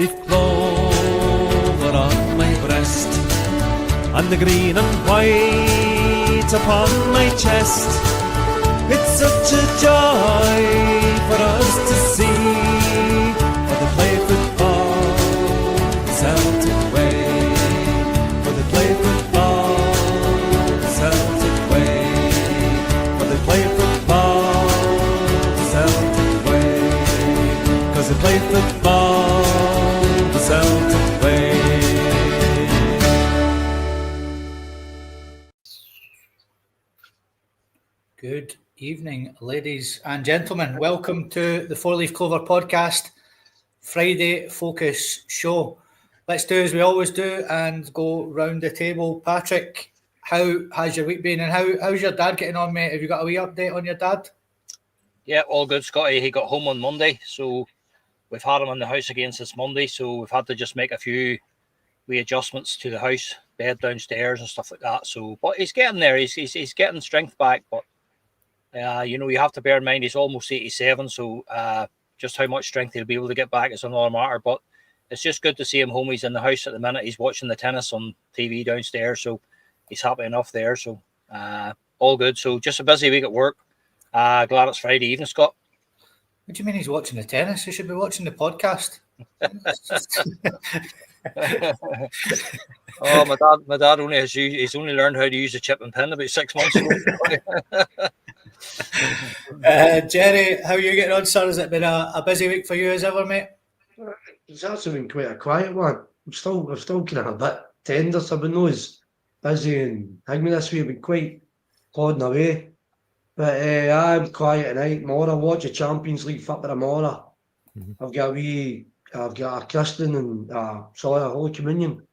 Four-leaf clover on my breast, and the green and white upon my chest. It's such a joy for us to see, for they play football the Celtic way, for they play football the Celtic way, for they play football the Celtic way, 'cause they play football the Celtic way. Good evening, ladies and gentlemen. Welcome to the Four-Leaf Clover podcast, Friday Focus show. Let's do as we always do and go round the table. Patrick, how has your week been, and how's your dad getting on, mate? Have you got a wee update on your dad? Yeah, all good, Scotty. He got home on Monday, so we've had him in the house again since Monday, so we've had to just make a few wee adjustments to the house, bed downstairs and stuff like that. So, but he's getting there. He's getting strength back, but you have to bear in mind he's almost 87, so just how much strength he'll be able to get back is another matter. But it's just good to see him home. He's in the house at the minute. He's watching the tennis on TV downstairs, so he's happy enough there. So all good. So just a busy week at work. Glad it's Friday evening, Scott. What do you mean he's watching the tennis? He should be watching the podcast. Oh, my dad he's only learned how to use a chip and pin about 6 months ago. Jerry, how are you getting on, sir? Has it been a busy week for you as ever, mate? It's actually been quite a quiet one. I'm still kind of a bit tender. I've been always busy and hanging this week. I've been quite plodding away. But I'm quiet tonight. Tomorrow I'll watch the Champions League football tomorrow. Mm-hmm. I've got a christening and a Holy Communion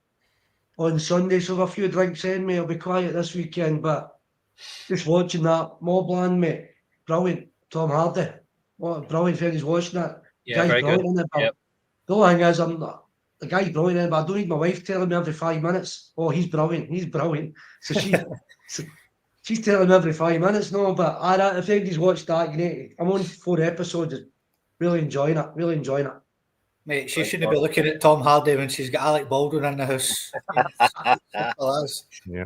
on Sunday, so I've a few drinks in me. I'll be quiet this weekend, but just watching that Mobland, mate. Brilliant. Tom Hardy. What brilliant if anybody's watching that. Yeah, very good. Yep. The only thing is, the guy's brilliant in it, but I don't need my wife telling me every 5 minutes, oh, he's brilliant. So she's telling me every 5 minutes, no, but if anybody's watched that, I'm on 4 episodes, really enjoying it. Mate, she shouldn't be looking at Tom Hardy when she's got Alec Baldwin in the house. Yeah.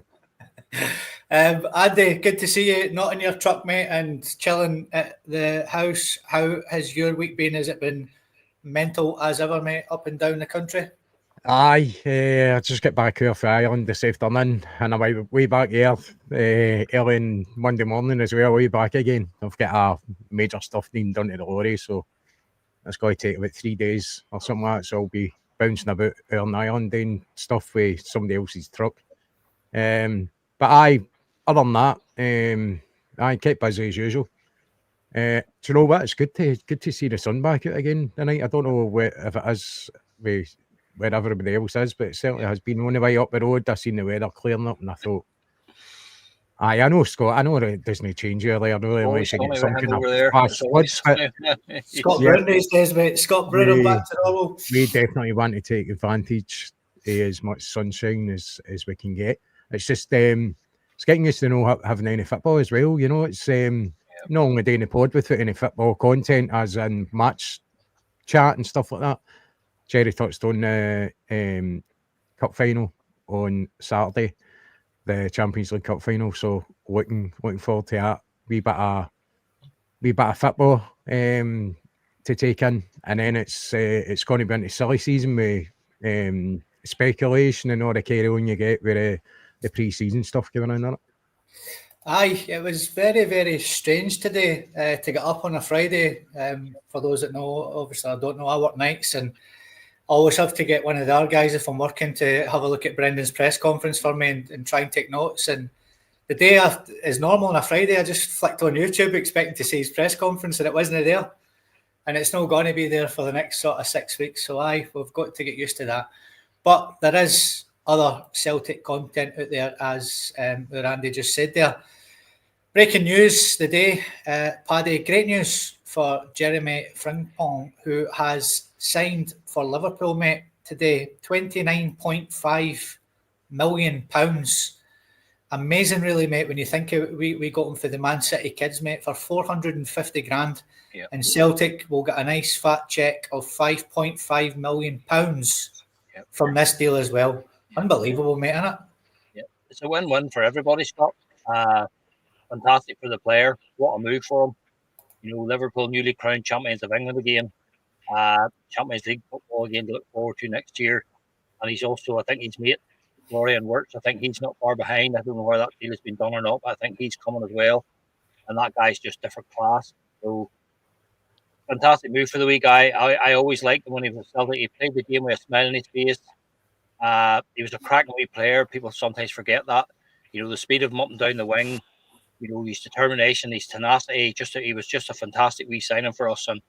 Andy, good to see you not in your truck, mate, and chilling at the house. How has your week been? Has it been mental as ever, mate, up and down the country? Aye, I just get back here for Ireland this afternoon, and I'm way back here early on Monday morning as well, way back again. I've got major stuff needing done to the lorry, so it's going to take about 3 days or something like that, so I'll be bouncing about on Ireland doing stuff with somebody else's truck. But other than that, I kept busy as usual. Do you know what? It's good to see the sun back out again tonight. I don't know if it is where everybody else is, but it certainly has been. On the way up the road, I seen the weather clearing up, and I thought, I know, Scott. I know it doesn't change early, really, unless you get some kind of fast floods. Scott Brown these days, mate. Scott Brown back to normal. We definitely want to take advantage of as much sunshine as we can get. It's just it's getting used to know having any football as well. It's not only doing the pod with it, any football content, as in match chat and stuff like that. Jerry touched on the cup final on Saturday, the Champions League Cup final. So looking forward to that. Wee bit of football to take in, and then it's going to be into silly season with speculation and all the carry on you get with the pre-season stuff going on in it. Aye, it was very, very strange today to get up on a Friday. For those that know, obviously I don't know, I work nights and I always have to get one of the other guys if I'm working to have a look at Brendan's press conference for me and try and take notes. And the day is normal on a Friday, I just flicked on YouTube expecting to see his press conference and it wasn't there. And it's not going to be there for the next sort of 6 weeks. So we've got to get used to that. But there is other Celtic content out there, as Randy just said there. Breaking news today, Paddy, great news for Jeremy Frimpong, who has signed for Liverpool, mate, today, £29.5 million. amazing, really, mate. When you think we got him for the Man City kids, mate, for 450 grand, and Celtic will get a nice fat check of £5.5 million from this deal as well. Unbelievable, mate, isn't it? Yeah, it's a win-win for everybody, Scott. Fantastic for the player. What a move for him. Liverpool newly crowned champions of England again. Champions League football again to look forward to next year. And he's also, I think his mate, Florian Wirtz, I think he's not far behind. I don't know where that deal has been done or not, but I think he's coming as well. And that guy's just different class. So, fantastic move for the wee guy. I always liked him when he was Celtic. He played the game with a smile on his face. He was a cracking wee player. People sometimes forget that. The speed of him up and down the wing, his determination, his tenacity. He was just a fantastic wee signing for us. And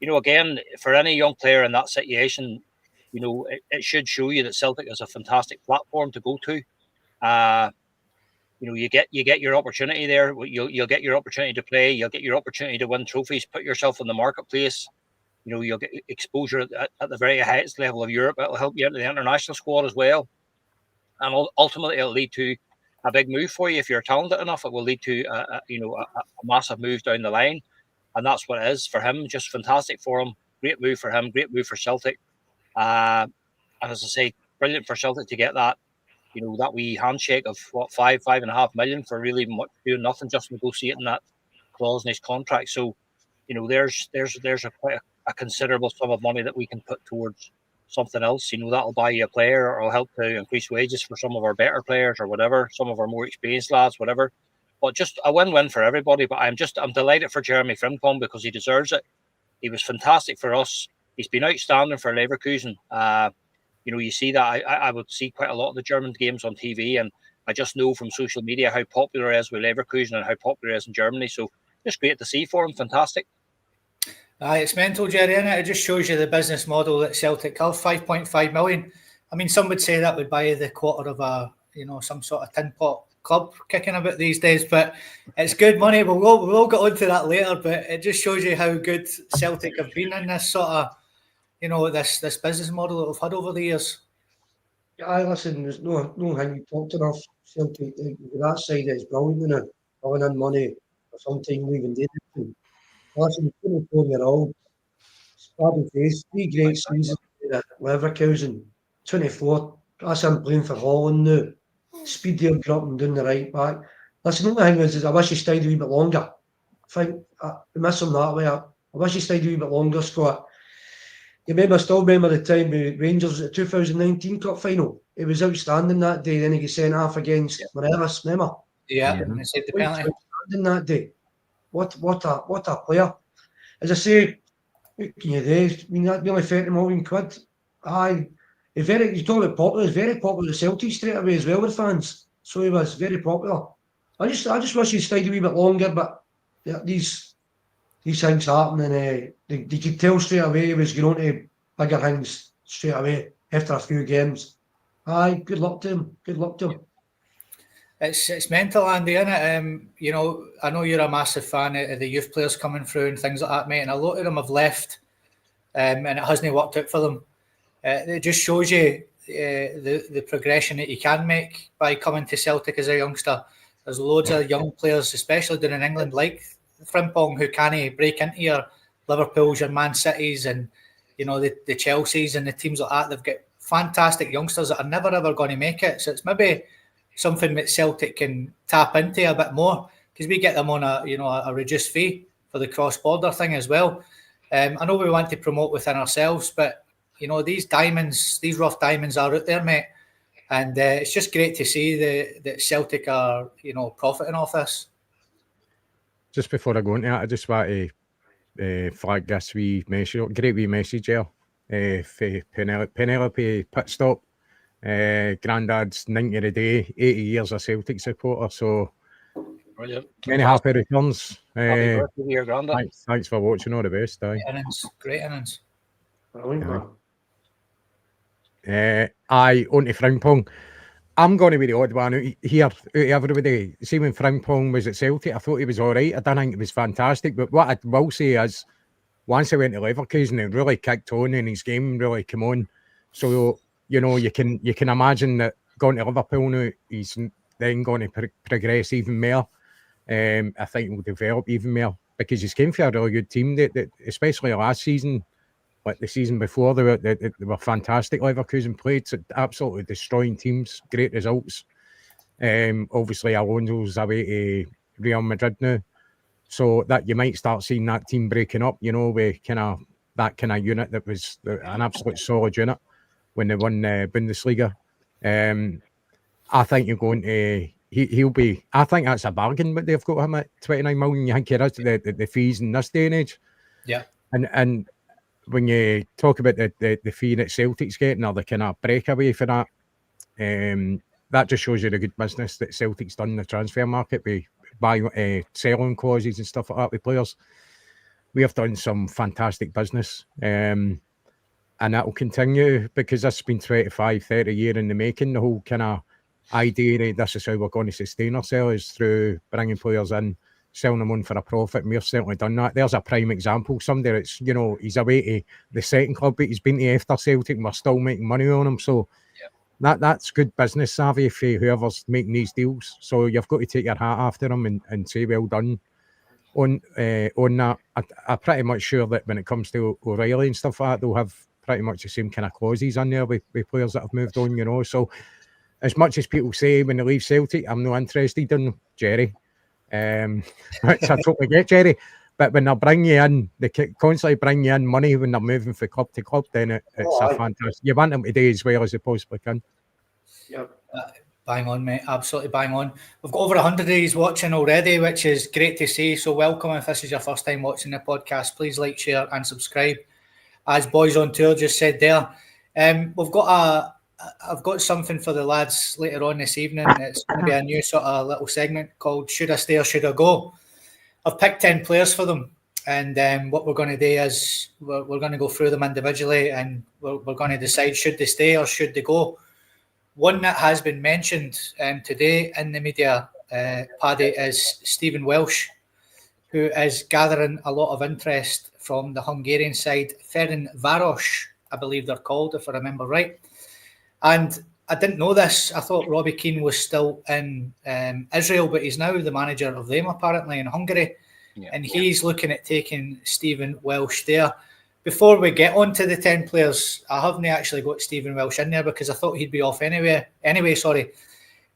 again, for any young player in that situation, it should show you that Celtic is a fantastic platform to go to. You get your opportunity there. You'll get your opportunity to play. You'll get your opportunity to win trophies. Put yourself in the marketplace. You'll get exposure at the very highest level of Europe. It'll help you into the international squad as well. And ultimately, it'll lead to a big move for you if you're talented enough. It will lead to a massive move down the line, and that's what it is for him. Just fantastic for him. Great move for him. Great move for Celtic. And as I say, brilliant for Celtic to get that. That wee handshake of $5.5 million for really doing nothing, just negotiating that clause in his contract. So, there's quite a considerable sum of money that we can put towards something else. That'll buy you a player, or it'll help to increase wages for some of our better players, or whatever, some of our more experienced lads, whatever. But just a win-win for everybody. But I'm delighted for Jeremy Frimpong because he deserves it. He was fantastic for us. He's been outstanding for Leverkusen. You see that. I would see quite a lot of the German games on TV, and I just know from social media how popular he is with Leverkusen and how popular he is in Germany. So just great to see for him. Fantastic. It's mental, Jerry, isn't it? It just shows you the business model that Celtic have. 5.5 million. I mean, some would say that would buy the quarter of some sort of tin pot club kicking about these days, but it's good money. We'll get onto that later, but it just shows you how good Celtic have been in this sort of, this business model that we've had over the years. Yeah, listen, there's no thing we talked enough. Celtic, that side is brilliant, isn't it? Pulling in money for sometimes leaving anything. Listen, 24-year-old, sparring face, 3 great seasons at Leverkusen, 24. That's him playing for Holland now. Speed there, dropping down the right back. Listen, the only thing is I wish he stayed a wee bit longer. I think I miss him that way. I wish he stayed a wee bit longer, Scott. I still remember the time with Rangers at the 2019 Cup final. He was outstanding that day. Then he got sent off against Morelos, remember? Yeah, and saved the penalty. Outstanding that day. What a player. As I say, what can you do? I mean, that nearly 30 million quid. You talk about popular, he's very popular at Celtic straight away as well with fans. So he was very popular. I just wish he stayed a wee bit longer, but these things happen, and they could tell straight away he was going to bigger things straight away after a few games. Good luck to him. Good luck to him. It's mental, Andy, isn't it? I know you're a massive fan of the youth players coming through and things like that, mate, and a lot of them have left, and it hasn't worked out for them. It just shows you the progression that you can make by coming to Celtic as a youngster. There's loads of young players, especially down in England, like Frimpong, who can break into your Liverpools, your Man Cities, and the Chelseas and the teams like that. They've got fantastic youngsters that are never ever going to make it. So it's maybe something that Celtic can tap into a bit more, because we get them on a reduced fee for the cross-border thing as well. I know we want to promote within ourselves, but these diamonds, these rough diamonds are out there, mate, and it's just great to see that Celtic are profiting off this. Just before I go into that, I just want to flag this wee message, great wee message here for Penelope pit stop. Grandad's 90 a day, 80 years a Celtic supporter, so brilliant. Many happy returns. Happy birthday to your granddad. Thanks for watching, all the best. Great innings. On to Frimpong. I'm going to be the odd one out here, out of everybody. See, when Frimpong was at Celtic, I thought he was all right. I don't think it was fantastic, but what I will say is, once he went to Leverkusen, he really kicked on and his game really came on. So, you can imagine that going to Liverpool now, he's then going to progress even more. I think he'll develop even more because he's came for a really good team. That especially last season, like the season before, they were fantastic. Leverkusen played, so absolutely destroying teams, great results. Obviously, Alonso's away to Real Madrid now, so that you might start seeing that team breaking up. You know, with that kind of unit that was an absolute solid unit when they won Bundesliga. I think you're going to. He'll be. I think that's a bargain, but they've got him at 29 million. You think he has the fees in this day and age? Yeah. And when you talk about the fee that Celtic's getting or the kind of breakaway for that, that just shows you the good business that Celtic's done in the transfer market by selling clauses and stuff like that with players. We have done some fantastic business, and that will continue because this has been 25, 30 years in the making. The whole kind of idea that this is how we're going to sustain ourselves through bringing players in, selling them on for a profit. And we've certainly done that. There's a prime example. Somebody that's, you know, he's away to the second club, but he's been to after Celtic and we're still making money on him. So that's good business savvy for whoever's making these deals. So you've got to take your hat after them and say well done on that. I'm pretty much sure that when it comes to O'Reilly and stuff like that, they'll have pretty much the same kind of clauses in there with players that have moved on, you know. So as much as people say when they leave Celtic, I'm not interested in Jerry, which I totally get, Jerry. But when they bring you in, they constantly bring you in money when they're moving from club to club, then it's a fantastic. You want them to do as well as they possibly can. Yep. Bang on, mate. Absolutely bang on. We've got over 100 of these watching already, which is great to see. So welcome. If this is your first time watching the podcast, please like, share and subscribe. As Boys on Tour just said there, I've got something for the lads later on this evening. It's going to be a new sort of little segment called Should I Stay or Should I Go? I've picked 10 players for them. And what we're going to do is we're going to go through them individually and we're going to decide should they stay or should they go. One that has been mentioned today in the media, Paddy, is Stephen Welsh, who is gathering a lot of interest from the Hungarian side, Ferencváros, I believe they're called, if I remember right. And I didn't know this. I thought Robbie Keane was still in Israel, but he's now the manager of them, apparently, in Hungary. Yeah. And he's looking at taking Stephen Welsh there. Before we get on to the 10 players, I haven't actually got Stephen Welsh in there because I thought he'd be off anyway. Do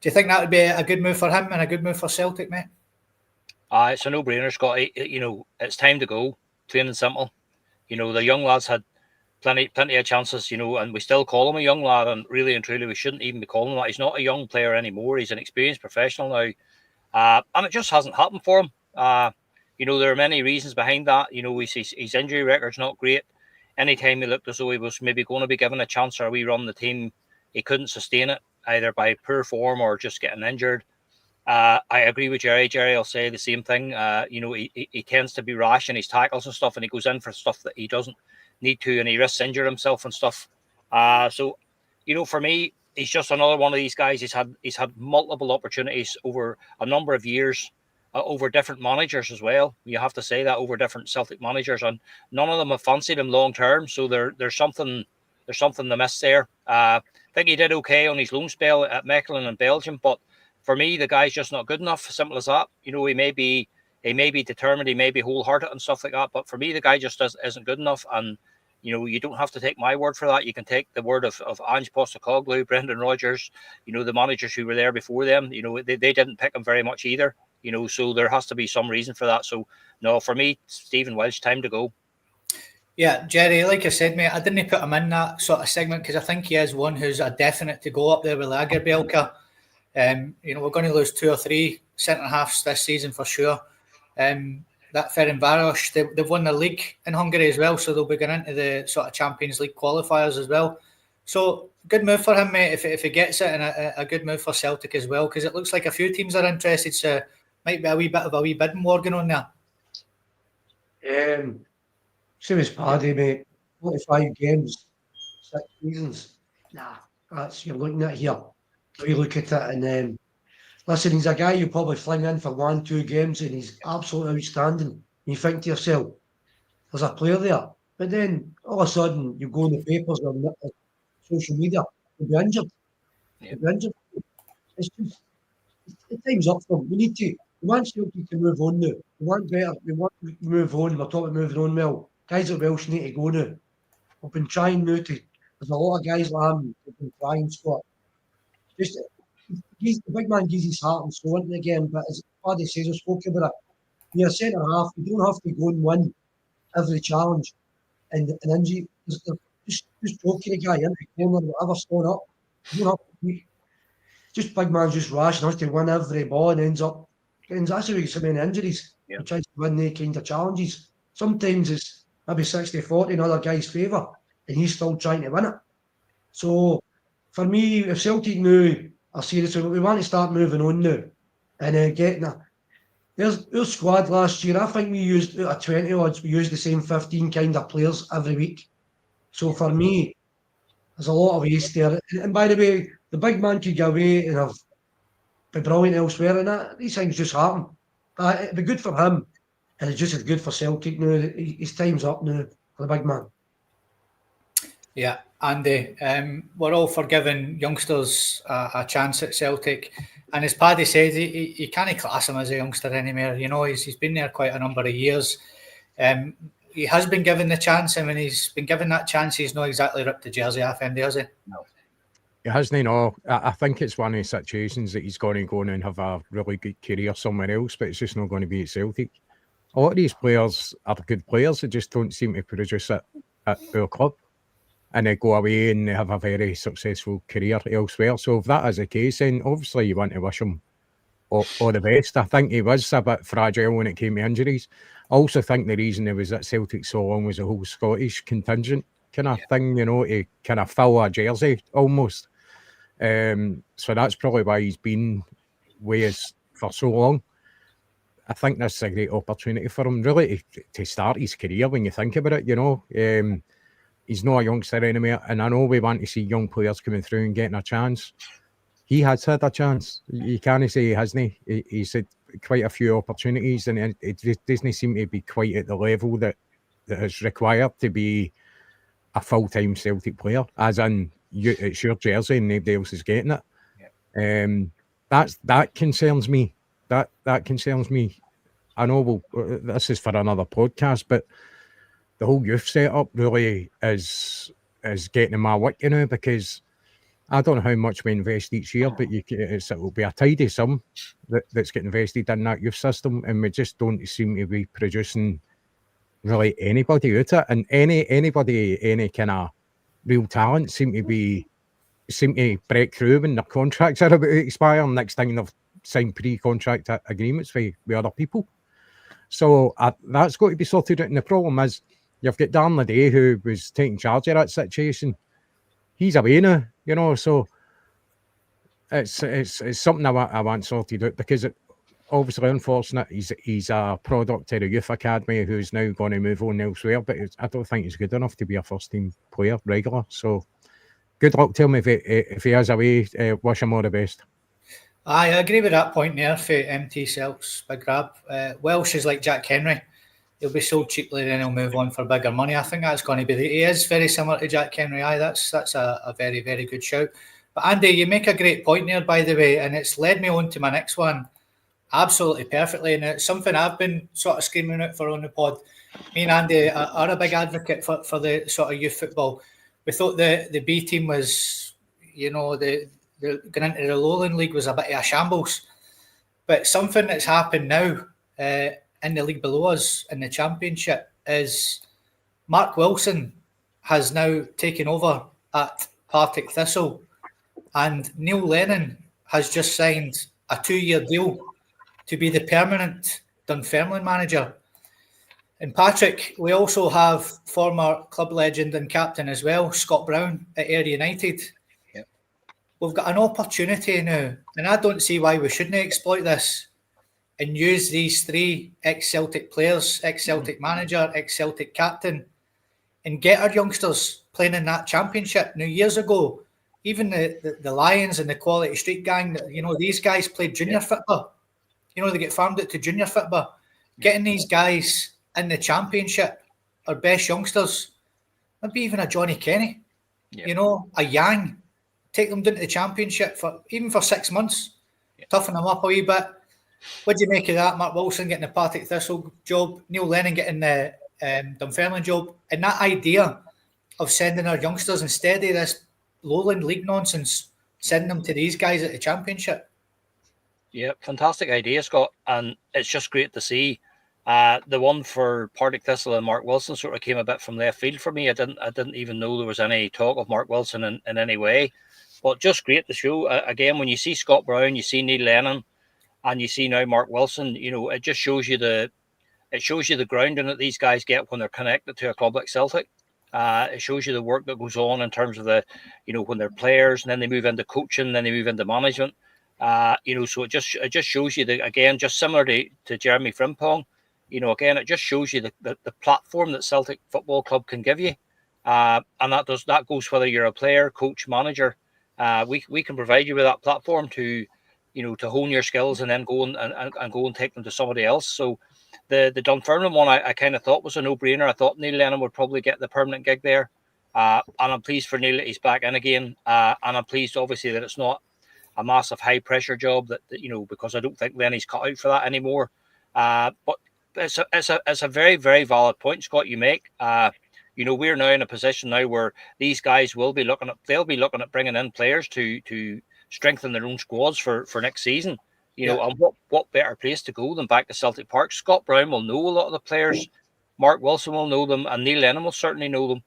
you think that would be a good move for him and a good move for Celtic, mate? It's a no-brainer, Scotty. You know, it's time to go, plain and simple. You know, the young lads had plenty of chances, you know, and we still call him a young lad, and really and truly we shouldn't even be calling him that. He's not a young player anymore. He's an experienced professional now. And it just hasn't happened for him. You know, there are many reasons behind that. You know, his injury record's not great. Anytime he looked as though he was maybe going to be given a chance or a wee run the team, he couldn't sustain it, either by poor form or just getting injured. I agree with Jerry. Jerry will say the same thing. You know, he tends to be rash in his tackles and stuff, and he goes in for stuff that he doesn't need to, and he risks injuring himself and stuff. So, you know, for me, he's just another one of these guys. He's had multiple opportunities over a number of years, over different managers as well. You have to say that, over different Celtic managers, and none of them have fancied him long term. So there's something they missed there. I think he did okay on his loan spell at Mechelen in Belgium, but for me, the guy's just not good enough. Simple as that. You know, he may be determined, he may be wholehearted and stuff like that, but for me, the guy just isn't good enough. And you know, you don't have to take my word for that. You can take the word of Ange Postecoglou, Brendan Rodgers, you know, the managers who were there before them. You know, they didn't pick him very much either. You know, so there has to be some reason for that. So no, for me, Stephen Welsh, time to go. Yeah, Jerry, like I said, mate, I didn't put him in that sort of segment because I think he is one who's a definite to go up there with Lagerbielke. You know, we're going to lose 2 or 3 centre-halves this season for sure. That Ferencváros, they've won the league in Hungary as well, so they'll be going into the sort of Champions League qualifiers as well. So good move for him, mate, if he gets it, and a good move for Celtic as well, because it looks like a few teams are interested, so might be a wee bit of a wee bidding war going on there. Same as Paddy, mate. 45 games, 6 seasons. Nah, that's you're looking at here. We look at it and listen, he's a guy you probably fling in for 1-2 games and he's absolutely outstanding. You think to yourself, there's a player there. But then all of a sudden you go in the papers or social media, you'll be injured. Yeah. You'll be injured. It's just the time's up for them. We want Celtic to move on now. We want better. We want to move on. We're talking moving on. Well, guys at Welsh need to go now. We've been trying now to. There's a lot of guys like him who've been trying, Scott. Just the big man gives his heart and soul into the game, but as Paddy says, I spoke about it. You're a centre half. You don't have to go and win every challenge and an injury. Just joking a guy into the corner, whatever's going up. You don't have to be, just big man just rash and has to win every ball and ends up getting that's how we get so many injuries. Yeah. He tries to win the kind of challenges. Sometimes it's maybe 60-40 in other guy's favour and he's still trying to win it. So for me, if Celtic now are serious, we want to start moving on now and getting a. There's our squad last year. I think we used out of 20 odds, we used the same 15 kind of players every week. So for me, there's a lot of waste there. And by the way, the big man could go away and be brilliant elsewhere, and that these things just happen. It'd be good for him, and it's just as good for Celtic now. His time's up now for the big man. Yeah, Andy, we're all for giving youngsters a chance at Celtic. And as Paddy said, you can't class him as a youngster anymore. You know, he's been there quite a number of years. He has been given the chance, and when he's been given that chance, he's not exactly ripped the jersey off, Andy, has he? No. He hasn't, no. I think it's one of the situations that he's going to go and have a really good career somewhere else, but it's just not going to be at Celtic. A lot of these players are good players, they just don't seem to produce it at our club. And they go away and they have a very successful career elsewhere. So if that is the case, then obviously you want to wish him all the best. I think he was a bit fragile when it came to injuries. I also think the reason he was at Celtic so long was the whole Scottish contingent kind of thing, you know, to kind of fill a jersey almost. So that's probably why he's been where he's for so long. I think this is a great opportunity for him, really, to start his career when you think about it, you know. He's not a youngster anymore, and I know we want to see young players coming through and getting a chance. He has had a chance. You can't say he hasn't. He's had quite a few opportunities, and it just doesn't seem to be quite at the level that is required to be a full-time Celtic player, as in it's your jersey and nobody else is getting it. Yeah. That concerns me. That concerns me. I know this is for another podcast, but the whole youth setup really is getting in my wick, you know, because I don't know how much we invest each year, but it will be a tidy sum that's getting invested in that youth system, and we just don't seem to be producing really anybody out of it. And anybody, any kind of real talent seem to break through when their contracts are about to expire. Next thing they've signed pre-contract agreements with other people. So that's got to be sorted out. And the problem is, you've got Darren Day, who was taking charge of that situation. He's away now, you know, so it's something I want sorted out, because it obviously unfortunate. He's a product of the youth academy who's now going to move on elsewhere, but I don't think he's good enough to be a first team player regular. So good luck to him if he is away. Wish him all the best. I agree with that point there for MT Celts, big grab. Welsh is like Jack Henry. He'll be sold cheaply, then he'll move on for bigger money. I think that's going to be. He is very similar to Jack Henry. That's a very, very good shout. But Andy, you make a great point there, by the way, and it's led me on to my next one absolutely perfectly. And it's something I've been sort of screaming out for on the pod. Me and Andy are a big advocate for the sort of youth football. We thought the B team was, you know, the going into the Lowland League was a bit of a shambles. But something that's happened now in the league below us in the Championship is Mark Wilson has now taken over at Partick Thistle, and Neil Lennon has just signed a 2-year deal to be the permanent Dunfermline manager. And Patrick, we also have former club legend and captain as well, Scott Brown at Ayr United. Yep. We've got an opportunity now, and I don't see why we shouldn't exploit this and use these 3 ex-Celtic players, ex-Celtic manager, ex-Celtic captain, and get our youngsters playing in that Championship. Now, years ago, even the Lions and the Quality Street Gang, you know, these guys played junior football. You know, they get farmed out to junior football. Getting these guys in the Championship, our best youngsters, maybe even a Johnny Kenny, you know, a Yang, take them down to the Championship for 6 months. toughen them up a wee bit. What do you make of that? Mark Wilson getting the Partick Thistle job, Neil Lennon getting the Dunfermline job, and that idea of sending our youngsters instead of this lowland league nonsense, sending them to these guys at the Championship. Yeah, fantastic idea, Scott, and it's just great to see. The one for Partick Thistle and Mark Wilson sort of came a bit from left field for me. I didn't even know there was any talk of Mark Wilson in any way, but just great to show. Again, when you see Scott Brown, you see Neil Lennon, and you see now Mark Wilson, it just shows you the grounding that these guys get when they're connected to a club like Celtic. It shows you the work that goes on in terms of when they're players, and then they move into coaching, then they move into management. So it just shows you again, just similar to Jeremy Frimpong, again, it just shows you the platform that Celtic Football Club can give you. And that goes whether you're a player, coach, manager. We can provide you with that platform to hone your skills and then go and take them to somebody else. So the Dunfermline one I kind of thought was a no-brainer. I thought Neil Lennon would probably get the permanent gig there. And I'm pleased for Neil that he's back in again. And I'm pleased, obviously, that it's not a massive high-pressure job that because I don't think Lenny's cut out for that anymore. But it's a very, very valid point, Scott, you make. We're now in a position now where these guys they'll be looking at bringing in players to strengthen their own squads for next season. And what better place to go than back to Celtic Park? Scott Brown will know a lot of the players, Mark Wilson will know them, and Neil Lennon will certainly know them.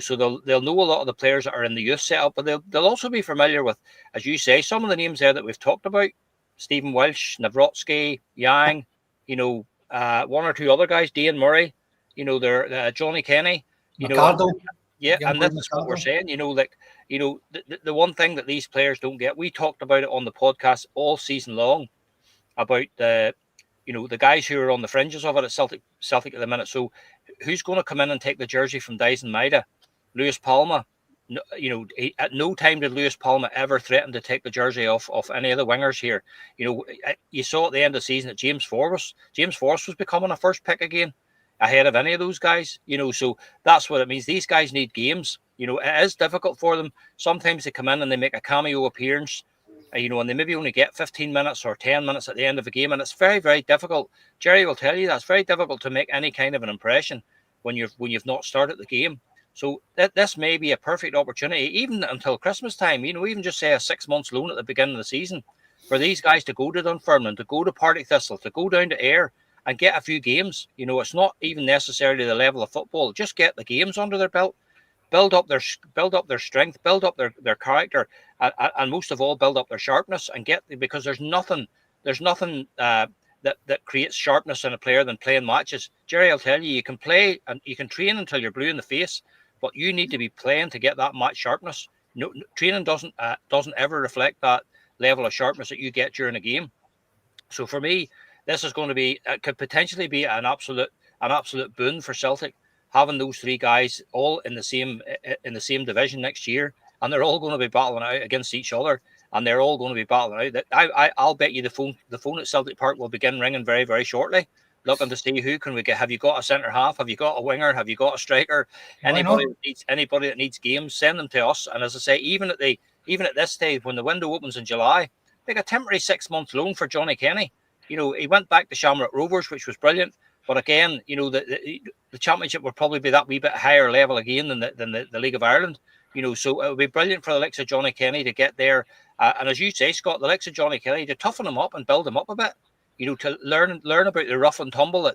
So they'll know a lot of the players that are in the youth setup, but they'll also be familiar with, as you say, some of the names there that we've talked about: Stephen Welsh, Nawrocki, Yang, one or two other guys, Dean Murray, they're Johnny Kenny, Ricardo. And this is what we're saying. The one thing that these players don't get. We talked about it on the podcast all season long about the guys who are on the fringes of it at Celtic at the minute. So who's going to come in and take the jersey from Dyson Maida? Lewis Palma. At no time did Lewis Palma ever threaten to take the jersey off any of the wingers here. You saw at the end of the season that James Forrest was becoming a first pick again, ahead of any of those guys. So that's what it means. These guys need games. It is difficult for them. Sometimes they come in and they make a cameo appearance, and they maybe only get 15 minutes or 10 minutes at the end of a game, and it's very, very difficult. Jerry will tell you that's very difficult to make any kind of an impression when you've not started the game. So this may be a perfect opportunity, even until Christmas time. Even just say a 6 months loan at the beginning of the season, for these guys to go to Dunfermline, to go to Partick Thistle, to go down to Ayr and get a few games. It's not even necessarily the level of football. Just get the games under their belt. Build up their strength, build up their character, and most of all, build up their sharpness, because there's nothing that creates sharpness in a player than playing matches. Jerry, I'll tell you, you can play and you can train until you're blue in the face, but you need to be playing to get that match sharpness. No, training doesn't ever reflect that level of sharpness that you get during a game. So for me, this is going to be could potentially be an absolute boon for Celtic, having those three guys all in the same division next year, and they're all going to be battling out against each other, and they're all going to be battling out. I'll bet you the phone at Celtic Park will begin ringing very, very shortly, looking to see who can we get. Have you got a centre half? Have you got a winger? Have you got a striker? Anybody that needs games, send them to us. And as I say, even at this stage, when the window opens in July, like a temporary 6 month loan for Johnny Kenny. He went back to Shamrock Rovers, which was brilliant. But again, the Championship will probably be that wee bit higher level again than the League of Ireland. So it would be brilliant for the likes of Johnny Kenny to get there. And as you say, Scott, the likes of Johnny Kenny to toughen him up and build him up a bit. To learn about the rough and tumble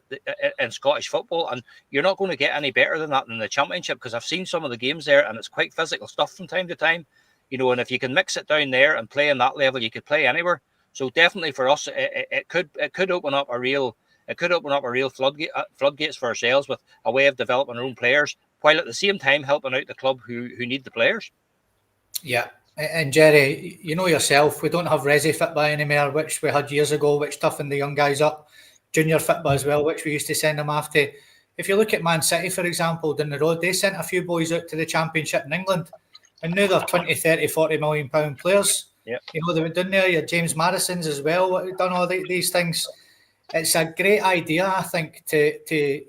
in Scottish football. And you're not going to get any better than that in the Championship, because I've seen some of the games there and it's quite physical stuff from time to time. And if you can mix it down there and play in that level, you could play anywhere. So definitely for us, it could open up a real floodgates for ourselves with a way of developing our own players, while at the same time helping out the club who need the players. Yeah. And Jerry, yourself, we don't have Resi Fitba anymore, which we had years ago, which toughened the young guys up. Junior Fitba as well, which we used to send them off to. If you look at Man City, for example, down the road, they sent a few boys out to the Championship in England, and now they're 20, 30, 40 million pound players. Yeah. They went down there, you had James Madison's as well, done all these things. It's a great idea, I think, to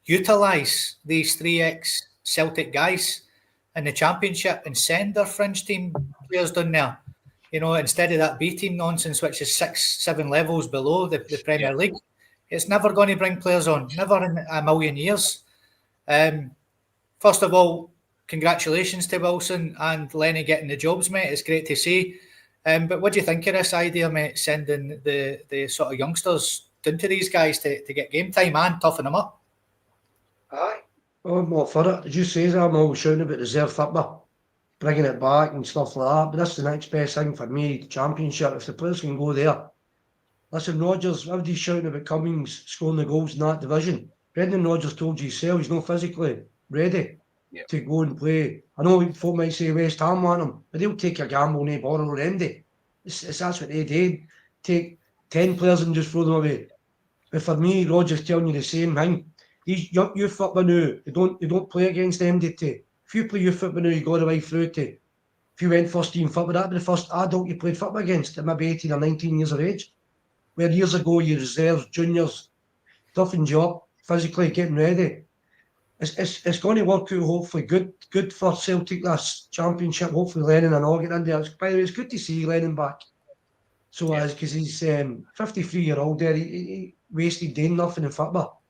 utilise these 3 ex-Celtic guys in the Championship and send their fringe team players down there. You know, instead of that B team nonsense, which is 6, 7 levels below the Premier League, it's never going to bring players on, never in a million years. First of all, congratulations to Wilson and Lenny getting the jobs, mate. It's great to see. But what do you think of this idea, mate, sending the sort of youngsters into these guys to get game time and toughen them up? Aye. Oh, I'm all for it. As you say, I'm always shouting about reserve football, bringing it back and stuff like that. But that's the next best thing for me, the Championship. If the players can go there. Listen, Rodgers, everybody's shouting about Cummings scoring the goals in that division. Brendan Rodgers told you himself he's not physically ready to go and play. I know folk might say West Ham want him, but they'll take a gamble, no bother or Andy. That's what they did. Take 10 players and just throw them away. But for me, Rodgers telling you the same thing. These youth football now, they don't play against MDT. If you play youth football now, you go the way through to. If you went first team football, that'd be the first adult you played football against at maybe 18 or 19 years of age. Where years ago you reserves, juniors, toughened you up, physically getting ready. It's going to work out hopefully good for Celtic this Championship. Hopefully Lennon and all get in there. By the way, it's good to see Lennon back. So because he's 53-year-old there, he wasted doing nothing in football.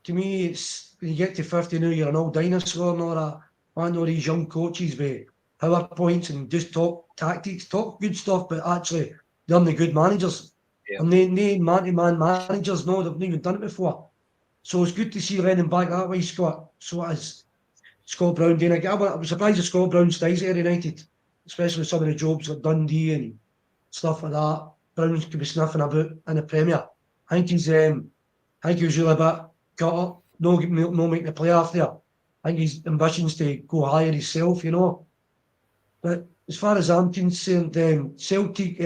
To me, it's when you get to 50 now, you're an old dinosaur and all that. I know these young coaches with PowerPoints and just talk tactics, talk good stuff, but actually they're the good managers. Yeah. And they man-to-man managers, no, they've not even done it before. So it's good to see Lennon back that way, Scott. So as Scott Brown doing again. I was surprised if Scott Brown stays at United, especially some of the jobs like Dundee and stuff like that. Brown could be sniffing about in the Premier. I think he's really a bit cut up, no making the playoff there. I think his ambitions to go higher himself, you know. But as far as I'm concerned, Celtic,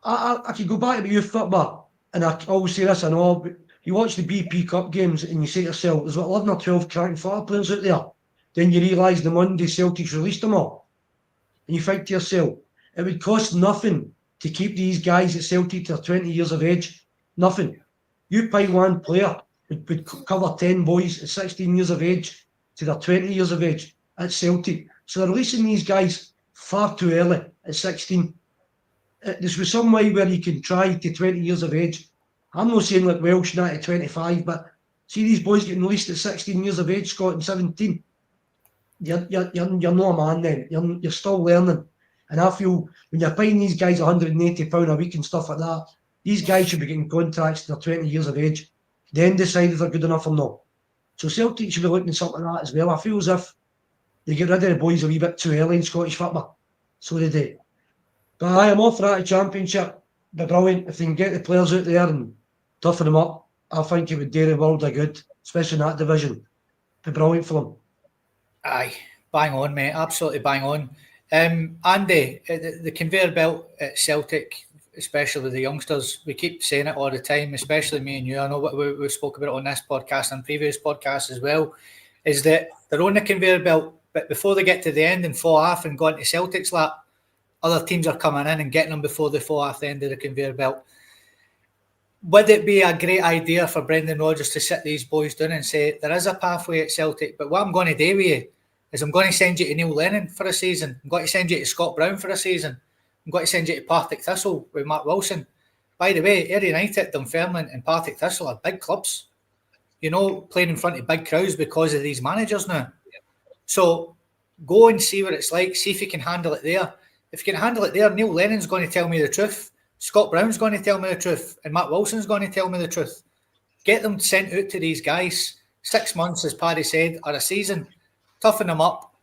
I could go back to the youth football, and I always say this, I know, but you watch the BP Cup games and you say to yourself, there's about 11 or 12 cracking football players out there. Then you realise the Monday Celtic's released them all. And you think to yourself, it would cost nothing to keep these guys at Celtic till 20 years of age. Nothing. You pay one player, would cover 10 boys at 16 years of age to their 20 years of age at Celtic. So they're releasing these guys far too early at 16. There's some way where you can try to 20 years of age. I'm not saying like Welsh now at 25, but see these boys getting released at 16 years of age, Scott, and 17. You're not a man then. You're still learning. And I feel when you're paying these guys £180 a week and stuff like that, these guys should be getting contracts to their 20 years of age. Then decide if they're good enough or not. So Celtic should be looking at something like that as well. I feel as if they get rid of the boys a wee bit too early in Scottish football. So they do. But I am all for that Championship. Be brilliant if they can get the players out there and toughen them up. I think it would do the world a good, especially in that division. Be brilliant for them. Aye, bang on, mate. Absolutely bang on. Andy, the conveyor belt at Celtic, especially with the youngsters, we keep saying it all the time, especially me and you. I know what we spoke about it on this podcast and previous podcasts as well, is that they're on the conveyor belt, but before they get to the end and fall off and go into Celtic's lap, other teams are coming in and getting them before they fall off the end of the conveyor belt. Would it be a great idea for Brendan Rodgers to sit these boys down and say, there is a pathway at Celtic, but what I'm going to do with you is I'm going to send you to Neil Lennon for a season. I'm going to send you to Scott Brown for a season. I'm going to send you to Partick Thistle with Mark Wilson. By the way, Ayr United, Dunfermline and Partick Thistle are big clubs. You know, playing in front of big crowds because of these managers now. So go and see what it's like. See if you can handle it there. If you can handle it there, Neil Lennon's going to tell me the truth. Scott Brown's going to tell me the truth. And Matt Wilson's going to tell me the truth. Get them sent out to these guys. 6 months, as Paddy said, or a season. Toughen them up.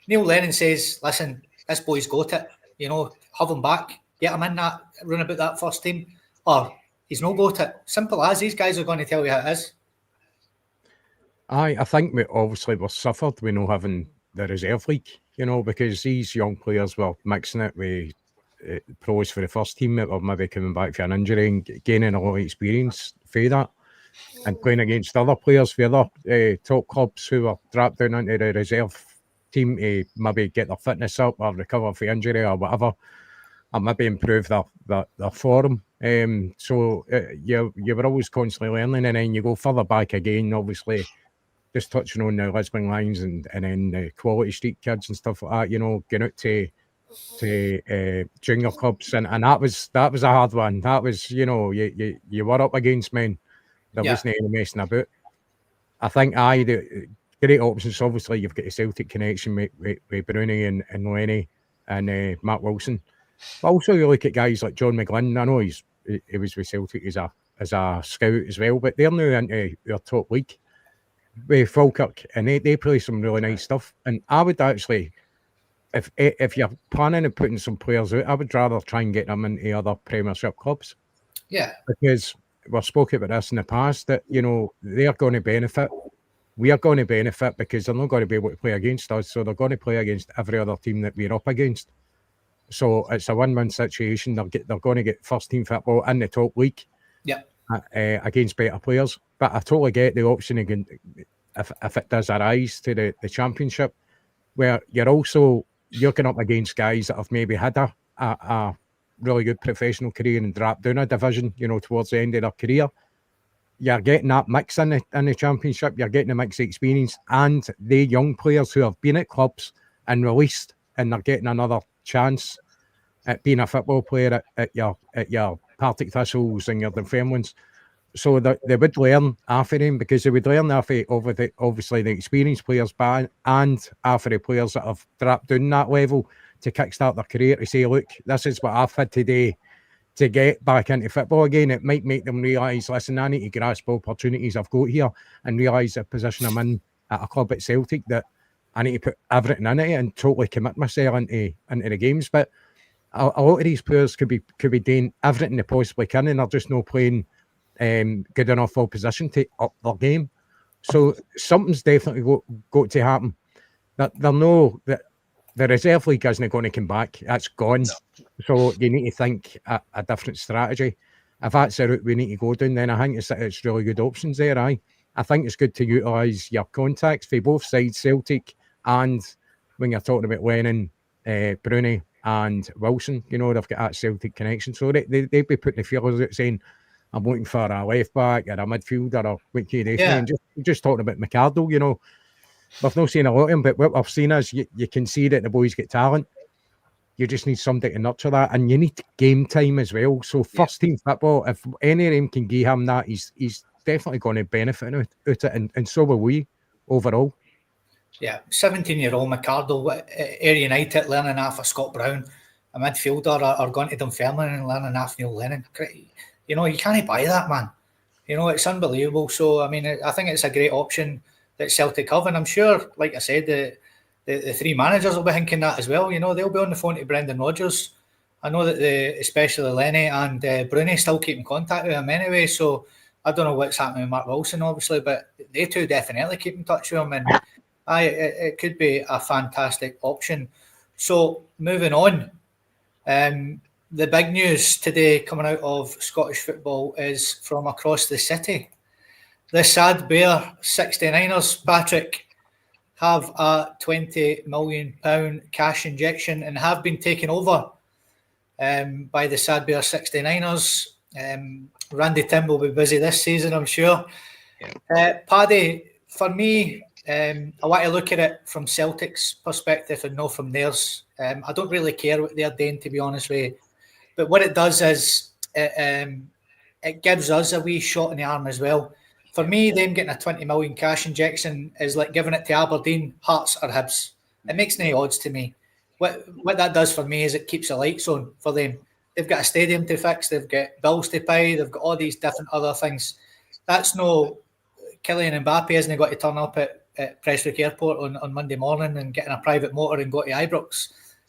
Neil Lennon says, listen, this boy's got it. You know, have him back. Get him in that, run about that first team. Or he's not got it. Simple as. These guys are going to tell you how it is. I think we suffered with not having the reserve league, you know, because these young players were mixing it with pros for the first team that were maybe coming back from an injury and gaining a lot of experience for that and playing against other players for other top clubs who were dropped down into the reserve team to maybe get their fitness up or recover from injury or whatever and maybe improve their form. So you were always constantly learning, and then you go further back again, obviously, just touching on the Lisbon Lions and then the Quality Street kids and stuff like that, you know, going out to to junior clubs, and that was a hard one. That was, you know, you were up against men. There wasn't any messing about. I think the great options. Obviously, you've got the Celtic connection with Bruni and Lenny and Matt Wilson. But also, you look at guys like John McGlynn. I know he was with Celtic as a scout as well, but they're now into their top league with Falkirk, and they play some really nice stuff. And I would actually, if you're planning on putting some players out, I would rather try and get them into other Premiership clubs. Yeah. Because we've spoken about this in the past, that, you know, they're going to benefit. We are going to benefit because they're not going to be able to play against us, so they're going to play against every other team that we're up against. So it's a win-win situation. They're going to get first team football in the top league, against better players. But I totally get the option again if it does arise to the Championship, where you're going up against guys that have maybe had a really good professional career and dropped down a division, you know, towards the end of their career. You're getting that mix in the Championship. You're getting a mix of experience, and the young players who have been at clubs and released, and they're getting another chance at being a football player at your Partick Thistles and your Dunfermlines. So they would learn off of them, because they would learn off of obviously the experienced players, and off of the players that have dropped down that level to kickstart their career, to say, look, this is what I've had today to get back into football again. It might make them realise, listen, I need to grasp opportunities I've got here and realise the position I'm in at a club at Celtic, that I need to put everything in it and totally commit myself into the games. But a lot of these players could be doing everything they possibly can, and they're just not playing good enough opposition to up their game. So something's definitely got to happen. That they'll know that the reserve league isn't going to come back. That's gone. No. So you need to think a different strategy. If that's the route we need to go down, then I think it's really good options there. I think it's good to utilise your contacts for both sides, Celtic, and when you're talking about Lennon, Bruni and Wilson, you know, they've got that Celtic connection. So they'd be putting the feelers out saying, I'm looking for a left back or a midfielder, or what can you do? And just talking about McArdle, you know, we've not seen a lot of him, but what we've seen is you can see that the boys get talent. You just need somebody to nurture that, and you need game time as well. So first team football, if any of them can give him that, he's definitely going to benefit out it, and so will we overall. Yeah, 17-year-old McArdle, Ayr United, learning off of Scott Brown, a midfielder, or going to Dunfermline and learning off Neil Lennon. You know, you can't buy that, man. You know, it's unbelievable. So, I mean, I think it's a great option that Celtic have, and I'm sure, like I said, the three managers will be thinking that as well. You know, they'll be on the phone to Brendan Rodgers. I know that especially Lenny and Bruni still keep in contact with him anyway, so I don't know what's happening with Mark Wilson, obviously, but they two definitely keep in touch with him, and it could be a fantastic option. So, moving on, the big news today coming out of Scottish football is from across the city. The Sad Bear 69ers, Patrick, have a £20 million cash injection and have been taken over by the Sad Bear 69ers. Randy Tim will be busy this season, I'm sure. Paddy, for me, I want to look at it from Celtic's perspective and not from theirs. I don't really care what they're doing, to be honest with you. But what it does is it gives us a wee shot in the arm as well. For me, them getting a 20 million cash injection is like giving it to Aberdeen, Hearts or Hibs. It makes no odds to me. What that does for me is it keeps the lights on for them. They've got a stadium to fix, they've got bills to pay, they've got all these different other things. That's no Kylian Mbappe hasn't got to turn up at Prestwick Airport on Monday morning and get in a private motor and go to Ibrox.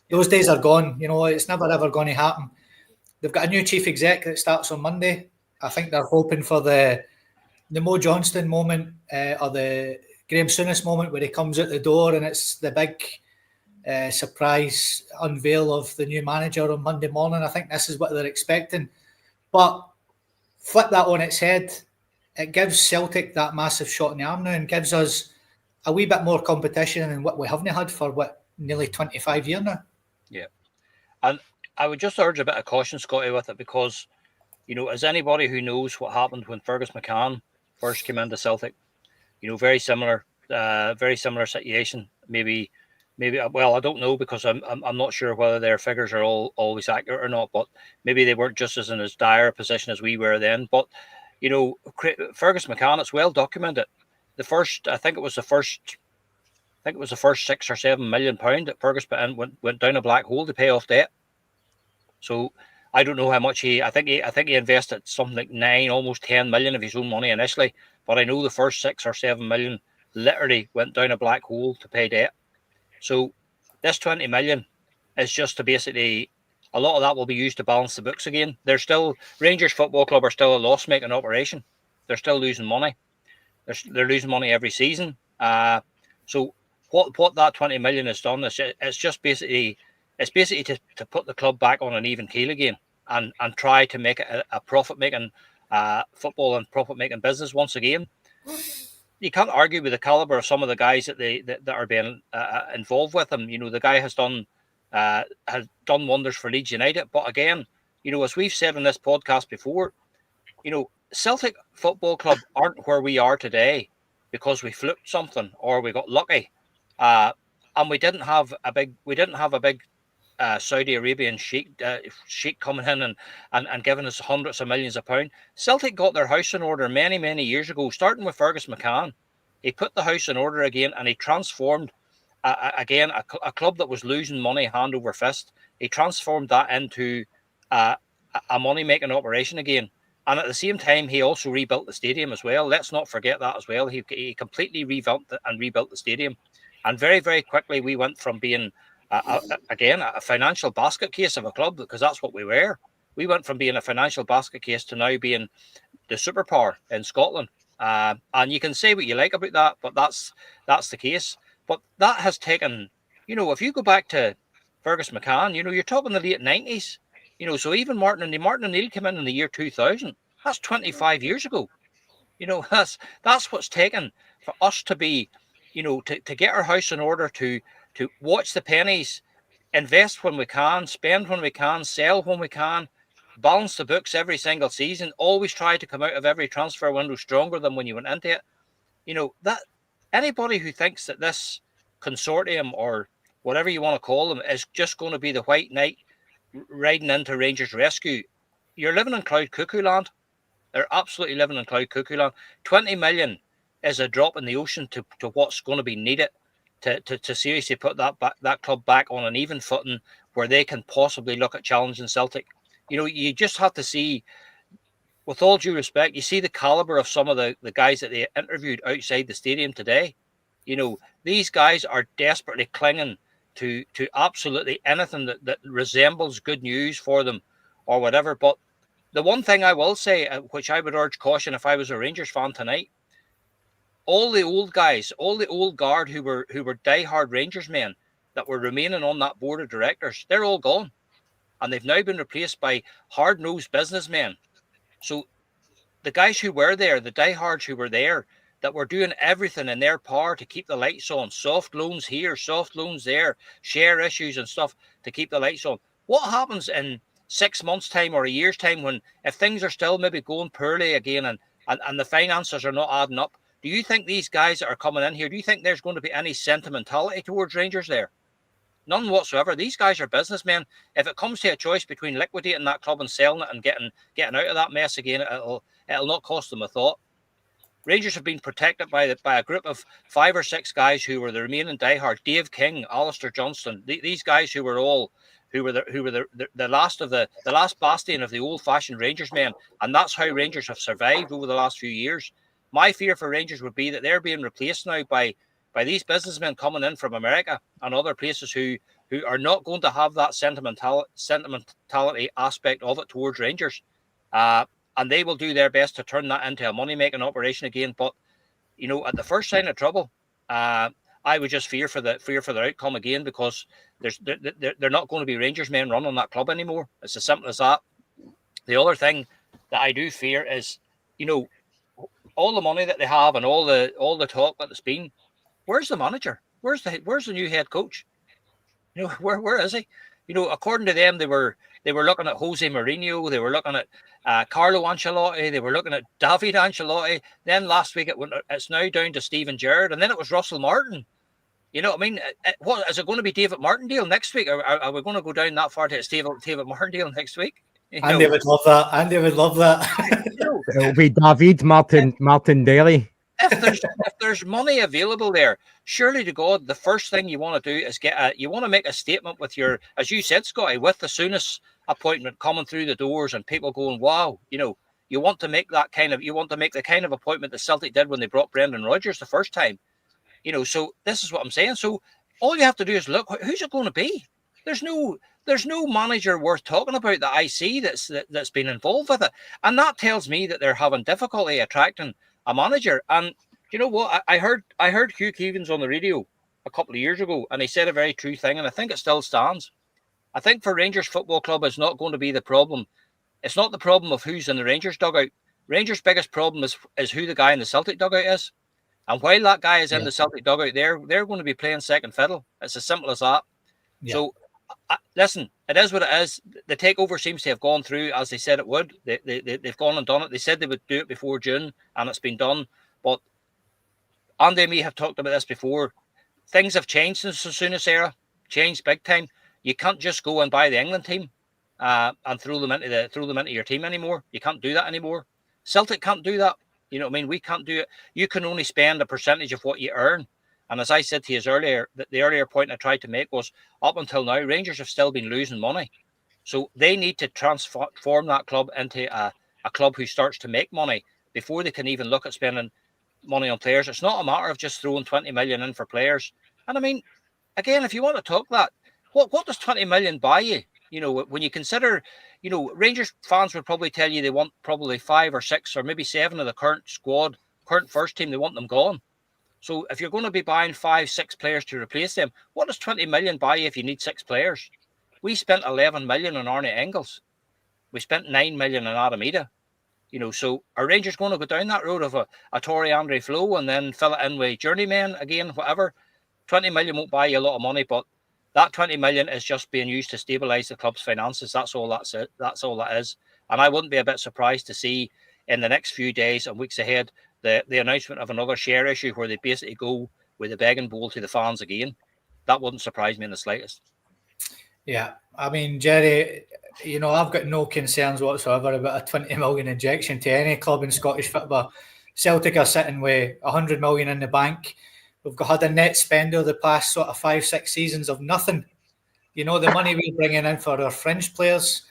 Those days are gone. You know, it's never ever going to happen. They've got a new chief exec that starts on Monday. I think they're hoping for the Mo Johnston moment or the Graham Souness moment where he comes out the door and it's the big surprise unveil of the new manager on Monday morning. I think this is what they're expecting. But flip that on its head, it gives Celtic that massive shot in the arm now and gives us a wee bit more competition than what we haven't had for, nearly 25 years now. Yeah. And I would just urge a bit of caution, Scotty, with it because, you know, as anybody who knows what happened when Fergus McCann first came into Celtic, you know, very similar situation. Maybe maybe, well, I don't know, because I'm not sure whether their figures are all always accurate or not, but maybe they weren't just as in as dire a position as we were then. But Fergus McCann, it's well documented. I think it was the first £6 or £7 million that Fergus put in went down a black hole to pay off debt. So I don't know how much I think he invested something like 9, almost 10 million of his own money initially, but I know the first 6 or 7 million literally went down a black hole to pay debt. So this 20 million is just to basically, a lot of that will be used to balance the books again. Rangers Football Club are still a loss-making operation. They're still losing money. They're losing money every season. So what that 20 million has done is it's basically to put the club back on an even keel again and try to make it a profit-making football and profit-making business once again. You can't argue with the caliber of some of the guys that are being involved with them. The guy has done wonders for Leeds United. But again, as we've said in this podcast before, Celtic Football Club aren't where we are today because we fluked something or we got lucky, and we didn't have a big Saudi Arabian sheikh coming in and giving us hundreds of millions of pounds. Celtic got their house in order many, many years ago, starting with Fergus McCann. He put the house in order again, and he transformed a club that was losing money hand over fist. He transformed that into a money-making operation again. And at the same time, he also rebuilt the stadium as well. Let's not forget that as well. He completely revamped and rebuilt the stadium. And very, very quickly, we went from being, a financial basket case of a club, because that's what we were. We went from being a financial basket case to now being the superpower in Scotland. And you can say what you like about that, but that's the case. But that has taken, if you go back to Fergus McCann, you're talking the late 90s. So even Martin O'Neill came in the year 2000. That's 25 years ago. That's what's taken for us to be, to get our house in order, to watch the pennies, invest when we can, spend when we can, sell when we can, balance the books every single season, always try to come out of every transfer window stronger than when you went into it. That anybody who thinks that this consortium, or whatever you want to call them, is just going to be the white knight riding into Rangers rescue, you're living in cloud cuckoo land. They're absolutely living in cloud cuckoo land. 20 million is a drop in the ocean to what's going to be needed to seriously put that club back on an even footing where they can possibly look at challenging Celtic. You just have to see, with all due respect, you see the caliber of some of the guys that they interviewed outside the stadium today. These guys are desperately clinging to absolutely anything that resembles good news for them or whatever. But the one thing I will say, which I would urge caution if I was a Rangers fan tonight, all the old guys, all the old guard who were diehard Rangers men that were remaining on that board of directors, they're all gone. And they've now been replaced by hard-nosed businessmen. So the guys who were there, the diehards who were there, that were doing everything in their power to keep the lights on, soft loans here, soft loans there, share issues and stuff to keep the lights on. What happens in 6 months' time or a year's time if things are still maybe going poorly again and the finances are not adding up? Do you think these guys that are coming in here, do you think there's going to be any sentimentality towards Rangers there? None whatsoever. These guys are businessmen. If it comes to a choice between liquidating that club and selling it and getting out of that mess again, it'll not cost them a thought. Rangers have been protected by a group of 5 or 6 guys who were the remaining diehard. Dave King, Alistair Johnston, these guys who were the last bastion of the old-fashioned Rangers men, and that's how Rangers have survived over the last few years. My fear for Rangers would be that they're being replaced now by these businessmen coming in from America and other places who are not going to have that sentimentality aspect of it towards Rangers. And they will do their best to turn that into a money-making operation again. But, at the first sign of trouble, I would just fear for the outcome again, because they're not going to be Rangers men running that club anymore. It's as simple as that. The other thing that I do fear is, all the money that they have and all the talk that there's been, where's the manager? Where's the new head coach? Where is he? According to them, they were looking at Jose Mourinho, they were looking at Carlo Ancelotti, they were looking at David Ancelotti. Then last week it's now down to Steven Gerrard, and then it was Russell Martin. You know what I mean? What is it going to be? David Martindale next week? Are we going to go down that far to it's David Martindale next week? Andy would love that. Andy would love that. It'll be David Martin Daly. If there's money available there, surely to God, the first thing you want to do is you want to make a statement with your, as you said, Scotty, with the Souness appointment coming through the doors and people going, wow, you want to make the kind of appointment that Celtic did when they brought Brendan Rodgers the first time. So this is what I'm saying. So all you have to do is look, who's it going to be? There's no manager worth talking about that I see that's been involved with it. And that tells me that they're having difficulty attracting a manager. And you know what? I heard Hugh Keevins on the radio a couple of years ago, and he said a very true thing, and I think it still stands. I think for Rangers Football Club is not going to be the problem. It's not the problem of who's in the Rangers dugout. Rangers' biggest problem is who the guy in the Celtic dugout is. And while that guy is in the Celtic dugout, they're going to be playing second fiddle. It's as simple as that. Yeah. So, listen, it is what it is. The takeover seems to have gone through as they said it would. They've gone and done it. They said they would do it before June, and it's been done. But Andy and me have talked about this before. Things have changed since the Souness era. Changed big time. You can't just go and buy the England team and throw them into your team anymore. You can't do that anymore. Celtic can't do that. You know what I mean? We can't do it. You can only spend a percentage of what you earn. And as I said to you earlier, the earlier point I tried to make was up until now, Rangers have still been losing money. So they need to transform that club into a club who starts to make money before they can even look at spending money on players. It's not a matter of just throwing 20 million in for players. And I mean, again, if you want to talk that, what does 20 million buy you? When you consider, Rangers fans would probably tell you they want probably 5 or 6 or maybe 7 of the current first team, they want them gone. So if you're going to be buying 5, 6 players to replace them, what does 20 million buy you if you need 6 players? We spent 11 million on Arne Engels. We spent 9 million on Adam Ida. So are Rangers going to go down that road of a Torrey Andre Flo and then fill it in with journeymen again, whatever? 20 million won't buy you a lot of money, but that 20 million is just being used to stabilise the club's finances. That's all that is. And I wouldn't be a bit surprised to see in the next few days and weeks ahead the announcement of another share issue where they basically go with a begging bowl to the fans again. That wouldn't surprise me in the slightest. Yeah, I mean, Jerry, I've got no concerns whatsoever about a 20 million injection to any club in Scottish football. Celtic are sitting with 100 million in the bank. We've had a net spend over the past sort of 5-6 seasons of nothing. The money we're bringing in for our fringe players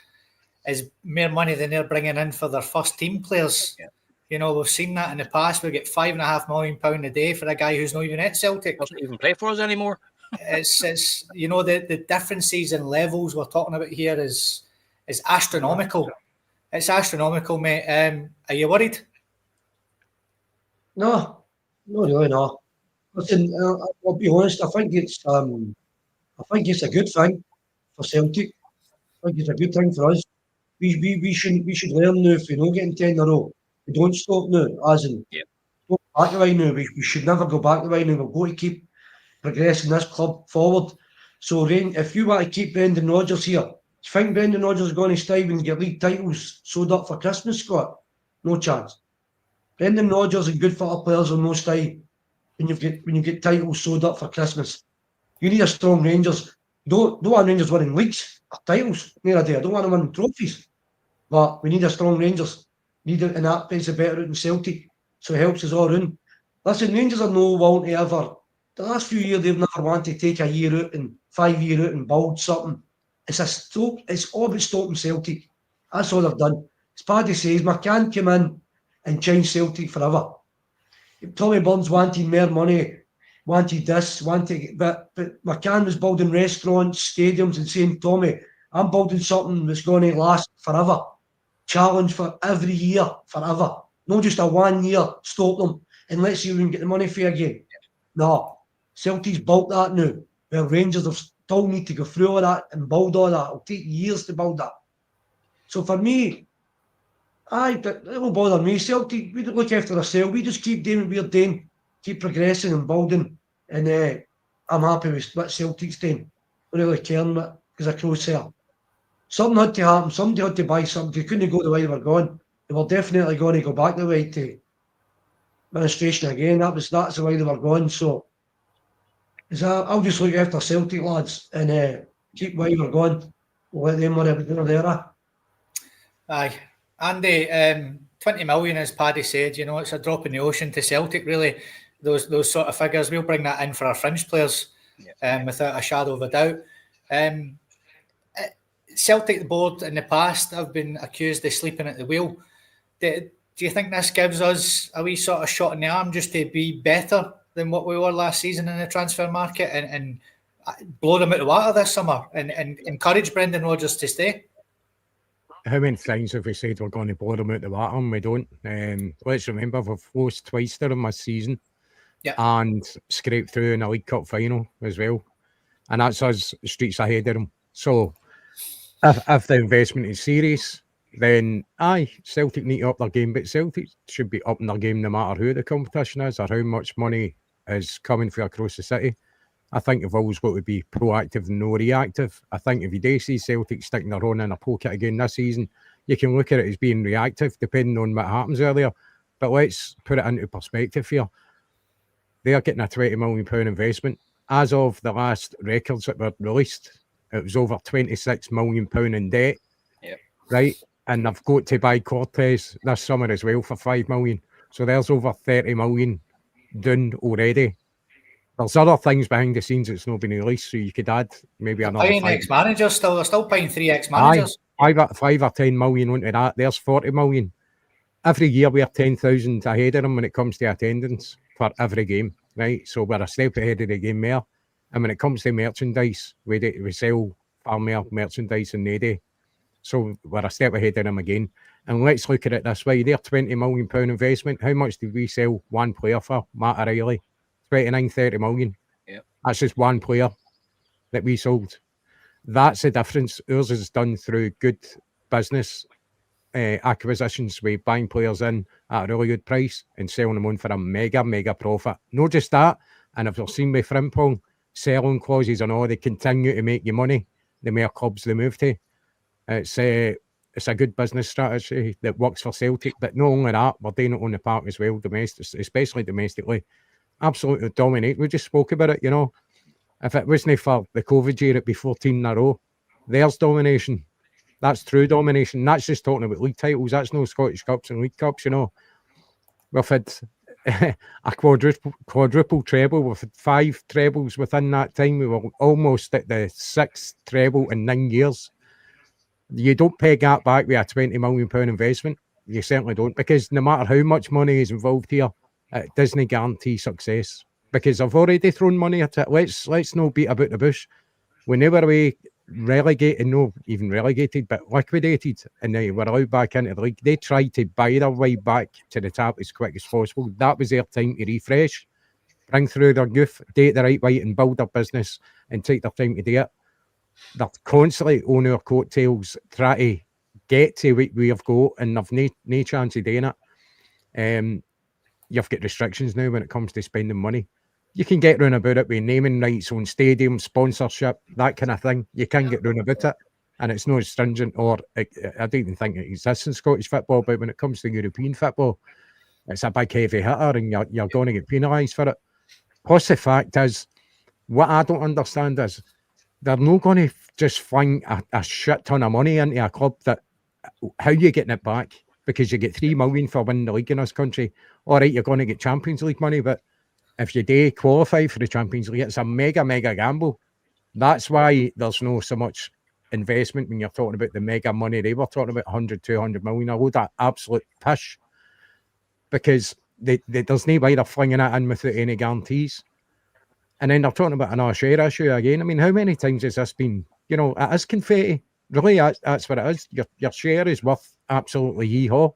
is more money than they're bringing in for their first team players. Yeah. We've seen that in the past. We get £5.5 million a day for a guy who's not even at Celtic. Doesn't even play for us anymore. It's the differences in levels we're talking about here is astronomical. It's astronomical, mate. Are you worried? No, not really, no. Listen, I'll be honest. I think it's a good thing for Celtic. I think it's a good thing for us. We should learn now. If we don't get in 10 in a row, we don't stop now. As in, go back the way now. We should never go back the way now. We've got to keep progressing this club forward. So, if you want to keep Brendan Rodgers here, do you think Brendan Rodgers is going to stay and get league titles sewed up for Christmas, Scott? No chance. Brendan Rodgers and good football players will no stay when you get titles sewed up for Christmas. You need a strong Rangers. Don't want Rangers winning leagues or titles. Near a day. I don't want them winning trophies. But we need a strong Rangers. Need it, and that plays a better out in Celtic. So it helps us all round. Listen, Rangers are no willing to ever. The last few years they've never wanted to take a year out and 5 year out and build something. It's all about stopping Celtic. That's all they've done. As Paddy says, McCann came in and changed Celtic forever. Tommy Burns wanted more money, wanted this, but McCann was building restaurants, stadiums, and saying, Tommy, I'm building something that's going to last forever. Challenge for every year, forever. Not just a 1 year, stop them, and let's see if we can get the money for you again. No, Celtic's built that now. Well, Rangers have still need to go through all that and build all that. It'll take years to build that. So for me, but it won't bother me. Celtic, we don't look after ourselves. We just keep doing what we're doing, keep progressing and building. And I'm happy with what Celtic's doing. I don't really care because I crosshair. Something had to happen. Somebody had to buy something. They couldn't go the way they were going. They were definitely going to go back the way to administration again. That's the way they were going. So I'll just look after Celtic lads and keep while we're going. We'll let them worry about there. Aye. Andy, 20 million, as Paddy said, you know, it's a drop in the ocean to Celtic, really. Those sort of figures, we'll bring that in for our fringe players, without a shadow of a doubt. Celtic board in the past have been accused of sleeping at the wheel. Do you think this gives us a wee sort of shot in the arm just to be better than what we were last season in the transfer market and blow them out of the water this summer and encourage Brendan Rodgers to stay? How many times have we said we're going to blow them out the water and we don't? Let's remember we've lost twice to them this season, and scraped through in a League Cup final as well, and that's us streets ahead of them. So if the investment is serious, then Celtic need to up their game, but Celtic should be upping their game no matter who the competition is or how much money is coming from across the city. I think you've always got to be proactive and no reactive. I think if you do see Celtic sticking their own in a pocket again this season, you can look at it as being reactive, depending on what happens earlier. But let's put it into perspective here. They're getting a £20 million investment. As of the last records that were released, it was over £26 million in debt. Yep. Right? And they've got to buy Cortez this summer as well for £5 million. So there's over £30 million done already. There's other things behind the scenes that's not been released, so you could add maybe another paying ex-managers still. They're still paying 3 ex-managers. 5 or 10 million onto that. There's 40 million. Every year we're 10,000 ahead of them when it comes to attendance for every game, right? So we're a step ahead of the game there. And when it comes to merchandise, we sell far more merchandise than they do. So we're a step ahead of them again. And let's look at it this way. Their £20 million investment, how much did we sell one player for? Matt O'Reilly. 29-30 million. Yep. That's just one player that we sold. That's the difference. Ours is done through good business acquisitions. We buying players in at a really good price and selling them on for a mega profit. Not just that, and if you've seen with Frimpong, selling clauses and all, they continue to make you money the more clubs they move to. It's a good business strategy that works for Celtic, but not only that, we're doing it on the park as well, especially domestically. Absolutely dominate. We just spoke about it, you know. If it wasn't for the COVID year, it'd be 14 in a row. There's domination. That's true domination. That's just talking about league titles. That's no Scottish Cups and League Cups, you know. We've had a quadruple treble. We've had 5 trebles within that time. We were almost at the 6th treble in 9 years. You don't peg that back with a £20 million investment. You certainly don't, because no matter how much money is involved here, it doesn't guarantee success, because I've already thrown money at it. Let's not beat about the bush. Whenever we relegated, no even relegated, but liquidated, and they were allowed back into the league, they tried to buy their way back to the top as quick as possible. That was their time to refresh, bring through their youth, do it the right way, and build their business and take their time to do it. They're constantly on our coattails, trying to get to what we have got, and they've no chance of doing it. You've got restrictions now when it comes to spending money. You can get round about it with naming rights on stadium, sponsorship, that kind of thing. You can get round about it, and it's not stringent, or I don't even think it exists in Scottish football, but when it comes to European football, it's a big heavy hitter, and you're going to get penalised for it. Plus the fact is, what I don't understand is, they're not going to just fling a shit ton of money into a club that, how are you getting it back? Because you get 3 million for winning the league in this country. All right, you're going to get Champions League money, but if you do qualify for the Champions League, it's a mega gamble. That's why there's no so much investment when you're talking about the mega money. They were talking about 100, 200 million. I load that absolute pish, because there's no way they're flinging it in without any guarantees. And then they're talking about another share issue again. I mean, how many times has this been? You know, it is confetti. Really, that's what it is. Your share is worth absolutely yee-haw.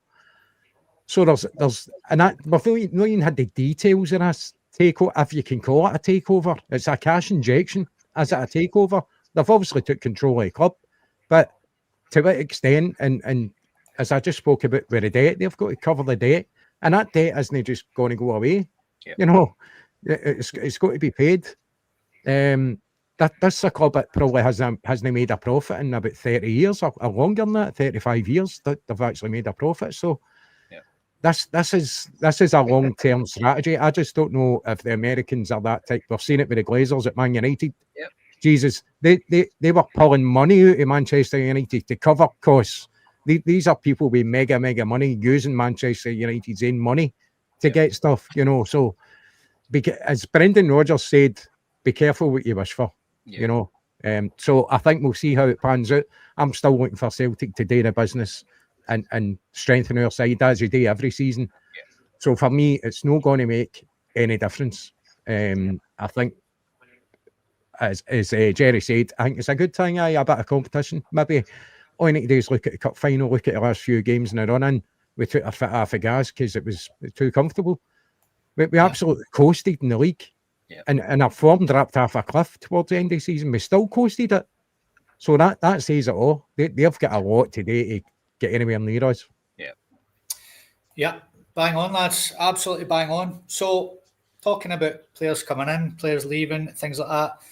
So there's and that we've not even had the details of this takeover, if you can call it a takeover. It's a cash injection. Is it a takeover? They've obviously took control of the club, but to what extent? And as I just spoke about with the debt, they've got to cover the debt, and that debt isn't just going to go away. Yep. You know, it's got to be paid. That's a club that probably hasn't made a profit in about 30 years or longer than that, 35 years that they've actually made a profit. So this is a long-term strategy. I just don't know if the Americans are that type. We've seen it with the Glazers at Man United. Yep. Jesus, they were pulling money out of Manchester United to cover costs. These are people with mega money using Manchester United's own money to get stuff, you know. So, as Brendan Rodgers said, be careful what you wish for, you know. So I think we'll see how it pans out. I'm still looking for Celtic to do the business and strengthen our side as you do every season. So for me, it's not going to make any difference. I think, as Jerry said, I think it's a good thing, a bit of competition. Maybe all you need to do is look at the cup final, look at the last few games in the run-in. We took a foot off the gas because it was too comfortable. We absolutely coasted in the league. And our form dropped off a cliff towards the end of the season. We still coasted it. So that says it all. They've got a lot to do to get anywhere near us. Yeah, bang on, lads. Absolutely bang on. So, talking about players coming in, players leaving, things like that,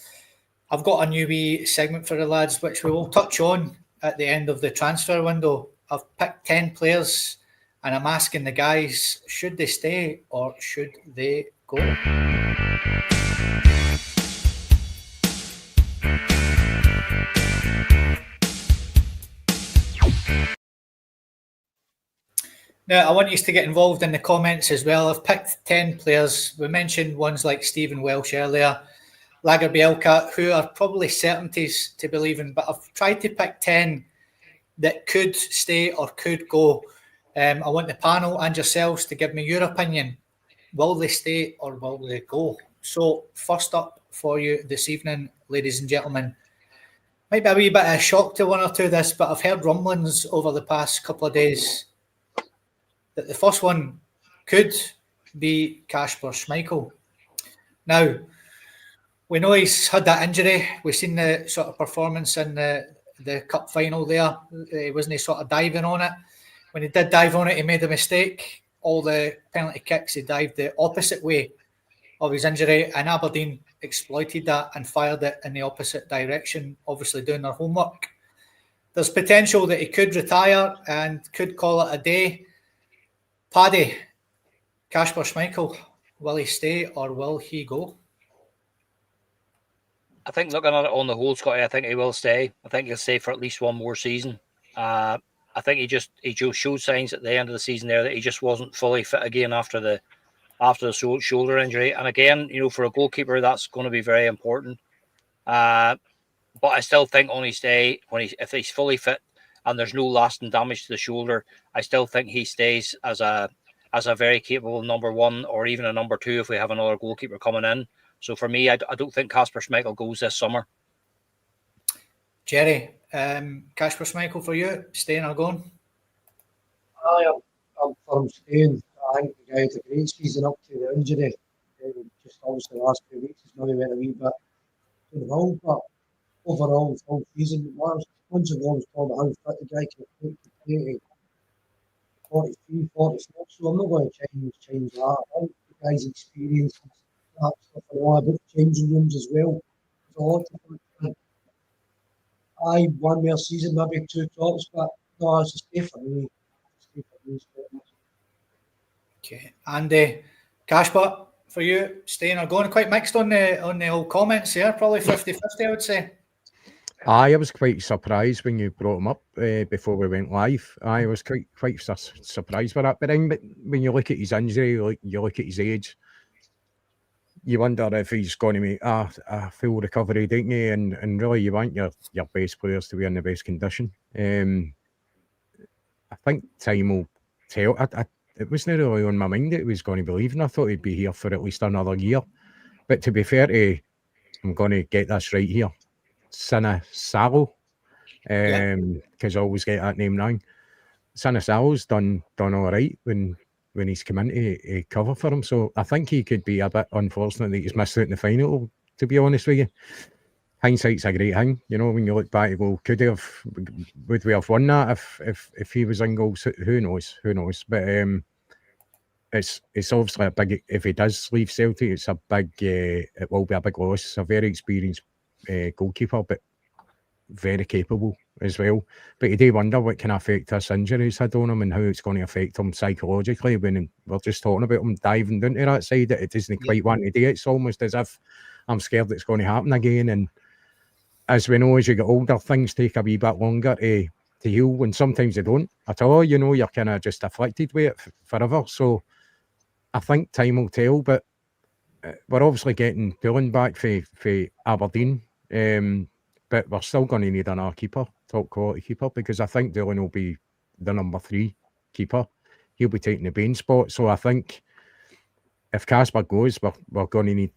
I've got a new wee segment for the lads, which we will touch on at the end of the transfer window. I've picked 10 players, and I'm asking the guys, should they stay or should they go? Now, I want you to get involved in the comments as well. I've picked 10 players. We mentioned ones like Stephen Welsh earlier, Lagerbielke, who are probably certainties to believe in, but I've tried to pick 10 that could stay or could go. I want the panel and yourselves to give me your opinion. Will they stay or will they go? So, first up for you this evening, ladies and gentlemen, might be a wee bit of a shock to one or two of this, but I've heard rumblings over the past couple of days that the first one could be Kasper Schmeichel. Now, we know he's had that injury. We've seen the sort of performance in the cup final there. Wasn't he sort of diving on it? When he did dive on it, he made a mistake. All the penalty kicks, he dived the opposite way of his injury, and Aberdeen exploited that and fired it in the opposite direction, obviously doing their homework. There's potential that he could retire and could call it a day. Paddy, Kasper Schmeichel, will he stay or will he go? I think looking at it on the whole, Scotty, I think he will stay. I think he'll stay for at least one more season. I think he just showed signs at the end of the season there that he just wasn't fully fit again after the shoulder injury. And again, you know, for a goalkeeper, that's going to be very important. But I still think on his day, if he's fully fit and there's no lasting damage to the shoulder, I still think he stays as a very capable number one or even a number two if we have another goalkeeper coming in. So for me, I don't think Kasper Schmeichel goes this summer. Jerry, Kasper Schmeichel for you, staying or going? I'm firm staying. I think the guy had a great season up to the injury. Just obviously the last 2 weeks he's maybe went a wee bit too long, but overall, full season, once again, was told how fit the guy can play 43, 44, so I'm not going to change that. I think the guy's experience and that stuff and all about changing rooms as well. There's a lot of fun. One more season, maybe 2 tops, but no, it's a stay for me. Okay, and Kasper, for you, staying or going? Quite mixed on the old comments here, probably 50-50, I would say. I was quite surprised when you brought him up before we went live. I was quite surprised by that. But then when you look at his injury, you look at his age, you wonder if he's going to make a full recovery, don't you? And really, you want your best players to be in the best condition. I think time will tell. It wasn't really on my mind that he was going to be leaving. I thought he'd be here for at least another year. But to be fair to, I'm going to get this right here, Sinisalo, because I always get that name wrong. Sinisalo's done all right when he's come in to cover for him. So I think he could be a bit unfortunate that he's missed out in the final, to be honest with you. Hindsight's a great thing, you know, when you look back, well, would we have won that if he was in goals? Who knows? But it's obviously a big, if he does leave Celtic, it's a big, it will be a big loss. It's a very experienced goalkeeper, but very capable. as well. But you do wonder what can affect this injury he's had on him and how it's going to affect him psychologically when we're just talking about him diving into that side that it doesn't quite want to do. It's almost as if I'm scared it's going to happen again. And as we know, as you get older, things take a wee bit longer to heal, and sometimes they don't at all. You know, you're kind of just afflicted with it forever. So I think time will tell, but we're obviously getting Doolan back for Aberdeen, but we're still going to need another keeper, top quality keeper, because I think Doolan will be the number 3 keeper. He'll be taking the Bain spot. So I think if Casper goes, we're going to need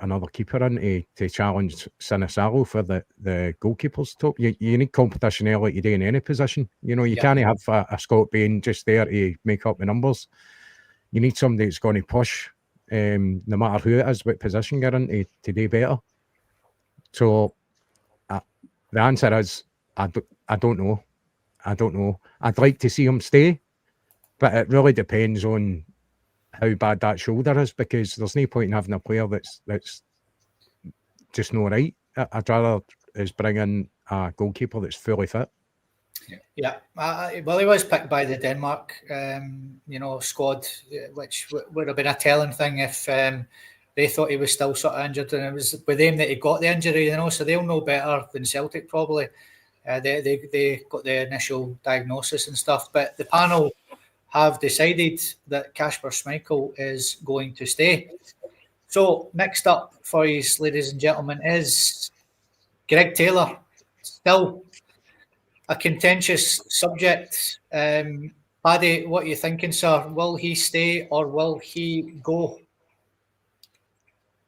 another keeper in to challenge Sinisalo for the goalkeeper's top. You need competition there like you do in any position. You know, you can't have a Scott Bain just there to make up the numbers. You need somebody that's going to push, no matter who it is, what position you're in, to do better. So the answer is, I don't know. I don't know. I'd like to see him stay, but it really depends on how bad that shoulder is, because there's no point in having a player that's just not right. I'd rather is bring in a goalkeeper that's fully fit. Yeah, well, he was picked by the Denmark, squad, which would have been a telling thing if they thought he was still sort of injured, and it was with them that he got the injury, so they'll know better than Celtic probably. They got the initial diagnosis and stuff, but the panel have decided that Kasper Schmeichel is going to stay. So next up for you, ladies and gentlemen, is Greg Taylor. Still a contentious subject. Paddy, what are you thinking, sir? Will he stay or will he go?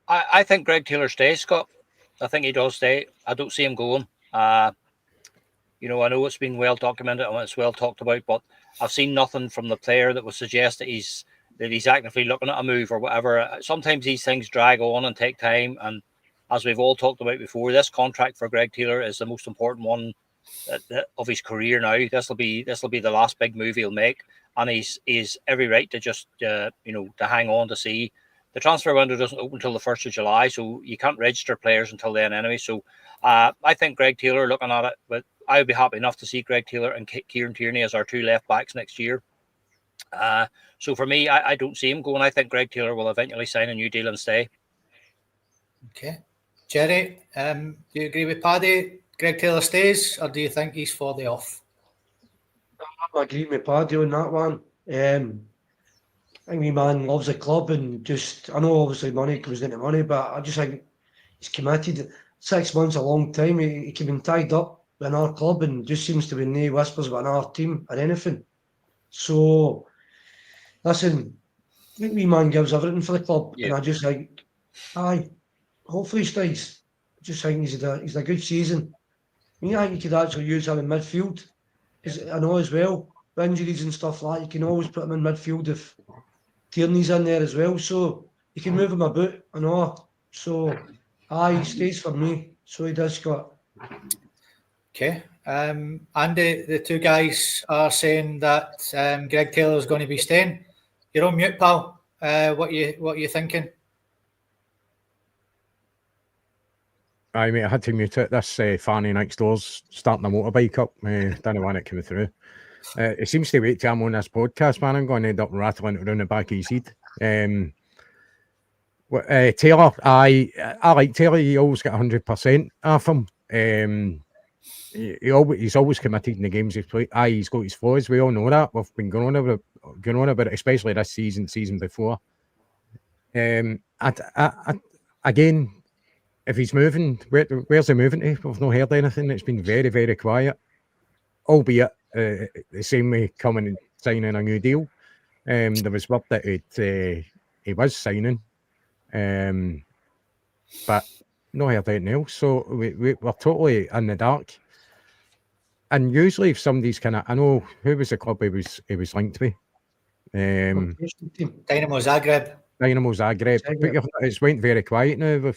I think Greg Taylor stays, Scott. I think he does stay. I don't see him going. I know it's been well documented and it's well talked about, but I've seen nothing from the player that would suggest that he's actively looking at a move or whatever. Sometimes these things drag on and take time, and as we've all talked about before, this contract for Greg Taylor is the most important one of his career now. This will be the last big move he'll make, and he's every right to just to hang on to see. The transfer window doesn't open until the 1st of July, so you can't register players until then anyway. So I think Greg Taylor, looking at it, but I would be happy enough to see Greg Taylor and Kieran Tierney as our 2 left backs next year. So for me, I don't see him going. I think Greg Taylor will eventually sign a new deal and stay. Okay. Jerry, do you agree with Paddy? Greg Taylor stays, or do you think he's for the off? I agree with Paddy on that one. I think my man loves the club, and I know obviously money comes into money, but I just think he's committed. 6 months a long time. He can be tied up in our club and just seems to be no whispers about another team or anything. So, listen, I think my man gives everything for the club, and I just think, hopefully he stays. I just think he's a good season. I think you could actually use him in midfield. I know as well, injuries and stuff like that, you can always put him in midfield if Tierney's in there as well. So you can move him about, I know. So, he stays for me. So he does, Scott. Okay. Andy, the 2 guys are saying that Greg Taylor is going to be staying. You're on mute, pal. What are you thinking? Aye, mate, I had to mute it. This Fanny next door's starting a motorbike up. Don't know when it came through. It seems to wait till I'm on this podcast, man. I'm going to end up rattling it around the back of his head. Taylor, I like Taylor. He always got 100% off him. He's always committed in the games he's played. He's got his flaws. We all know that. We've been going on about it, especially this season before. Again, if he's moving, where's he moving to? We've not heard anything. It's been very, very quiet. Albeit the same way coming and signing a new deal. There was word that he was signing, but no heard anything else. So we're totally in the dark. And usually, if somebody's I know who was the club he was linked with. Dynamo Zagreb. But it's went very quiet now.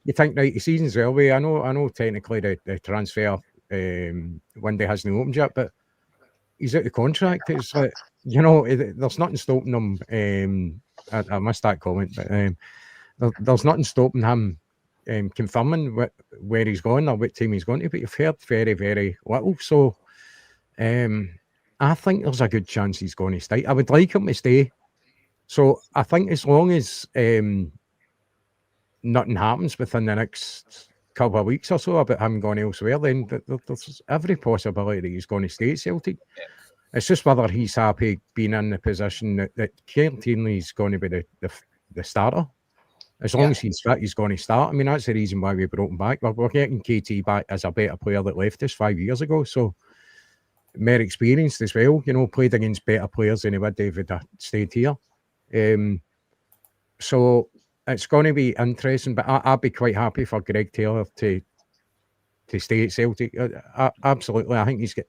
You think, right, the season's early. I know technically the transfer window hasn't opened yet, but he's out of contract. It's like, there's nothing stopping him. I missed that comment, but there's nothing stopping him confirming where he's going or what team he's going to, but you've heard very, very little. So I think there's a good chance he's going to stay. I would like him to stay. So I think as long as nothing happens within the next couple of weeks or so about him going elsewhere, then there's every possibility that he's going to stay at Celtic. It's just whether he's happy being in the position that Kieran Tierney's going to be the starter. As long as he's fit, he's going to start. I mean, that's the reason why we brought him back. We're getting KT back as a better player that left us 5 years ago. So, more experienced as well. You know, played against better players than he would if he'd stayed here. So, it's going to be interesting. But I'd be quite happy for Greg Taylor to stay at Celtic. Absolutely. I think he's got...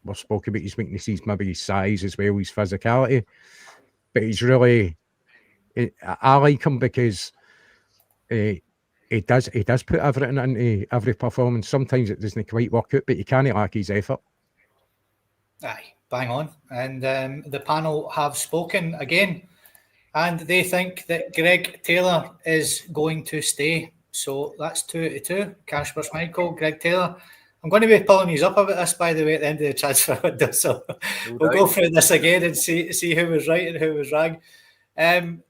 We're spoken about his weaknesses, maybe his size as well, his physicality. But he's really... I like him because he does put everything into every performance. Sometimes it doesn't quite work out, but you can't lack his effort. Aye, bang on. And the panel have spoken again, and they think that Greg Taylor is going to stay. So that's 2-2. Cash vs Michael, Greg Taylor. I'm going to be pulling these up about this, by the way, at the end of the transfer window. So we'll go through this again and see who was right and who was wrong.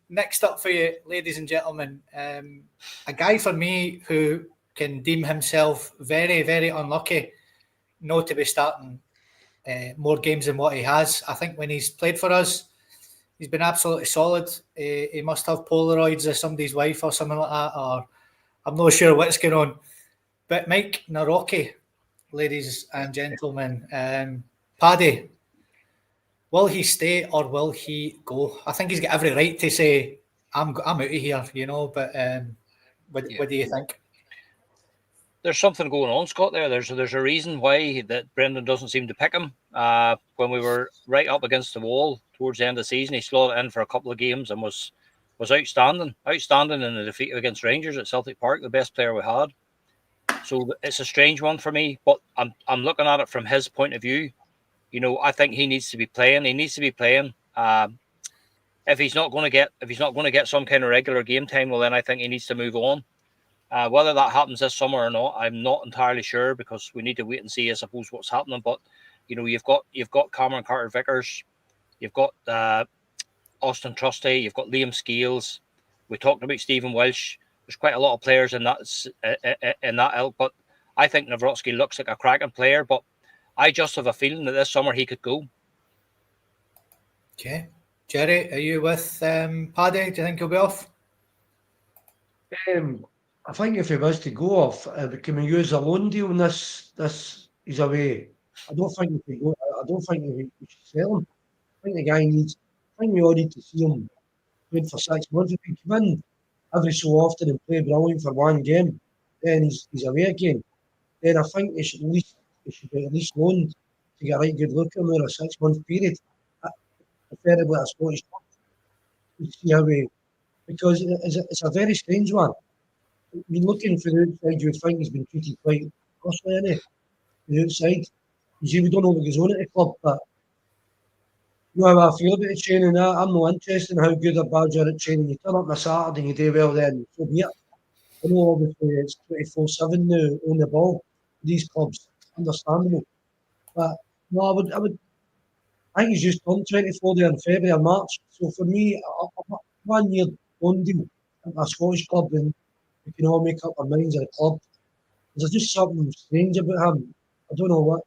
Next up for you, ladies and gentlemen, a guy for me who can deem himself very, very unlucky not to be starting more games than what he has. I think when he's played for us, he's been absolutely solid. He must have Polaroids of somebody's wife or something like that, or I'm not sure what's going on. But Mike Naroki, ladies and gentlemen, Paddy, will he stay or will he go? I think he's got every right to say, I'm out of here, you know, but what do you think? There's something going on, Scott, there. There's a reason why that Brendan doesn't seem to pick him. When we were right up against the wall towards the end of the season, he slotted in for a couple of games and was outstanding. Outstanding in the defeat against Rangers at Celtic Park, the best player we had. So it's a strange one for me, but I'm looking at it from his point of view. You know, I think he needs to be playing. He needs to be playing. If he's not going to get some kind of regular game time, well, then I think he needs to move on. Whether that happens this summer or not, I'm not entirely sure because we need to wait and see, I suppose, what's happening. But you know, you've got Cameron Carter-Vickers, you've got Austin Trusty, you've got Liam Scales. We talked about Stephen Welsh. There's quite a lot of players in that ilk, but I think Nawrocki looks like a cracking player. But I just have a feeling that this summer he could go. Okay. Jerry, are you with Paddy? Do you think he'll be off? I think if he was to go off, we can use a loan deal and this is away. I don't think we should sell him. I think the guy needs... I think we all need to see him played for 6 months. If he come in every so often and play brilliant for one game, then he's away again. Then I think he should be at least loaned to get a right good look at him over a 6 month period. Preferably a Scottish club. To see how because it's a very strange one. I mean, looking from the outside, you would think he's been treated quite harshly, isn't he? From the outside. You see, we don't know what goes on at the club, but you know how I feel about the training. I'm not interested in how good or bad you're at training. You turn up on a Saturday and you do well, then so be it. I know obviously it's 24/7 now on the ball. These clubs, understandable. But no, I think he's just turned 24 there in February or March. So for me, a 1 year loan deal at a Scottish club, and we can all make up our minds at a club. There's just something strange about him. I don't know what.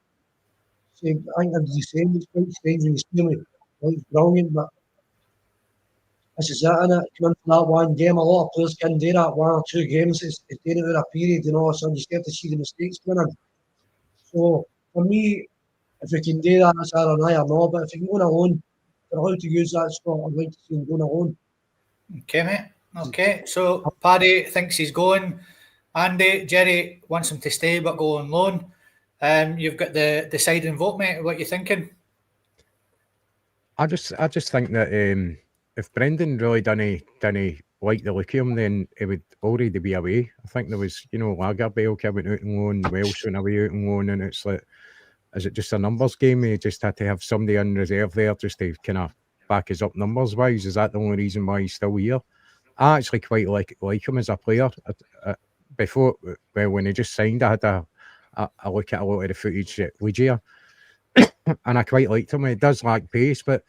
I think as he's saying, it's quite strange when he's feeling like brilliant, but this is it, innit? Come in for that one game. A lot of players can do that 1 or 2 games. It's doing it over a period, and all of a sudden you start to see the mistakes coming in. So for me, if we can do that, it's either an eye or no. But if you can go on alone, for how to use that spot, I'd like to see him going alone. Okay, mate. Okay, so Paddy thinks he's going. Andy, Jerry wants him to stay but go on loan. You've got the deciding vote, mate. What are you thinking? I just think that if Brendan really didn't like the look of him, then he would already be away. I think there was, Lagerbielke coming out on loan, Welsh went away out on loan, and it's like, is it just a numbers game? He just had to have somebody in reserve there just to kind of back us up numbers wise. Is that the only reason why he's still here? I actually quite like him as a player. Before, when he just signed, I had a look at a lot of the footage at Legia, and I quite liked him. He does lack pace, but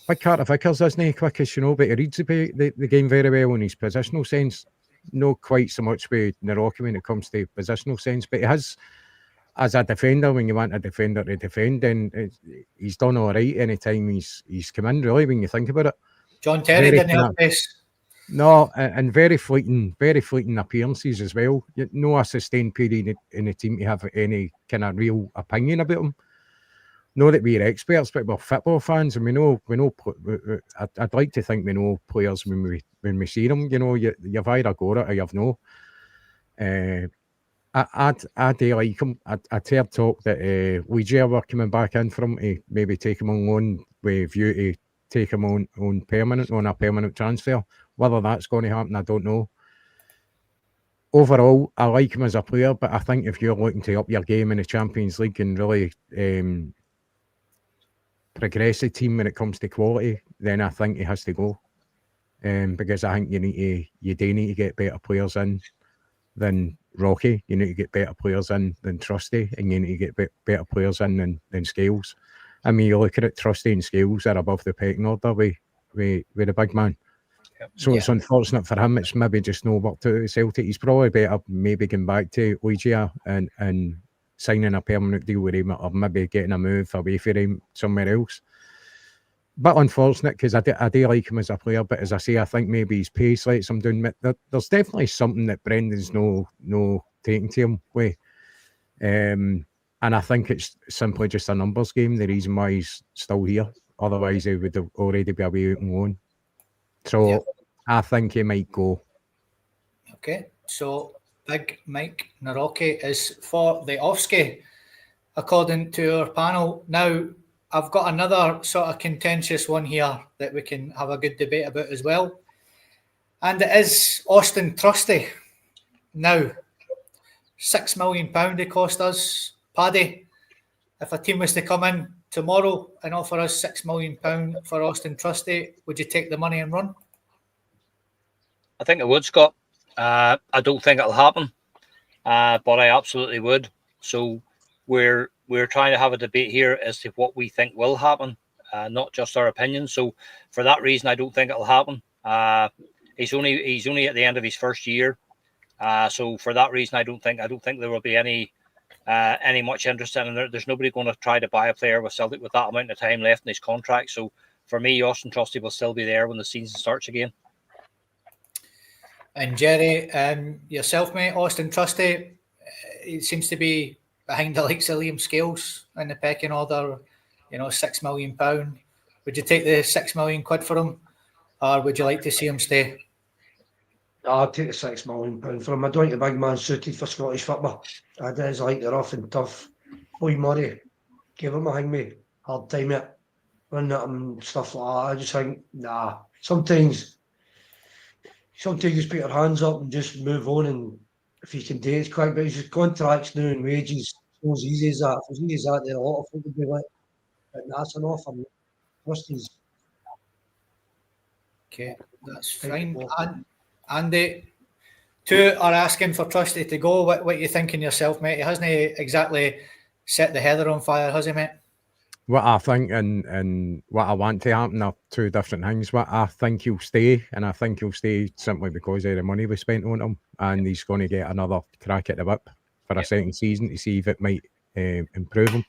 big Carter Vickers isn't he quickest, but he reads the game very well in his positional sense. Not quite so much with Naroki when it comes to positional sense, but he has, as a defender, when you want a defender to defend, then he's done all right anytime he's come in, really, when you think about it. John Terry didn't help this. No, and very fleeting appearances as well. No a sustained period in the team to have any kind of real opinion about him. Not that we're experts, but we're football fans, and we know. I'd like to think we know players when we see them. You've either got it or you've no. I do like him. I'd heard talk that Legia were coming back in for him to maybe take him on loan with view to take him on a permanent transfer. Whether that's going to happen, I don't know. Overall, I like him as a player, but I think if you're looking to up your game in the Champions League and really progress the team when it comes to quality, then I think he has to go. Because I think you do need to get better players in than Rocky. You need to get better players in than Trusty, and you need to get better players in than Scales. I mean, you look at it, Trusty and Scales are above the pecking order with the big man. So it's unfortunate for him. It's maybe just no work to Celtic. He's probably better maybe going back to Legia and signing a permanent deal with him, or maybe getting a move away for him somewhere else. But unfortunate, because I do like him as a player. But as I say, I think maybe his pace lets him down. There's definitely something that Brendan's no taking to him with. And I think it's simply just a numbers game, the reason why he's still here. Otherwise, he would have already be away on loan. So I think he might go. Okay, so Big Mike Naroki is for the Offski, according to our panel. Now, I've got another sort of contentious one here that we can have a good debate about as well. And it is Austin Trusty. Now, £6 million it cost us. Paddy, if a team was to come in tomorrow and offer us £6 million for Austin Trusty, would you take the money and run? I think I would, Scott. I don't think it'll happen, but I absolutely would. So we're trying to have a debate here as to what we think will happen, not just our opinion. So for that reason, I don't think it'll happen. He's only at the end of his first year, so for that reason, I don't think there will be any much interest in him. There's nobody going to try to buy a player with Celtic with that amount of time left in his contract. So for me, Austin Trusty will still be there when the season starts again. And Jerry, yourself, mate, Austin Trusty, it seems to be behind the likes of Liam Scales in the pecking order, £6 million. Would you take the £6 million for him, or would you like to see him stay? I'll take the £6 million for him. I don't think the big man suited for Scottish football. I just like the rough and tough. Boy Murray, give him a hang me, hard time it, run at him and stuff like that. I just think, nah. Sometimes you just put your hands up and just move on, and if you can do it, it's quick. But it's just contracts now and wages. It's not as easy as that. If it's easy as that, then a lot of folk would be like, but that's an offer. Trustees. Okay, that's fine. And Andy, two are asking for Trusty to go. What are you thinking yourself, mate? He hasn't exactly set the heather on fire, has he, mate? What I think and what I want to happen are two different things. What I think he'll stay, and I think he'll stay simply because of the money we spent on him, and he's going to get another crack at the whip for a second season to see if it might improve him.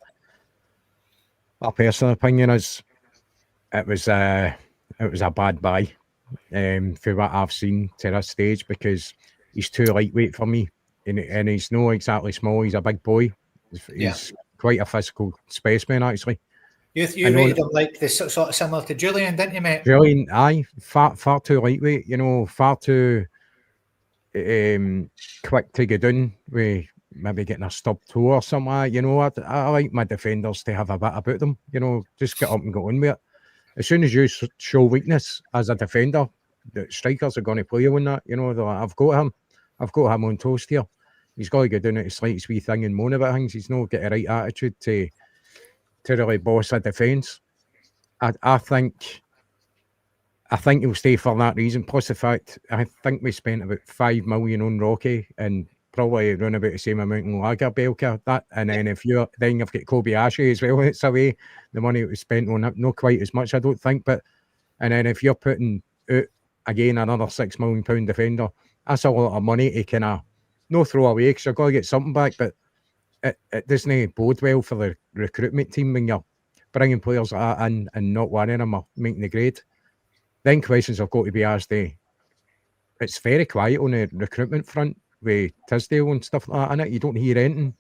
My personal opinion is it was a bad buy for what I've seen to this stage, because he's too lightweight for me, and he's not exactly small. He's a big boy. He's quite a physical specimen, actually. You rated him like this sort of similar to Julian, didn't you, mate? Julian, aye, far too lightweight. Far too quick to get down with maybe getting a stub toe or something. I like my defenders to have a bit about them. Just get up and get on with it. As soon as you show weakness as a defender, the strikers are going to play you on that. I've got him on toast here. He's got to get down at the slightest wee thing and moan about things. He's not got the right attitude to really boss a defence. I think I think he'll stay for that reason. Plus the fact, I think we spent about 5 million on Rocky and probably around about the same amount in Lagerbielke. That, and then you've got Kobayashi as well. It's away the money that was spent on it, not quite as much, I don't think. But and then if you're putting out again another £6 million defender, that's a lot of money to kind of no throw away because you're going to get something back. But it doesn't bode well for the recruitment team when you're bringing players like that in and not winning them or making the grade. Then questions have got to be asked. It's very quiet on the recruitment front with Tisdale and stuff like that in it. You don't hear anything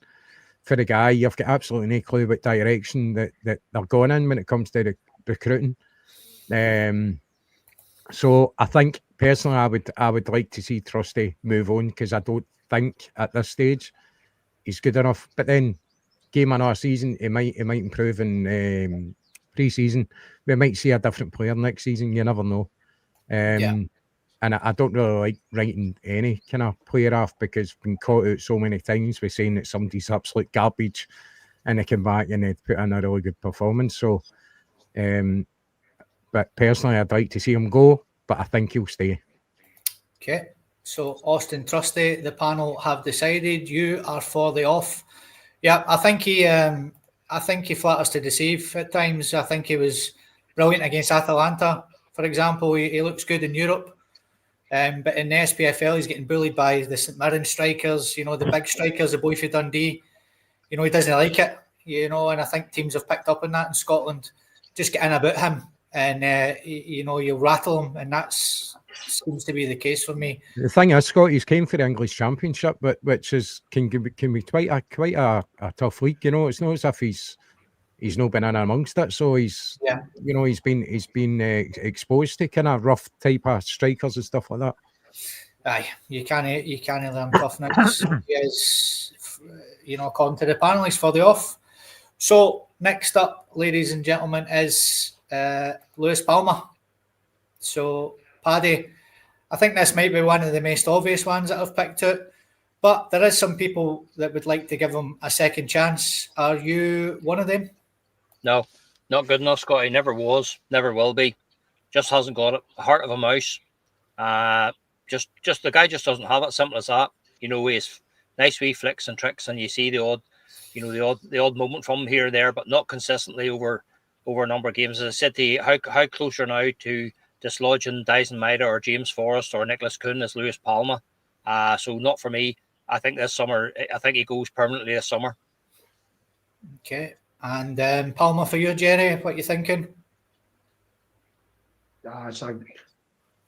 for the guy. You've got absolutely no clue what direction that they're going in when it comes to the recruiting. So I think personally I would like to see Trusty move on because I don't think at this stage he's good enough. But then game another season, he might improve in pre-season. We might see a different player next season. You never know. And I don't really like writing any kind of player off because we've been caught out so many times with saying that somebody's absolute garbage and they come back and they put in a really good performance. So, but personally, I'd like to see him go, but I think he'll stay. Okay. So, Austin Trusty, the panel have decided you are for the off. Yeah, I think he flatters to deceive at times. I think he was brilliant against Atalanta, for example. He looks good in Europe. But in the SPFL, he's getting bullied by the St Mirren strikers, the big strikers, the boy for Dundee. He doesn't like it, and I think teams have picked up on that in Scotland. Just get in about him and, you'll rattle him, and that seems to be the case for me. The thing is, Scott, he's came for the English Championship, which can be quite a tough league. It's not as if he's not been in amongst it, so he's been exposed to kind of rough type of strikers and stuff like that. Aye, you can't learn toughness. He is, according to the panelists, for the off. So next up, ladies and gentlemen, is Lewis Palmer. So Paddy, I think this might be one of the most obvious ones that I've picked out, but there is some people that would like to give him a second chance. Are you one of them? No, not good enough, Scotty. Never was, never will be. Just hasn't got it. The heart of a mouse. Just the guy just doesn't have it. Simple as that. He's nice wee flicks and tricks, and you see the odd moment from him here or there, but not consistently over a number of games. As I said to you, how close you're now to dislodging Dyson Maida or James Forrest or Nicholas Kuhn as Lewis Palmer. So not for me. I think this summer, he goes permanently this summer. Okay. And Palmer for you, Jerry, what are you thinking? It's a time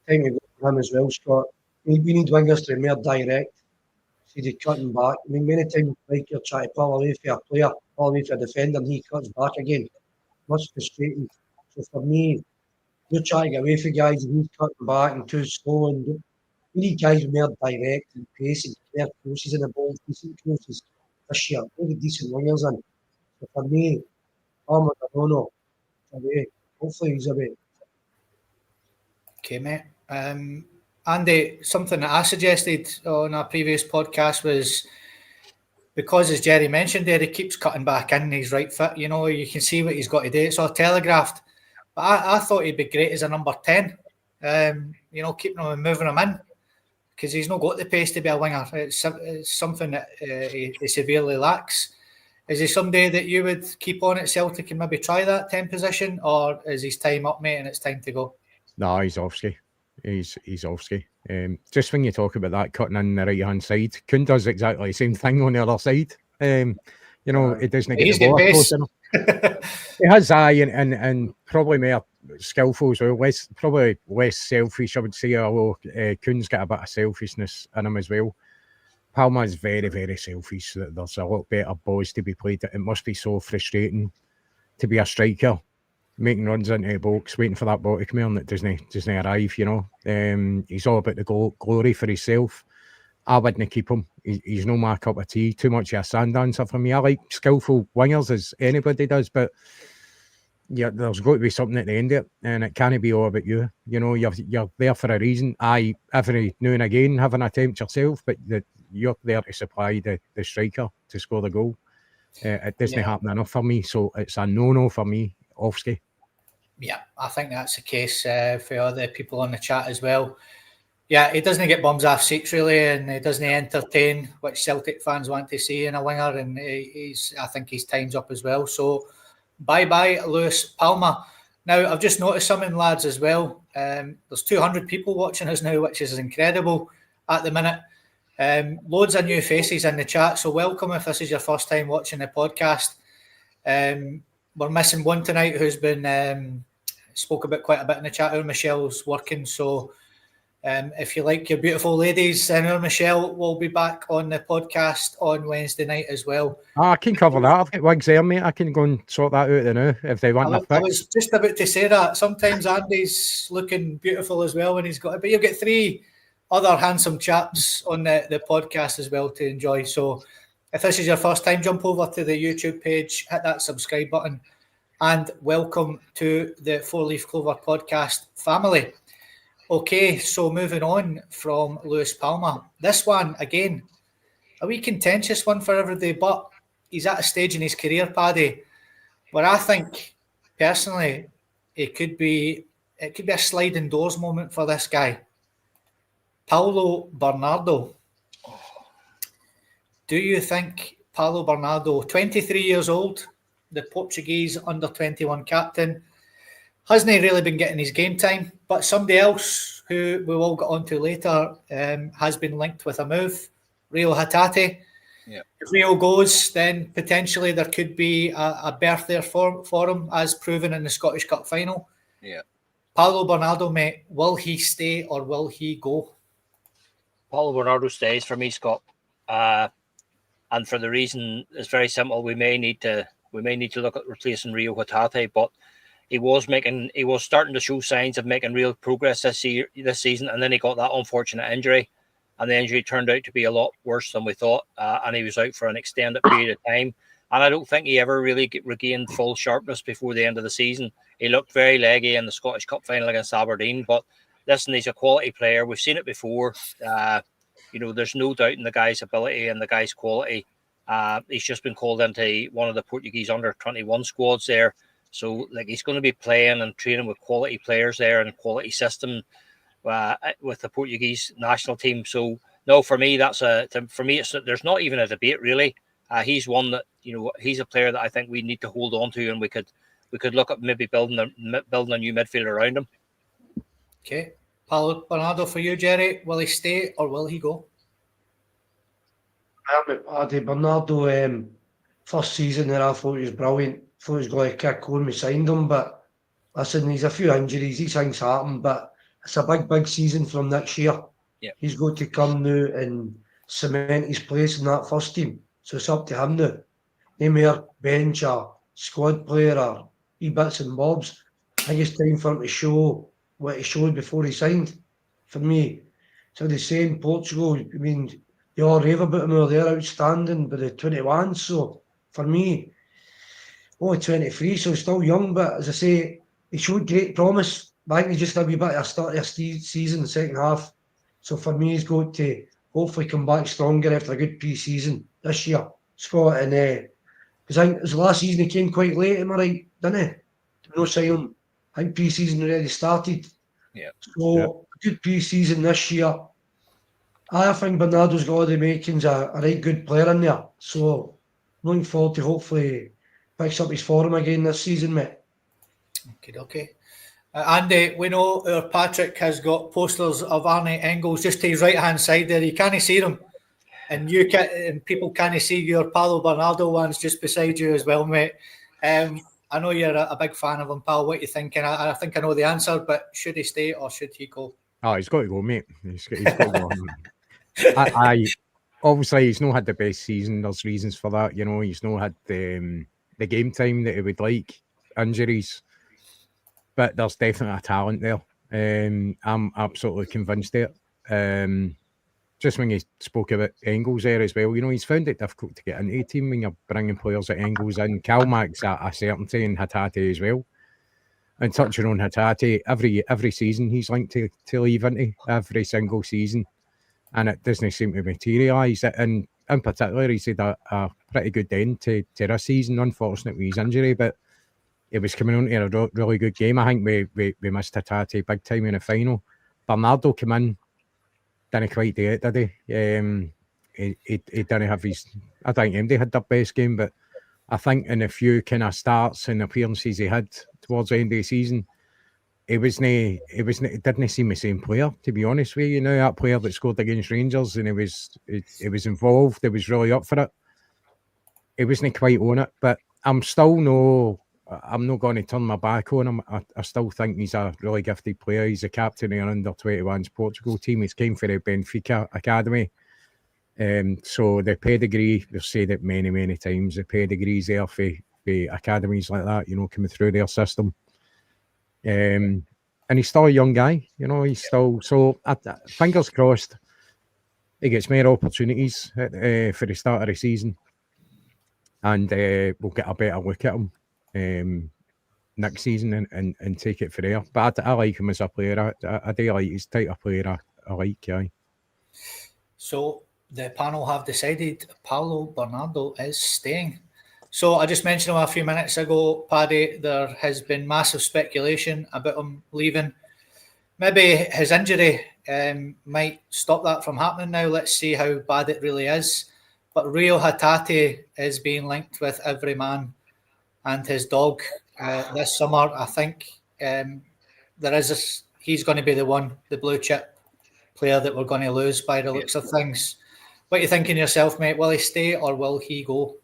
to go for him as well, Scott. We need wingers to be more direct. See, they cutting back. I mean, many times like you're trying to pull away for a player, pull away for a defender, and he cuts back again. Much frustrating. So for me, you're trying to get away from guys and he's cutting back and too slow. And we need guys more direct and pacey, more crosses in the ball, decent crosses this year. Really decent wingers in. So for me, Palmer, I don't know. Away. Hopefully he's away. Okay, mate. Andy, something that I suggested on a previous podcast was because, as Jerry mentioned there, he keeps cutting back in, he's right fit. You can see what he's got to do. It's all telegraphed. But I thought he'd be great as a number 10. Keeping him and moving him in because he's not got the pace to be a winger. It's something that he severely lacks. Is he somebody that you would keep on at Celtic and maybe try that 10 position, or is his time up, mate, and it's time to go? No, he's off ski. He's off ski. Just when you talk about that cutting in the right hand side, Kuhn does exactly the same thing on the other side. It doesn't get the ball close enough. He has and probably more skillful as well. Probably less selfish, I would say. Although Kuhn's got a bit of selfishness in him as well. Palmer is very, very selfish. There's a lot better balls to be played. It must be so frustrating to be a striker, making runs into the box, waiting for that ball to come in that doesn't arrive. He's all about the glory for himself. I wouldn't keep him. He's no my cup of tea. Too much of a sand dancer for me. I like skillful wingers as anybody does, but yeah, there's got to be something at the end of it, and it can't be all about you. You're there for a reason. Every now and again have an attempt yourself, but you're there to supply the striker to score the goal. It doesn't happen enough for me, so it's a no-no for me. Off ski. Yeah, I think that's the case for other people on the chat as well. Yeah, he doesn't get bums off seats really, and he doesn't entertain, which Celtic fans want to see in a winger. And I think his time's up as well. So, bye, Lewis Palmer. Now, I've just noticed something, lads, as well. There's 200 people watching us now, which is incredible at the minute. Loads of new faces in the chat, so welcome if this is your first time watching the podcast. We're missing one tonight who's been spoke about quite a bit in the chat. Our Michelle's working, so if you like your beautiful ladies, and our Michelle will be back on the podcast on Wednesday night as well. I can cover that. I've got wigs there, mate. I can go and sort that out now if they want I was just about to say that. Sometimes Andy's looking beautiful as well when he's got it, but you'll get 3 other handsome chaps on the podcast as well to enjoy. So if this is your first time, jump over to the YouTube page, hit that subscribe button, and welcome to the 4 Leaf Clover podcast family. Okay, so moving on from Lewis Palmer. This one, again, a wee contentious one for everybody, but he's at a stage in his career, Paddy, where I think, personally, it could be a sliding doors moment for this guy. Paulo Bernardo. Do you think Paulo Bernardo, 23 years old, the Portuguese under-21 captain, hasn't really been getting his game time, but somebody else who we will get onto later has been linked with a move, Rio Hatate. Yeah. If Rio goes, then potentially there could be a berth there for him, as proven in the Scottish Cup final. Yeah. Paulo Bernardo, mate, will he stay or will he go? Paulo Bernardo stays for me, Scott. And for the reason it's very simple. We may need to look at replacing Rio Hatate, but he was starting to show signs of making real progress this season, and then he got that unfortunate injury, and the injury turned out to be a lot worse than we thought, and he was out for an extended period of time. And I don't think he ever really regained full sharpness before the end of the season. He looked very leggy in the Scottish Cup final against Aberdeen, but listen, he's a quality player. We've seen it before. There's no doubt in the guy's ability and the guy's quality. He's just been called into one of the Portuguese under-21 squads there. So, he's going to be playing and training with quality players there and a quality system with the Portuguese national team. So, no, for me, there's not even a debate really. He's one that he's a player that I think we need to hold on to, and we could look at maybe building a new midfield around him. Okay, Paulo Bernardo for you, Jerry. Will he stay or will he go? I'm at Paddy Bernardo. First season there, I thought he was brilliant. Thought he was going to kick on. We signed him, but listen, he's a few injuries. These things happen, but it's a big season from next year. Yeah. He's got to come now and cement his place in that first team. So it's up to him now. No more bench or squad player or wee bits and bobs. I think it's time for him to show what he showed before he signed. For me, so the same Portugal. I mean, they all rave about him. They're outstanding by the 21. So for me, only 23, so still young. But as I say, he showed great promise. I think he's just a wee bit of a start of season, the second half. So for me, he's got to hopefully come back stronger after a good pre-season this year. Scott, and because I think it was last season he came quite late, am I right? Didn't he? No sign. I think pre-season already started. Yeah. So good pre-season this year. I think Bernardo's got all the makings a right good player in there. So looking forward to hopefully picks up his form again this season, mate. Okay. Andy, we know our Patrick has got posters of Arne Engels just to his right-hand side there. You can't see them. And people can't see your Paulo Bernardo ones just beside you as well, mate. I know you're a big fan of him, pal. What are you thinking? I think I know the answer, but should he stay or should he go? Oh, he's got to go, mate. He's got to go. Obviously, he's not had the best season. There's reasons for that. He's not had the game time that he would like. Injuries. But there's definitely a talent there. I'm absolutely convinced of it. Just when you spoke about Engels there as well, he's found it difficult to get into a team when you're bringing players like Engels in. Kalmak's a certainty, and Hatate as well. And touching on Hatate, every season he's linked to leave into every single season, and it doesn't seem to materialise. And in particular, he's had a pretty good end to this season, unfortunately with his injury, but he was coming on to a really good game. I think we missed Hatate big time in the final. Bernardo came in, didn't quite do it, did he? He didn't have his. I think MD had their best game, but I think in a few kind of starts and appearances he had towards the end of the season, he didn't seem the same player, to be honest with you. You know, that player that scored against Rangers and he was involved, he was really up for it. He wasn't quite on it, but I'm not going to turn my back on him. I still think he's a really gifted player. He's a captain of an under-21s Portugal team. He's came for the Benfica Academy. So the pedigree, we've said it many, many times, the pedigree's there for academies like that, you know, coming through their system. And he's still a young guy, you know, so fingers crossed he gets more opportunities for the start of the season. And we'll get a better look at him next season and take it for there. But I like him as a player. I do like his type of player. I like, yeah. So the panel have decided Paulo Bernardo is staying. So I just mentioned him a few minutes ago, Paddy, there has been massive speculation about him leaving. Maybe his injury might stop that from happening now. Let's see how bad it really is. But Rio Hatate is being linked with every man and his dog this summer. I think he's going to be the blue chip player that we're going to lose by the looks of things. What are you thinking yourself, mate? Will he stay or will he go?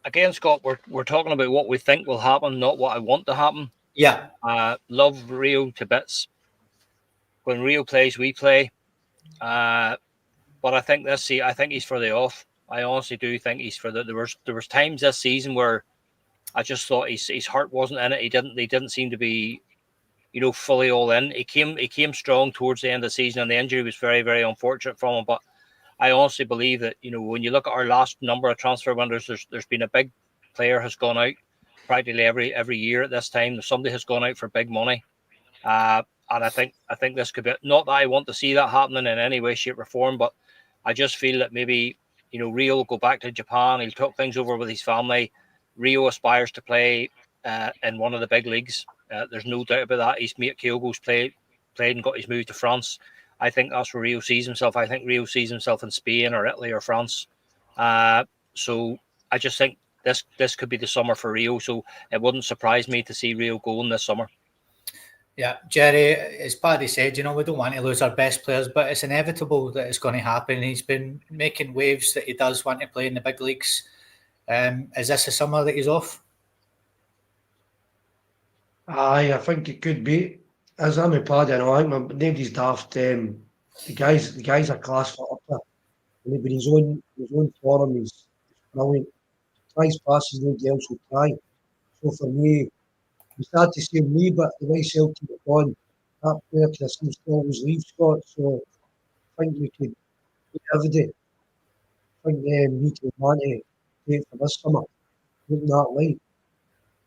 Again, Scott, we're talking about what we think will happen, not what I want to happen. Yeah. Love Rio to bits. When Rio plays, we play. But I think I think he's for the off. I honestly do think he's for the. There was times this season where I just thought his heart wasn't in it. He didn't seem to be, you know, fully all in. He came strong towards the end of the season, and the injury was very, very unfortunate from him. But I honestly believe that, you know, when you look at our last number of transfer windows, there's been a big player has gone out practically every year at this time. Somebody has gone out for big money, and I think this could be, not that I want to see that happening in any way, shape, or form, but I just feel that maybe, you know, Rio will go back to Japan. He'll talk things over with his family. Rio aspires to play in one of the big leagues. There's no doubt about that. His mate Kyogo's played and got his move to France. I think that's where Rio sees himself. I think Rio sees himself in Spain or Italy or France. So I just think this could be the summer for Rio. So it wouldn't surprise me to see Rio going this summer. Yeah, Jerry, as Paddy said, you know, we don't want to lose our best players, but it's inevitable that it's going to happen. He's been making waves that he does want to play in the big leagues. Is this the summer that he's off? Aye, I think it could be. As I'm a Paddy, I know, I think my name's daft. The guy's a class footballer. And with his own form, he's brilliant. Tries passes nobody else will try. So for me, we start to see him leave, but the way Celtic have gone, that player seems to always leave, Scott. So I think we could do everything. I think we can want to take for this summer. Looking that light.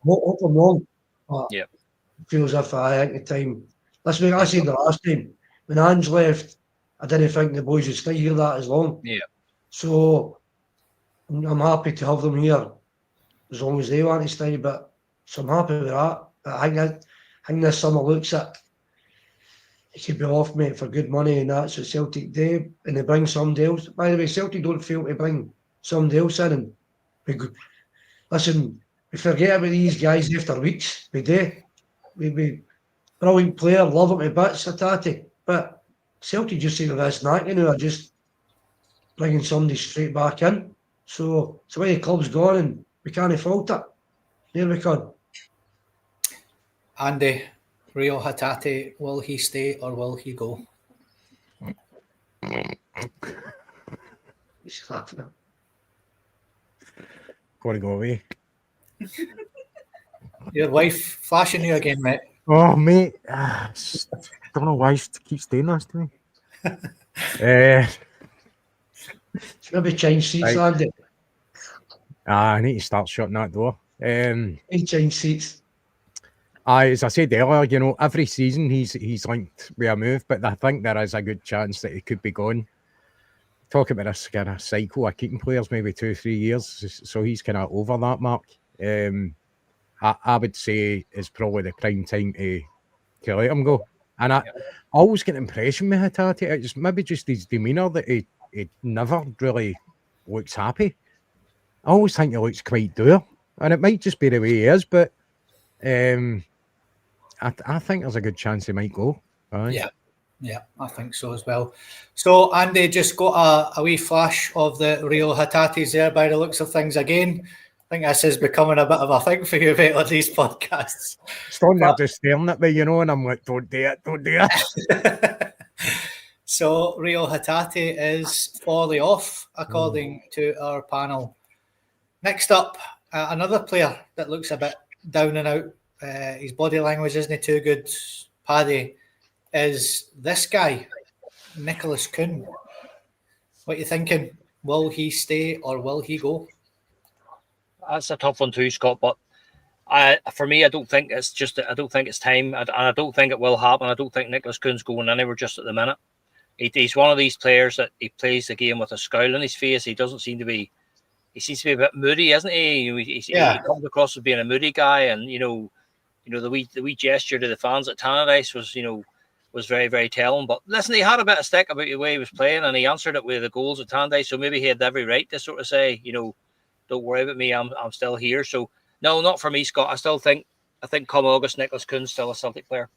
Hope I'm wrong. But yeah. It feels as if I think the time. Listen, like I said the last time, when Ange left, I didn't think the boys would stay here that as long. Yeah. So I'm happy to have them here as long as they want to stay. But so I'm happy with that. But I think this summer looks at it could be off, mate, for good money, and that's what Celtic do, and they bring somebody else. By the way, Celtic don't fail to bring somebody else in. And listen, we forget about these guys after weeks. We do. We brilliant player, love him to bits, Hatate. But Celtic just seem to this knack, you know, are just bringing somebody straight back in. So it's the way the club's gone, and we can't fault it. Here we come. Andy, Rio Hatate, will he stay or will he go? He's laughing at. Got to go away. Your wife flashing you again, mate. Oh, mate. Don't know why she keeps doing this to me. Maybe change seats, Andy. I need to start shutting that door. He change seats. As I said earlier, you know, every season he's linked with a move, but I think there is a good chance that he could be gone. Talk about this kind of cycle of keeping players maybe 2-3 years, so he's kind of over that mark. I would say is probably the prime time to let him go. And I always get the impression with Hatate, it's maybe just his demeanour that he never really looks happy. I always think he looks quite dour, and it might just be the way he is, but I think there's a good chance he might go. Right? Yeah, I think so as well. So Andy just got a wee flash of the Rio Hatates there by the looks of things again. I think this is becoming a bit of a thing for you about these podcasts. Standing there just staring at me, and I'm like, don't do it. So Rio Hatate is fully off, according to our panel. Next up, another player that looks a bit down and out. His body language isn't too good, Paddy, is this guy, Nicholas Kuhn. What are you thinking? Will he stay or will he go? That's a tough one too, Scott. But for me, I don't think it's time, and I don't think it will happen. I don't think Nicholas Kuhn's going anywhere just at the minute. He's one of these players that he plays the game with a scowl on his face. He doesn't seem to be. He seems to be a bit moody, isn't he? He comes across as being a moody guy, and the wee gesture to the fans at Tannadice was very, very telling. But listen, he had a bit of stick about the way he was playing, and he answered it with the goals at Tannadice. So maybe he had every right to sort of say, don't worry about me, I'm still here. So no, not for me, Scott. I think come August, Nicholas Kuhn's still a Celtic player.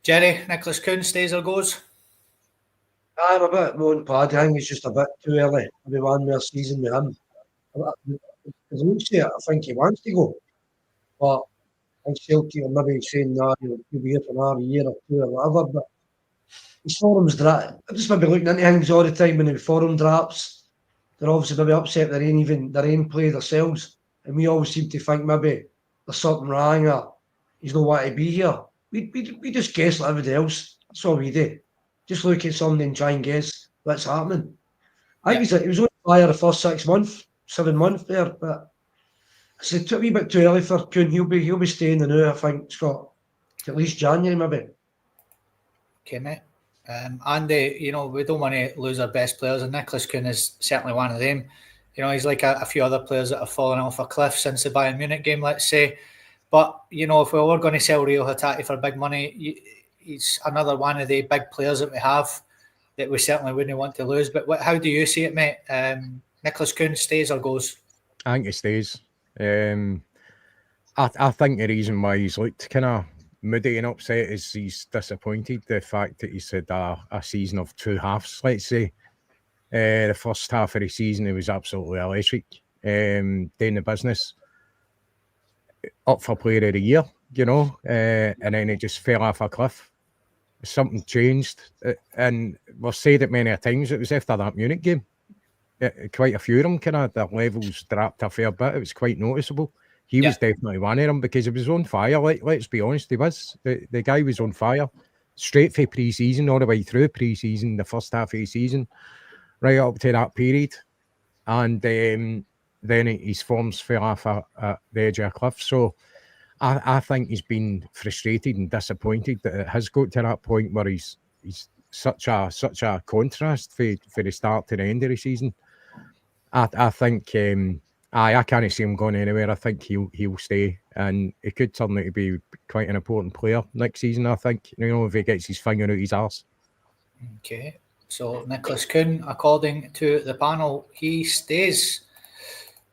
Jerry, Nicholas Kuhn stays or goes? I'm a bit more than Paddy. I think it's just a bit too early to be one more season with him. As we say, I think he wants to go, but I think Celtic are maybe saying that he'll be here for another year or two or whatever. But his forum's drop. I'm just maybe looking into things all the time when the forum drops. They're obviously maybe upset they ain't play themselves, and we always seem to think maybe there's something wrong or he's not want to be here. We just guess like everybody else. That's all we do. Just look at something and try and guess what's happening. I think he was on fire the first 7 months there, but it's a wee bit too early for Kuhn. He'll be staying the now, I think, Scott, at least January maybe. Okay, mate. Andy, we don't want to lose our best players, and Nicholas Kuhn is certainly one of them. He's like a few other players that have fallen off a cliff since the Bayern Munich game, let's say. But, if we were going to sell Rio Hatate for big money, he's another one of the big players that we have that we certainly wouldn't want to lose. But how do you see it, mate? Nicholas Kuhn stays or goes? I think he stays. I think the reason why he's looked kind of moody and upset is he's disappointed. The fact that he's had a season of two halves, let's say. The first half of the season, he was absolutely electric, doing the business. Up for player of the year, and then he just fell off a cliff. Something changed, and we've said it many times. It was after that Munich game. Quite a few of them their levels dropped a fair bit. It was quite noticeable. He was definitely one of them because he was on fire. Let's be honest, he was. The guy was on fire. Straight for pre-season, all the way through pre-season, the first half of the season, right up to that period. And then his forms fell off at the edge of a cliff. So I think he's been frustrated and disappointed that it has got to that point where he's such a contrast for the start to the end of the season. I think I can't see him going anywhere. I think he'll stay, and he could turn out to be quite an important player next season. I think if he gets his finger out his arse. Okay, so Nicholas Kuhn, according to the panel, he stays.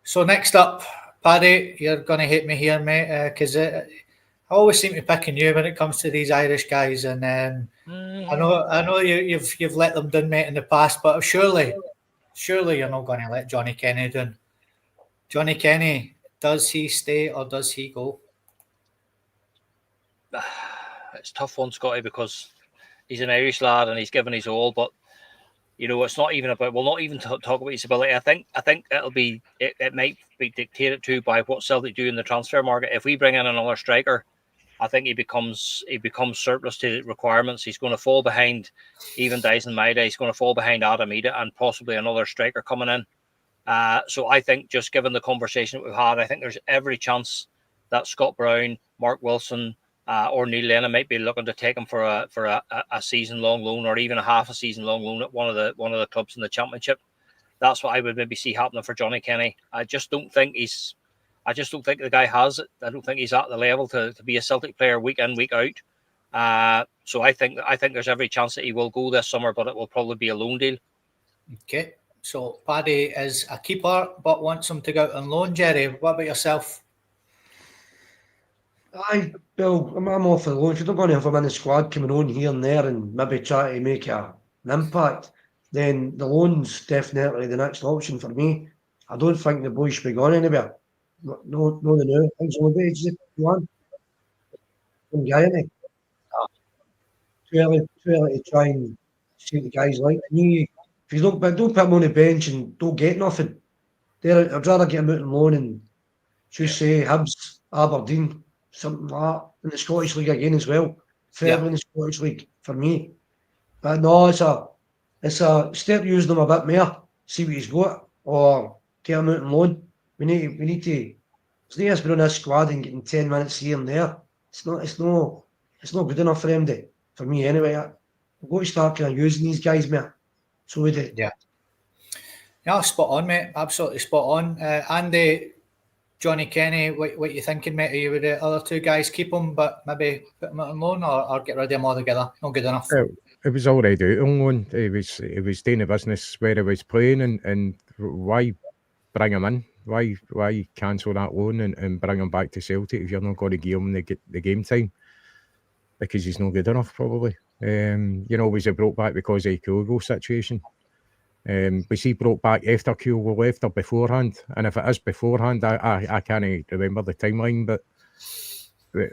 So next up, Paddy, you're going to hate me here, mate, because I always seem to be picking you when it comes to these Irish guys, and I know you've let them down, mate, in the past, but surely you're not going to let Johnny Kenny down. Johnny Kenny, does he stay or does he go? It's a tough one, Scotty, because he's an Irish lad and he's given his all, but it's not even about. We'll not even talk about his ability. I think it might be dictated to by what Celtic do in the transfer market. If we bring in another striker, I think he becomes surplus to requirements. He's going to fall behind even Dyson Maeda. He's going to fall behind Adam Ida and possibly another striker coming in. So I think, just given the conversation that we've had, I think there's every chance that Scott Brown, Mark Wilson, or Neil Lennon might be looking to take him for a season-long loan, or even a half a season-long loan at one of the clubs in the Championship. That's what I would maybe see happening for Johnny Kenny. I just don't think I just don't think the guy has it. I don't think he's at the level to be a Celtic player week in, week out. So I think there's every chance that he will go this summer, but it will probably be a loan deal. Okay, so Paddy is a keeper, but wants him to go out on loan. Jerry, what about yourself? Well, I'm all for the loan. If you're not going to have him in the squad coming on here and there and maybe try to make an impact, then the loan's definitely the next option for me. I don't think the boy should be going anywhere. No, the new. I think he's only age 51. Young guy, isn't he? Too early to try and see the guys like me. If you don't put him on the bench and don't get nothing, I'd rather get him out on loan and just say Hibs, Aberdeen, something like that in the Scottish League again as well. Fairly in the Scottish League for me. But no, it's a start using him a bit more, see what he's got, or get him out on loan. We need to. It's not us being on this squad and getting 10 minutes here and there. It's not good enough for them. For me anyway. We've got to start kind of using these guys more. So we do. Yeah, spot on, mate. Absolutely spot on. Andy, Johnny Kenny, what you thinking, mate? Are you with the other two guys keep him, but maybe put him out on loan or get rid of them altogether? Not good enough. It was already out on loan. He was doing the business where he was playing, and why bring him in? Why cancel that loan and bring him back to Celtic if you're not going to give him the game time? Because he's not good enough, probably. Was he brought back because of the Kyogo situation? Was he brought back after Kyogo left or beforehand? And if it is beforehand, I can't remember the timeline, but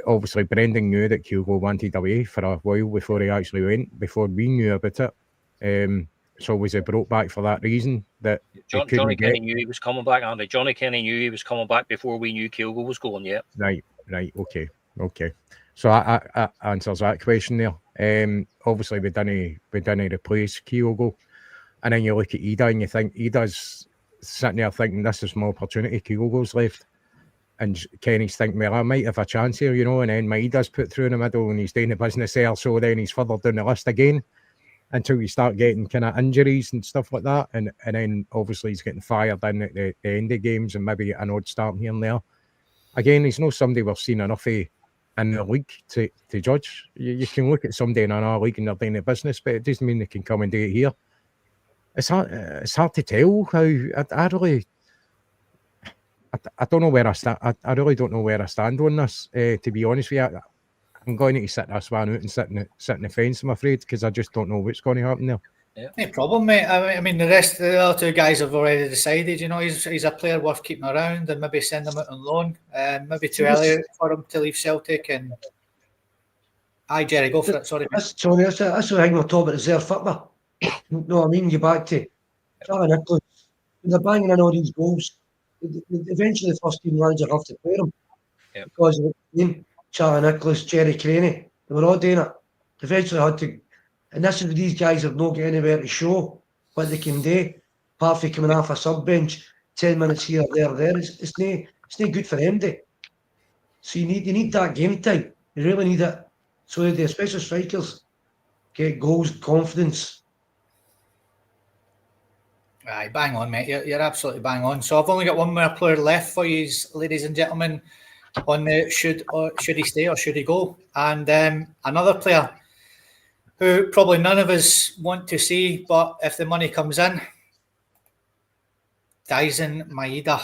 obviously Brendan knew that Kyogo wanted away for a while before he actually went, before we knew about it. So was he brought back for that reason? That Johnny Kenny knew he was coming back, Andy. Johnny Kenny knew he was coming back before we knew Kyogo was going, yeah. Right, okay. So that answers that question there. Obviously we didn't replace Kyogo. And then you look at Ida and you think Ida's sitting there thinking this is my opportunity, Kyogo's left. And Kenny's thinking, well, I might have a chance here, and then Maida's put through in the middle and he's doing the business there, so then he's further down the list again until you start getting kind of injuries and stuff like that. And then obviously he's getting fired in at the end of games and maybe an odd start here and there. Again, he's not somebody we've seen enough of in the league to judge. You can look at somebody in another league and they're doing the business, but it doesn't mean they can come and do it here. It's hard to tell how I don't know where I stand. I really don't know where I stand on this. To be honest with you, I'm going to sit this one out and sit in the fence, I'm afraid, because I just don't know what's going to happen there. Yeah. No problem, mate. I mean, the other two guys have already decided. He's a player worth keeping around, and maybe send him out on loan. Maybe too early for him to leave Celtic. And Jerry, go for it. Sorry, that's the thing we're talking about reserve football. No, I mean, you back to Charlie Nicholas. They're banging in all these goals. Eventually, the first team manager have to play them because of the team. Charlie Nicholas, Jerry Craney, they were all doing it. Eventually, had to. And this is these guys have not got anywhere to show what they can do, apart from coming off a sub bench, 10 minutes here, there. It's not good for them, day. So you need that game time. You really need it. So the special strikers get goals, confidence. Aye, bang on, mate. You're absolutely bang on. So I've only got one more player left for you, ladies and gentlemen, on the should he stay or should he go? And another player who probably none of us want to see, but if the money comes in, Daizen Maeda.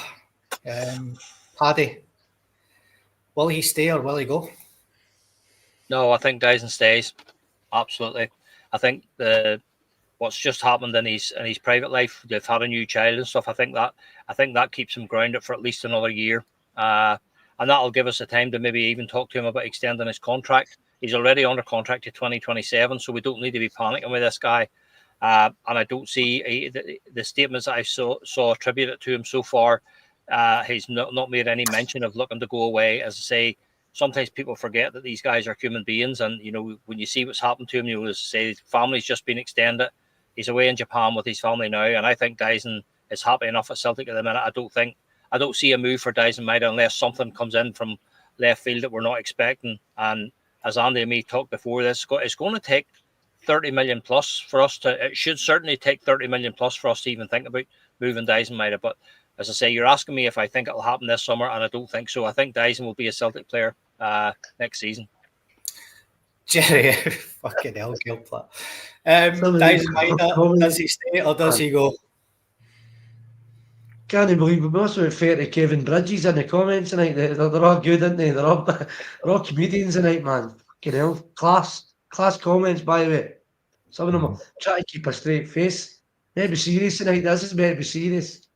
Paddy, will he stay or will he go? No, I think Dyson stays. Absolutely. I think what's just happened in his private life, they've had a new child and stuff. I think that keeps him grounded for at least another year. And that'll give us the time to maybe even talk to him about extending his contract. He's already under contract to 2027, so we don't need to be panicking with this guy. And I don't see the statements that I saw attributed to him so far. He's not made any mention of looking to go away. As I say, sometimes people forget that these guys are human beings, and when you see what's happened to him, you say his family's just been extended. He's away in Japan with his family now, and I think Dyson is happy enough at Celtic at the minute. I don't see a move for Dyson Maeda unless something comes in from left field that we're not expecting. And as Andy and me talked before this, it's going to take 30 million plus for us to. It should certainly take 30 million plus for us to even think about moving Dyson Maeda. But as I say, you're asking me if I think it'll happen this summer, and I don't think so. I think Dyson will be a Celtic player next season. Jerry, fucking hell, guilt plot. Dyson Maida, does he stay or does he go? Can't believe it. We also refer to Kevin Bridges in the comments tonight. They're all good, aren't they? They're all comedians tonight, man. Fucking hell. Class comments, by the way. Some of them are trying to keep a straight face. Maybe serious tonight. This is meant to be serious.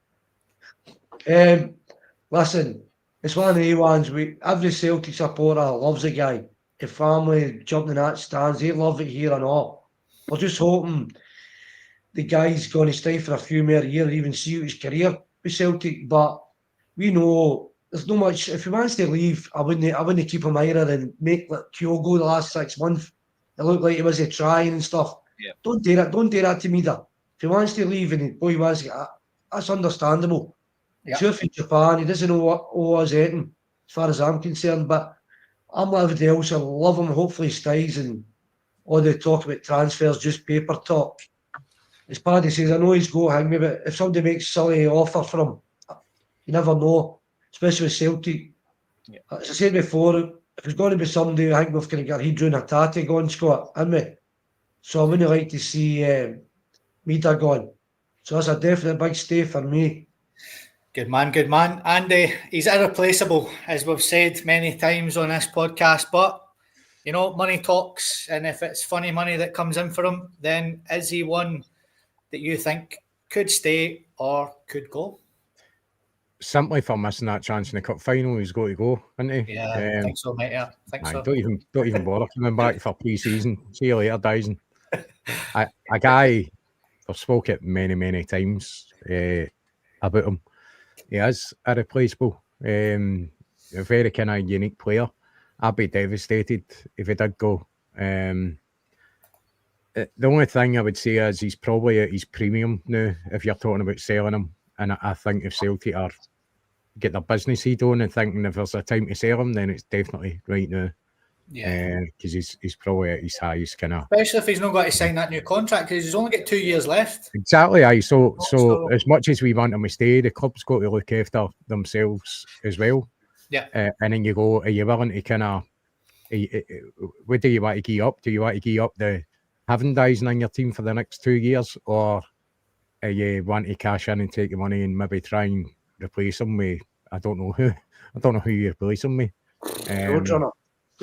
Listen, it's one of the ones. Every Celtic supporter loves the guy. The family jumping in that stands. They love it here and all. We're just hoping the guy's going to stay for a few more years, even see out his career with Celtic. But we know there's no much. If he wants to leave, I wouldn't keep him either and make like Kyogo the last 6 months. It looked like he was trying and stuff. Yeah. Don't do that. Don't do that to me. If he wants to leave and he wants to, that's understandable. Yeah. Sure, for Japan, he doesn't know what was eating, as far as I'm concerned. But I'm like everybody else. I love him. Hopefully, he stays. And all the talk about transfers, just paper talk. As Paddy says, I know he's got to hang me, but if somebody makes a silly offer for him, you never know, especially with Celtic. Yeah. As I said before, if it's going to be somebody, I think we've kind of got Hydro and Hatate going, Scott, haven't we? So I wouldn't like to see Mida gone. So that's a definite big stay for me. Good man, good man. And he's irreplaceable, as we've said many times on this podcast. But, you know, money talks. And if it's funny money that comes in for him, then is he one that you think could stay or could go? Simply for missing that chance in the cup final, he's got to go, isn't he? Yeah, I think so, mate. Yeah, I think so. Don't even bother coming back for pre-season. See you later, Dyson. A guy I've spoken many times about him. He is irreplaceable. A very kind of unique player. I'd be devastated if he did go. The only thing I would say is he's probably at his premium now if you're talking about selling him. And I think if Celtic are get their business head on and thinking if there's a time to sell him, then it's definitely right now. Yeah, because he's probably at his highest kind of. Especially if he's not got to sign that new contract because he's only got 2 years left. Exactly, aye. So as much as we want him to stay, the club's got to look after themselves as well. Yeah. And then you go, are you willing to kind of? What do you want to give up? Do you want to give up the having Dyson in your team for the next 2 years, or are you want to cash in and take the money and maybe try and replace him with I don't know who you replace him with.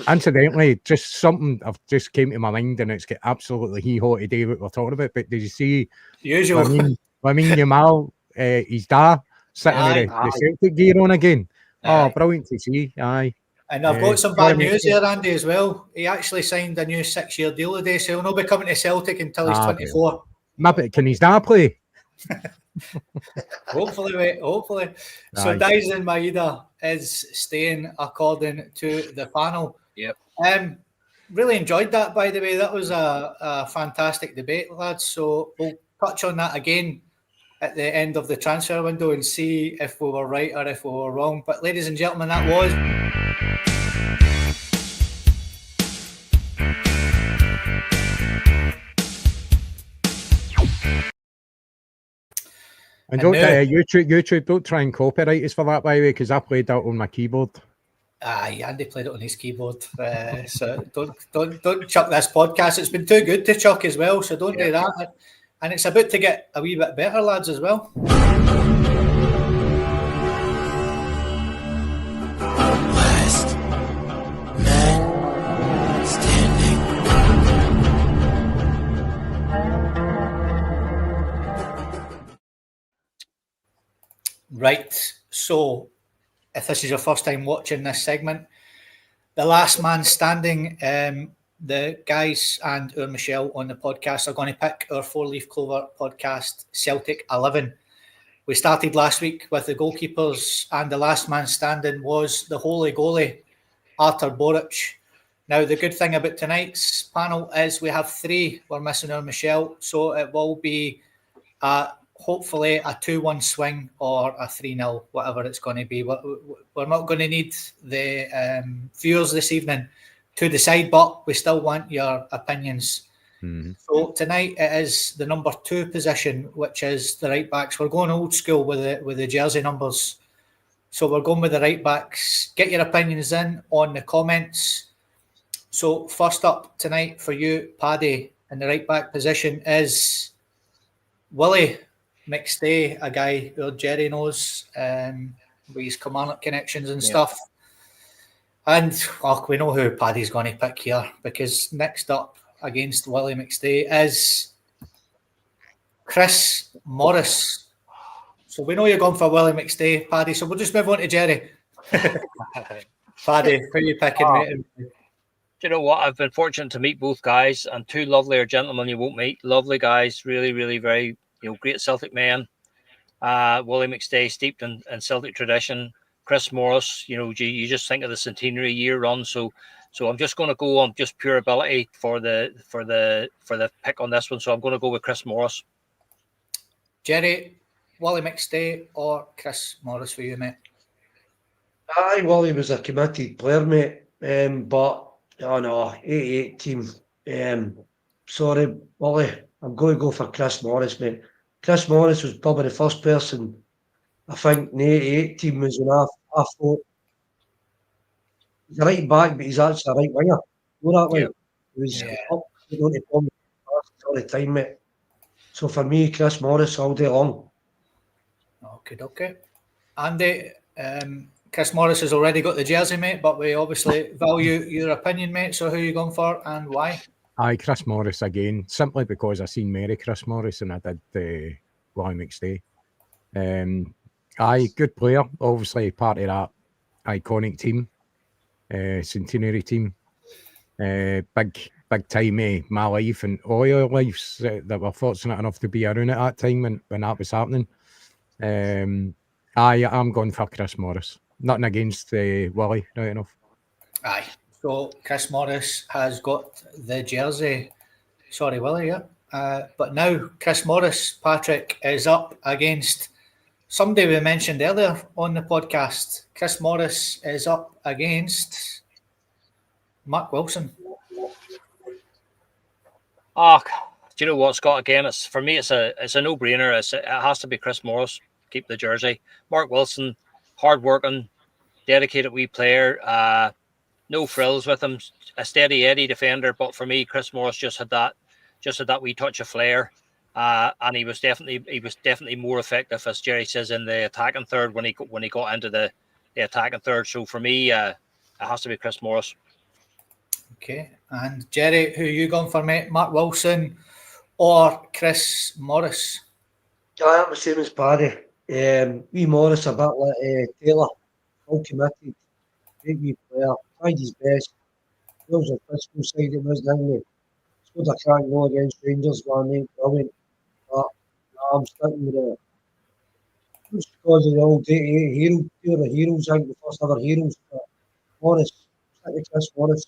Incidentally, just something I've just came to my mind and it's got absolutely hee-haw today what we're talking about. But did you see the usual? I mean, Yamal, his dad sitting with the Celtic gear on again. Aye. Oh, brilliant to see. Aye. And I've got some bad news here, Andy, as well. He actually signed a new 6-year deal today, so he'll not be coming to Celtic until he's 24. Maybe can his dad play? Hopefully, mate. Hopefully. So Dyson Maida is staying according to the panel. Yep. Really enjoyed that, by the way. That was a fantastic debate, lads. So we'll touch on that again at the end of the transfer window and see if we were right or if we were wrong. But ladies and gentlemen, that was... And don't YouTube, don't try and copyright us for that, by the way, because I played that on my keyboard. Andy played it on his keyboard. So don't chuck this podcast. It's been too good to chuck as well, so don't do that. And it's about to get a wee bit better, lads, as well. Last man standing. Right, so if this is your first time watching this segment, the last man standing, the guys and our Michelle on the podcast are going to pick our 4-Leaf Clover podcast Celtic 11. We started last week with the goalkeepers, and the last man standing was the holy goalie, Artur Boruc. Now, the good thing about tonight's panel is we have 3. We're missing our Michelle, so it will be hopefully a 2-1 swing or a 3-0, whatever it's going to be. We're not going to need the viewers this evening to decide, but we still want your opinions So tonight it is the number 2 position, which is the right backs. We're going old school with the jersey numbers. So we're going with the right backs. Get your opinions in on the comments. So first up tonight for you, Paddy, in the right back position is Willie McStay, a guy who Jerry knows with his Kilmarnock connections and stuff. And we know who Paddy's going to pick here, because next up against Willie McStay is Chris Morris. So we know you're going for Willie McStay, Paddy, so we'll just move on to Jerry. Paddy, who are you picking, mate? Do you know what? I've been fortunate to meet both guys, and two lovelier gentlemen you won't meet. Lovely guys, really, really very, great Celtic men. Willie McStay, steeped in Celtic tradition. Chris Morris, you just think of the centenary year run. So I'm just going to go on just pure ability for the pick on this one. So I'm going to go with Chris Morris. Jerry, Willie McStay or Chris Morris for you, mate? Aye, Willie was a committed player, mate. But 88 team. Sorry, Willie. I'm going to go for Chris Morris, mate. Chris Morris was probably the first person I think the 88 team was when I thought he's a right back, but he's actually a right winger. You know that way? Yeah. He was up going to play all the time, mate. So for me, Chris Morris all day long. Okay. Andy, Chris Morris has already got the jersey, mate, but we obviously value your opinion, mate. So who are you going for and why? Aye, Chris Morris again, simply because I seen Mary Chris Morris and I did Willie McStay. Aye, good player, obviously part of that iconic team, centenary team. Big time of my life and all your lives that were fortunate enough to be around at that time when that was happening. I'm going for Chris Morris. Nothing against Willie, right enough. Aye. So Chris Morris has got the jersey. Sorry, Willie, yeah. But now Chris Morris, Patrick, is up against somebody we mentioned earlier on the podcast. Chris Morris is up against Mark Wilson. Do you know what, Scott? Again, it's a no-brainer. It has to be Chris Morris. Keep the jersey. Mark Wilson, hard-working, dedicated wee player. No frills with him. A steady Eddie defender, but for me, Chris Morris just had that wee touch of flair. And he was definitely more effective, as Jerry says, in the attacking third when he got into the attacking third. So for me, it has to be Chris Morris. Okay, and Jerry, who are you going for, mate? Mark Wilson or Chris Morris? I'm the same as Paddy. Wee Morris a bit like Taylor, all committed, great wee player, tried his best. There was a physical side of his, didn't he? Scored a crack goal against Rangers, man, brilliant. But I'm sticking with it. Just because of the old 88 hero, the heroes, I think the first ever heroes. But Morris, stick with Chris Morris,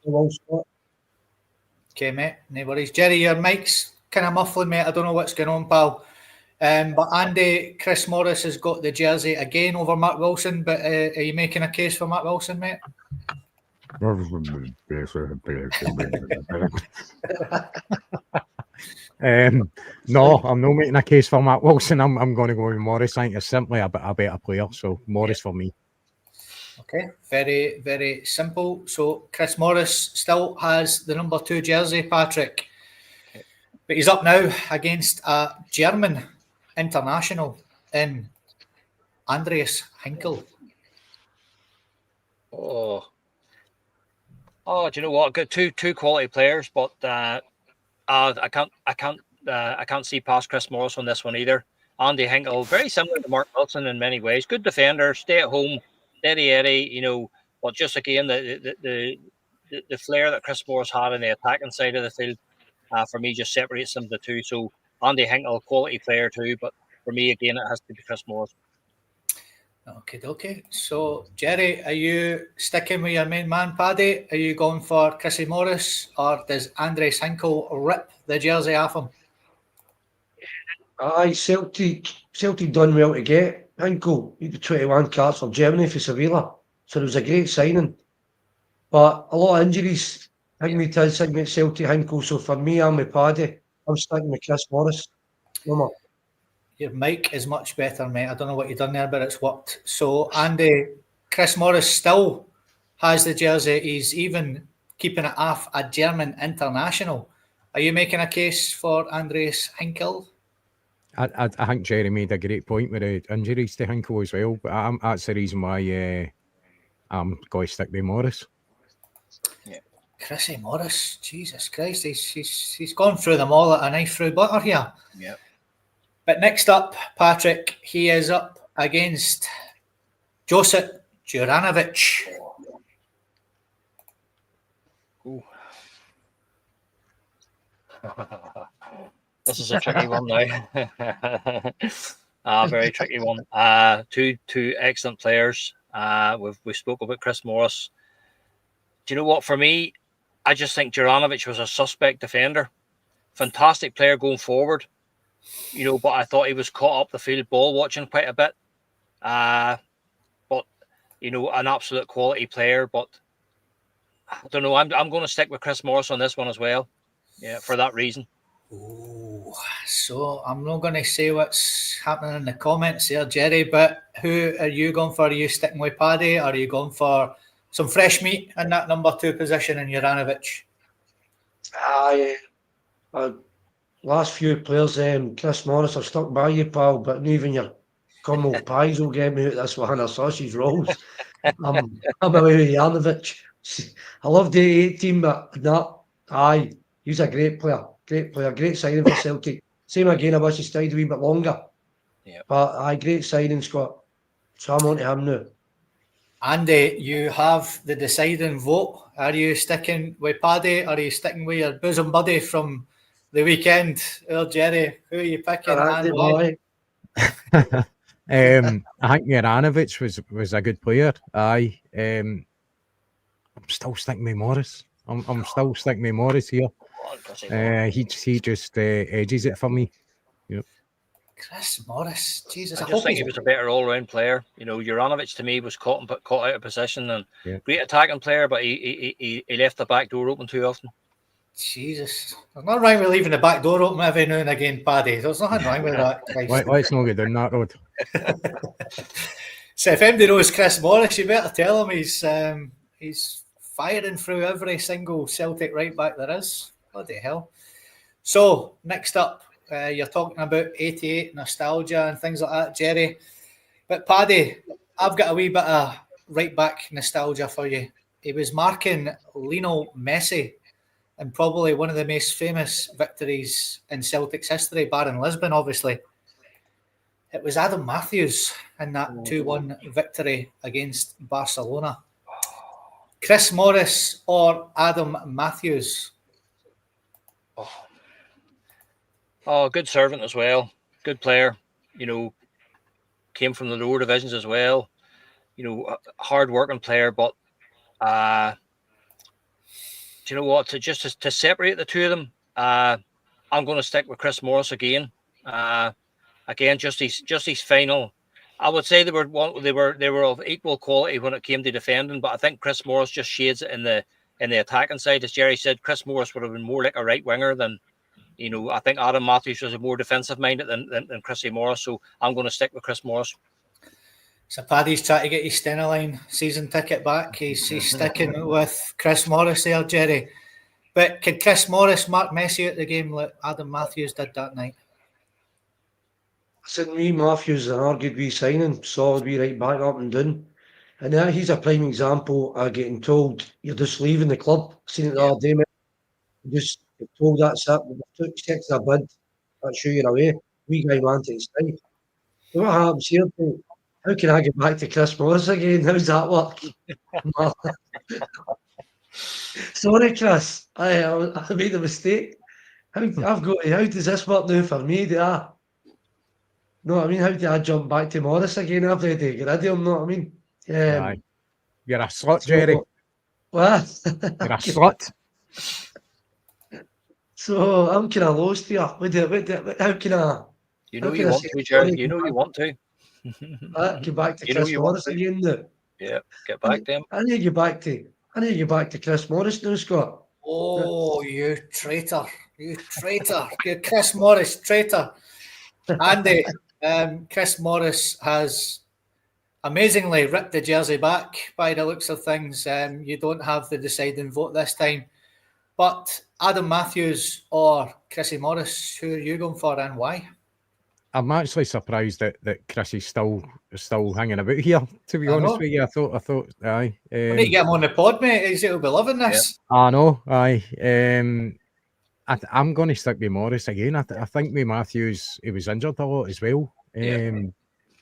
so well spot. Okay, mate, no worries. Jerry, your mic's kind of muffling, mate. I don't know what's going on, pal. But Andy, Chris Morris has got the jersey again over Mark Wilson, but are you making a case for Mark Wilson, mate? No, I'm not making a case for Mark Wilson. I'm going to go with Morris. I think it's simply a better player, so Morris for me. Okay, very, very simple. So Chris Morris still has the number 2 jersey, Patrick, but he's up now against a German international in Andreas Hinkel. Do you know what? Got two quality players, but I can't see past Chris Morris on this one either. Andy Hinkel, very similar to Mark Wilson in many ways. Good defender, stay at home, steady Eddie. But just again the flair that Chris Morris had in the attacking side of the field, for me, just separates them the two. So Andy Hinkel, quality player too, but for me again, it has to be Chris Morris. Okay. So, Jerry, are you sticking with your main man, Paddy? Are you going for Chrissy Morris, or does Andres Hinkel rip the jersey off him? Aye, Celtic done well to get Hinkel. He had 21 caps for Germany for Sevilla, so it was a great signing. But a lot of injuries Higme Tiz, Higme Celtic Hinkle. So for me, I'm with Paddy. I'm sticking with Chris Morris. No more. Your mic is much better, mate. I don't know what you've done there, but it's worked. So, Andy, Chris Morris still has the jersey. He's even keeping it off a German international. Are you making a case for Andreas Hinkel? I think Jerry made a great point with the injuries to Hinkle as well, but that's the reason why I'm going to stick with Morris. Chrissy Morris, Jesus Christ, he's gone through them all at a knife through butter here. Yeah. But next up, Patrick, he is up against Josip Juranovic. This is a tricky one now. Very tricky one. Two excellent players. We spoke about Chris Morris. Do you know what? For me, I just think Juranovic was a suspect defender. Fantastic player going forward. But I thought he was caught up the field ball watching quite a bit. But an absolute quality player. But I don't know. I'm going to stick with Chris Morris on this one as well. Yeah, for that reason. Oh, so I'm not going to say what's happening in the comments there, Jerry, but who are you going for? Are you sticking with Paddy, or are you going for some fresh meat in that number 2 position in Juranovic? Last few players, Chris Morris, I've stuck by you, pal, but even your Como pies will get me out this one, or sausage rolls. I'm away with Juranovic. I love the 18, but he's a great player, great signing for Celtic. Same again, I wish he stayed a wee bit longer. Yeah. But great signing, Scott. So I'm on to him now. Andy, you have the deciding vote. Are you sticking with Paddy, or are you sticking with your bosom buddy from the weekend? Oh, Jerry, who are you picking and why? I think Juranovic was a good player. I'm still sticking with Morris. I'm still sticking with Morris here. He just edges it for me. Yep. Chris Morris, Jesus, I just think he was a better all-round player. Juranovic to me was caught out of position and great attacking player, but he left the back door open too often. Jesus, there's nothing wrong with leaving the back door open every now and again, Paddy. There's nothing wrong with that. Let's not go down that road. So if anybody knows Chris Morris, you better tell him he's firing through every single Celtic right back there is. Bloody hell. So next up, you're talking about 88 nostalgia and things like that, Jerry. But Paddy, I've got a wee bit of right back nostalgia for you. He was marking Lionel Messi in probably one of the most famous victories in Celtic's history, barring Lisbon, obviously. It was Adam Matthews in that 2-1 victory against Barcelona. Chris Morris or Adam Matthews? Oh, good servant as well. Good player. Came from the lower divisions as well. Hard-working player, but do you know what? To separate the two of them, I'm going to stick with Chris Morris again. Again, just his final. I would say they were of equal quality when it came to defending, but I think Chris Morris just shades it in the attacking side. As Jerry said, Chris Morris would have been more like a right winger than. I think Adam Matthews was a more defensive minded than Chrissy Morris, so I'm going to stick with Chris Morris. So Paddy's trying to get his Stenoline season ticket back. He's sticking with Chris Morris there, Jerry. But could Chris Morris mark Messi at the game like Adam Matthews did that night? I said Matthews is an argued wee signing, solid wee right back up and down. And he's a prime example of getting told you're just leaving the club. Seen it the other day, mate. Just told that's it. We took 6 a bid. That's you, you're away. We guy wanted to stay. So what happens here? How can I get back to Chris Morris again? How's that work? Sorry, Chris. I made a mistake. How does this work now for me? No, I mean, how do I jump back to Morris again after I get rid of him? No, I mean, you're a slut, Jerry. What? You're a slut. So I'm kind of lost here. How can I? You want to, Jerry. You know you want to. Get back to Chris Morris again now. Yeah, get back to him. I need to get back to Chris Morris now, Scott. Oh, you traitor. You traitor. You Chris Morris traitor. Andy, Chris Morris has amazingly ripped the jersey back by the looks of things. You don't have the deciding vote this time. But Adam Matthews or Chrissy Morris, who are you going for and why? I'm actually surprised that Chrissy's still hanging about here. To be honest with you, I thought, aye. We need to get him on the pod, mate. He'll be loving this. I know, aye. I'm going to stick with Morris again. I think with Matthews, he was injured a lot as well. Didn't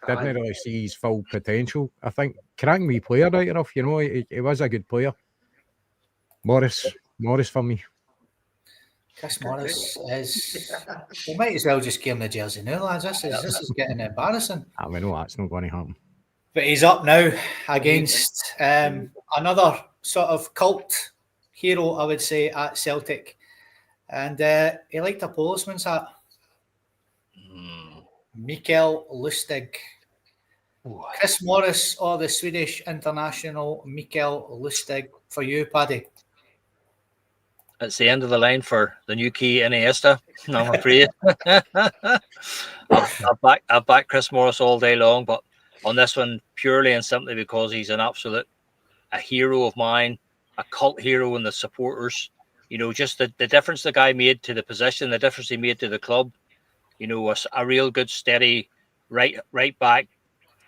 really see his full potential. I think cracking wee player right enough. You know, he was a good player. Morris for me. Chris Morris is. We might as well just give him the jersey now, lads. This is getting embarrassing. I mean, no, that's not going to happen. But he's up now against another sort of cult hero, I would say, at Celtic. And he liked a policeman's hat. Mikael Lustig. Chris Morris or the Swedish international Mikael Lustig for you, Paddy? It's the end of the line for the new key Iniesta. No, I'm afraid. I've backed Chris Morris all day long, but on this one, purely and simply because he's a hero of mine, a cult hero in the supporters. You know, just the difference the guy made to the position, the difference he made to the club. You know, a real good, steady right back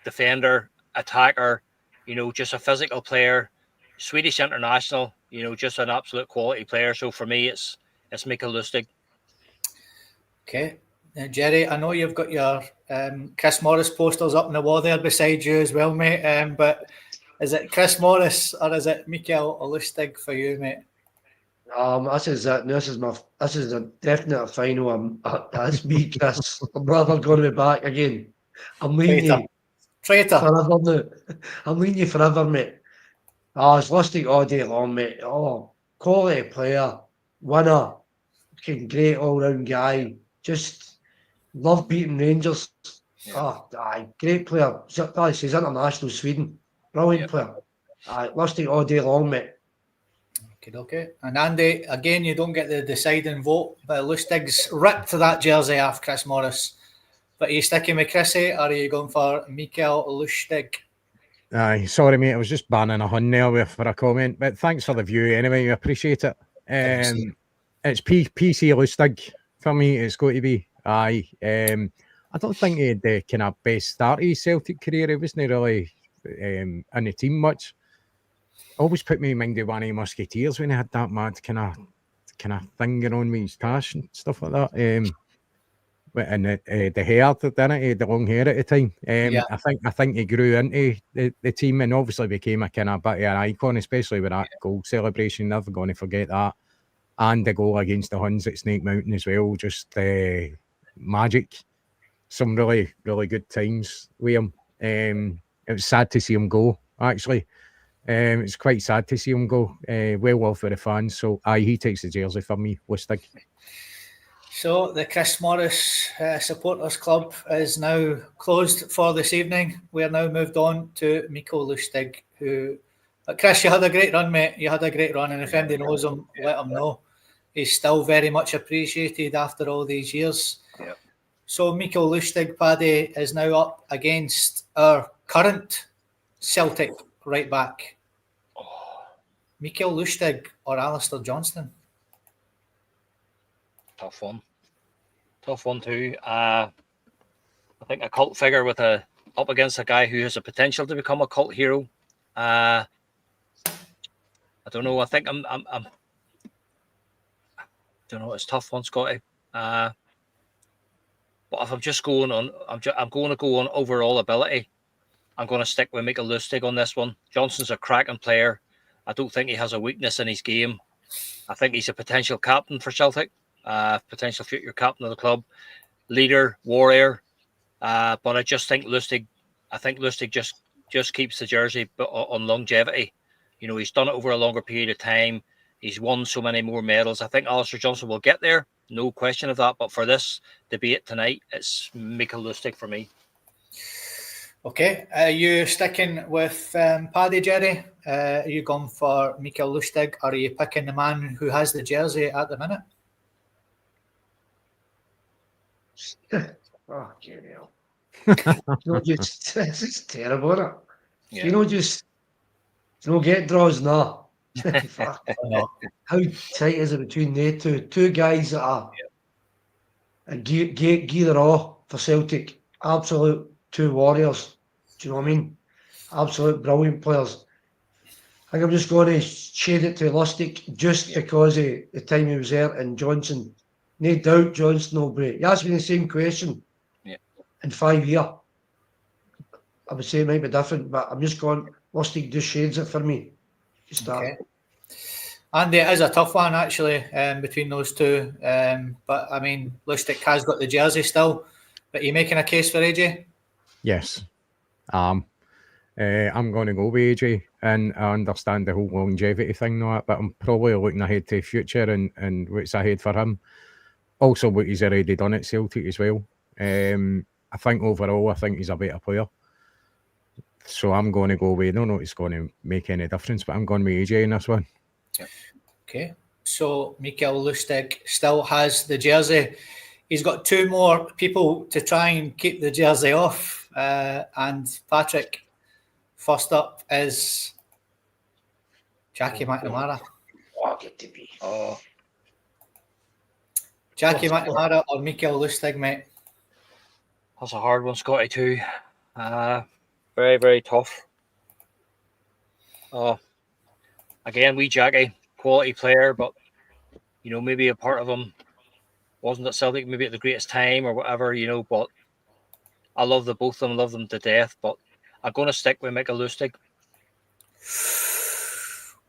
defender, attacker. You know, just a physical player, Swedish international. You know, just an absolute quality player. So for me, it's Mikael Lustig. Okay. Now, Jerry, I know you've got your Chris Morris posters up on the wall there beside you as well, mate. But is it Chris Morris or is it Mikael Lustig for you, mate? This is a definite final. That's me, Chris. I'm rather going to be back again. I'm leaving you Traitor. forever now. I'm leaving you forever, mate. It's Lustig all day long, mate. Oh, quality player, winner, fucking great all-round guy. Just love beating Rangers. Great player. He's international Sweden. Brilliant player. Lustig all day long, mate. Okay. And Andy, again, you don't get the deciding vote, but Lustig's ripped that jersey off Chris Morris. But are you sticking with Chrissy or are you going for Mikael Lustig? Aye, sorry, mate. I was just banning a hun there for a comment, but thanks for the view anyway. I appreciate it. It's PC Lustig for me. It's got to be. Aye. I don't think he had the kind of best start of his Celtic career. He wasn't really in the team much. Always put me in mind of one of the Musketeers when he had that mad kind of thing going on with his tash and stuff like that. And the hair, didn't he? The long hair at the time. I think he grew into the team and obviously became a kind of bit of an icon, especially with that goal celebration. Never going to forget that. And the goal against the Huns at Snake Mountain as well. Just magic. Some really, really good times with him. It was sad to see him go, actually. It's quite sad to see him go. Well for the fans. So, he takes the jersey for me, Lustig. So, the Chris Morris Supporters Club is now closed for this evening. We are now moved on to Mikael Lustig, who... Chris, you had a great run, mate. You had a great run, and if anybody knows him, let him know. He's still very much appreciated after all these years. Yep. So, Mikael Lustig, Paddy, is now up against our current Celtic right back. Mikael Lustig or Alistair Johnston? Tough one too. I think a cult figure up against a guy who has a potential to become a cult hero. I don't know. I think I'm don't know. It's a tough one, Scotty. But if I'm just going on, I'm going to go on overall ability. I'm going to stick with Mikael Lustig on this one. Johnston's a cracking player. I don't think he has a weakness in his game. I think he's a potential captain for Celtic, potential future captain of the club, leader, warrior. But I just think Lustig just keeps the jersey on longevity. You know, he's done it over a longer period of time. He's won so many more medals. I think Alistair Johnston will get there, no question of that. But for this debate tonight, it's Mikael Lustig for me. Okay, are you sticking with Paddy, Jerry? Are you going for Mikael Lustig, or are you picking the man who has the jersey at the minute? Oh, hell. This is terrible, isn't it? Yeah. Just get draws now. Fuck. No. How tight is it between the two? Two guys that are gear raw for Celtic. Absolute two warriors. Do you know what I mean? Absolute brilliant players. I think I'm just going to shade it to Lustig just because of the time he was there, and Johnson. No doubt Johnson will be. He asked me the same question in 5 years. I would say it might be different, but I'm just going, Lustig just shades it for me. Just that. Okay. Andy, it is a tough one actually between those two. But I mean, Lustig has got the jersey still. But are you making a case for AJ? Yes. I'm going to go with AJ, and I understand the whole longevity thing now, but I'm probably looking ahead to the future and what's ahead for him. Also, what he's already done at Celtic as well. I think overall, I think he's a better player. So I'm going to go with, I don't know if it's going to make any difference, but I'm going with AJ in this one. Okay. So Mikael Lustig still has the jersey. He's got two more people to try and keep the jersey off. And Patrick, first up is Jackie McNamara. Oh, get to be. Oh, Jackie McNamara or Mikael Lustig, mate? that's a hard one, Scotty, too. Very, very tough. Again, wee Jackie, quality player, but maybe a part of him wasn't at Celtic, maybe at the greatest time or whatever, but I love the both of them, love them to death, but I'm going to stick with Mikael Lustig.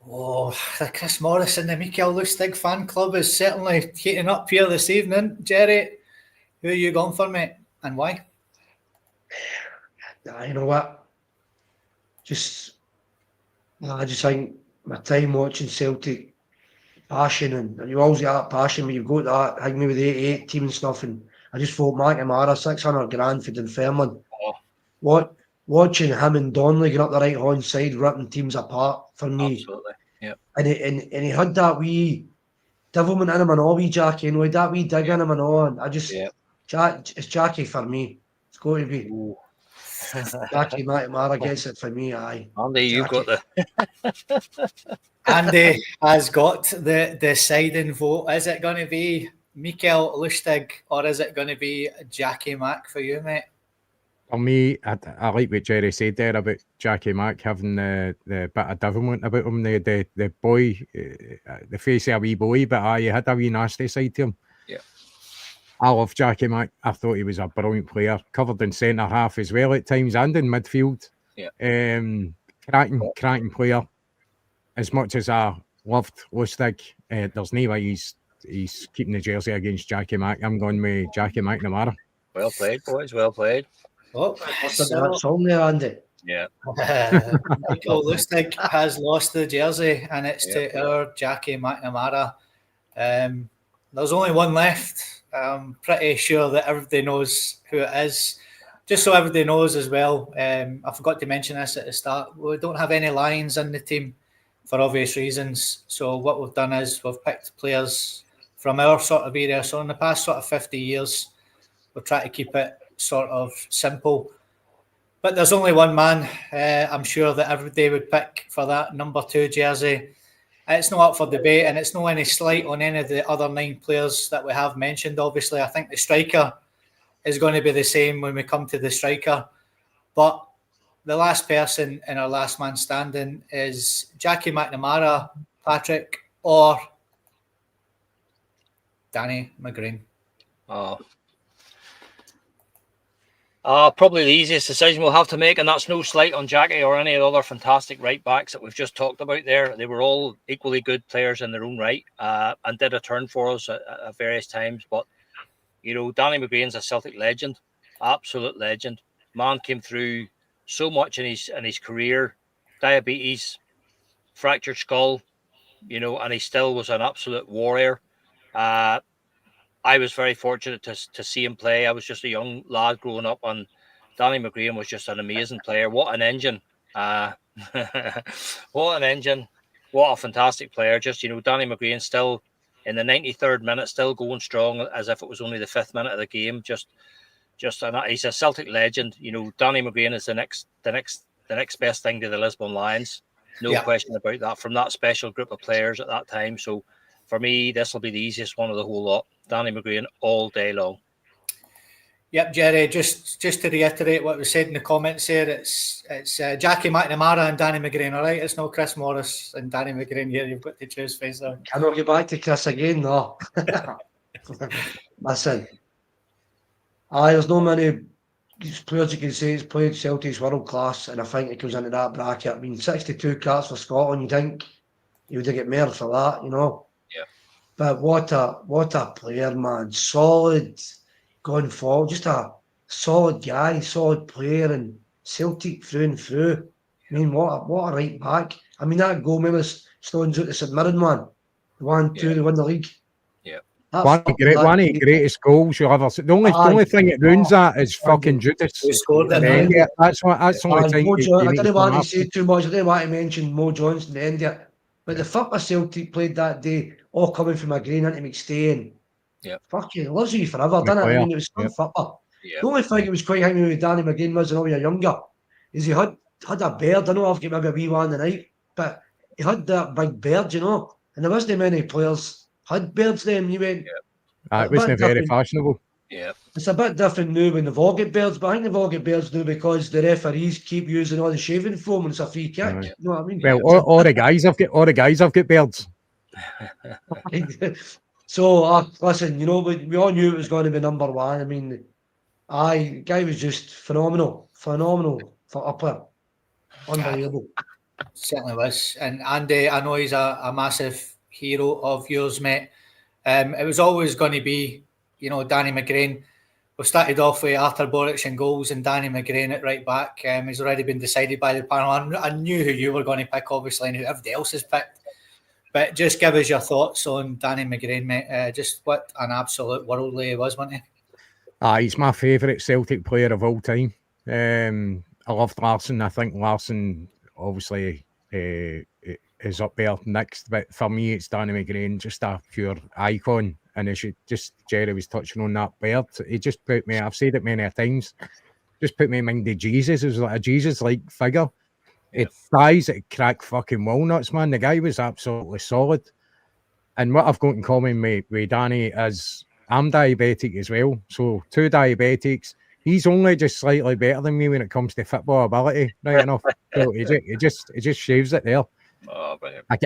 Oh, the Chris Morris and the Mikael Lustig fan club is certainly heating up here this evening. Jerry, who are you going for, mate, and why? You know what? I just think my time watching Celtic, passion, and you always get that passion, but you've got that, I think maybe the 88 team and stuff, and I just thought McNamara, 600 grand for Dunfermline. Watching him and Donnelly get up the right hand side, ripping teams apart for me. Absolutely, yeah. And he had that wee devilment in him and all, wee Jackie, and with that wee dig in him and all, and I just, it's Jackie for me. It's going to be. Ooh. Jackie McNamara gets it for me, aye. Andy, you've got the... Andy has got the deciding vote. Is it going to be Mikael Lustig or is it going to be Jackie Mack for you, mate? For me, I like what Jerry said there about Jackie Mack having the bit of devilment about him, the boy, the face of a wee boy, but he had a wee nasty side to him. Yeah. I love Jackie Mack. I thought he was a brilliant player, covered in centre half as well at times and in midfield. Yeah. Cracking player. As much as I loved Lustig, there's no way he's keeping the jersey against Jackie Mack. I'm going with Jackie McNamara. Well played, boys. Well played. Oh, That song there, Andy. Yeah. Mikael Lustig has lost the jersey, and it's to our Jackie McNamara. There's only one left. I'm pretty sure that everybody knows who it is. Just so everybody knows as well, I forgot to mention this at the start. We don't have any Lions in the team for obvious reasons. So what we've done is we've picked players from our sort of area. So in the past sort of 50 years, we've tried to keep it sort of simple. But there's only one man I'm sure that everybody would pick for that number 2 jersey. It's not up for debate, and it's no any slight on any of the other 9 players that we have mentioned. Obviously, I think the striker is going to be the same when we come to the striker. But the last person in our last man standing is Jackie McNamara, Patrick, or Danny McGreen. Probably the easiest decision we'll have to make, and that's no slight on Jackie or any of the other fantastic right backs that we've just talked about there. They were all equally good players in their own right and did a turn for us at various times. But, Danny McGreen's a Celtic legend, absolute legend. Man came through so much in his career, diabetes, fractured skull, and he still was an absolute warrior. I was very fortunate to see him play. I was just a young lad growing up, and Danny McGrain was just an amazing player. What an engine! What an engine! What a fantastic player! Just Danny McGrain still in the 93rd minute, still going strong as if it was only the 5th minute of the game. He's a Celtic legend. Danny McGrain is the next best thing to the Lisbon Lions. No question about that. From that special group of players at that time. So for me, this will be the easiest one of the whole lot. Danny McGrain all day long. Yep, Jerry, just to reiterate what was said in the comments there, it's Jackie McNamara and Danny McGrain, all right? It's not Chris Morris and Danny McGrain here. You've got to choose, Faisal. Can I get back to Chris again? No. Listen, there's no many players you can say he's played Celtic's world class, and I think he goes into that bracket. I mean, 62 caps for Scotland, you think he would have get more for that, Yeah. But what a player, man. Solid going forward, just a solid guy, solid player, and Celtic through and through. I mean, what a right back. I mean, that goal, remember Stones out the St Mirren one, the 1-2, they won the league. Yeah. One of the greatest goals you'll ever see. The only thing that ruins that is fucking Judas. Who scored it? That's the only thing. I didn't want to say too much. I didn't want to mention Mo Johnson, the end of it. But the football Celtic played that day, all coming from a green into McStay. Yeah. Fuck you, loves you forever, didn't it? I mean, it was fun football. Yep. The only thing that was quite hanging with Danny McGrain was when we were younger, is he had a beard. I know I've got maybe a wee one tonight, but he had that big beard, and there wasn't many players had beards then. You went, it wasn't very fashionable. Yeah. It's a bit different now when they've all got beards, but I think they've all got beards now because the referees keep using all the shaving foam and it's a free kick. Right. You know what I mean? Well, all the guys have got beards. So listen, we all knew it was going to be number one. I mean, the guy was just phenomenal for a player. Unbelievable. Certainly was. And Andy, I know he's a massive hero of yours, mate. It was always going to be, Danny McGrain. We started off with Arthur Boric in goals and Danny McGrain at right back. He's already been decided by the panel. I knew who you were going to pick, obviously, and who everybody else has picked. But just give us your thoughts on Danny McGrain, mate. Just what an absolute worldly he was, wasn't he? He's my favourite Celtic player of all time. I loved Larsson. I think Larsson obviously is up there next. But for me, it's Danny McGrain, just a pure icon. And as Jerry was touching on that beard, he just put me, I've said it many times, just put me in mind of Jesus. It was like a Jesus-like figure. It thighs that crack fucking walnuts, man. The guy was absolutely solid. And what I've got in common with Danny is I'm diabetic as well. So 2 diabetics. He's only just slightly better than me when it comes to football ability, right enough. So he just shaves it there. Oh, brilliant. I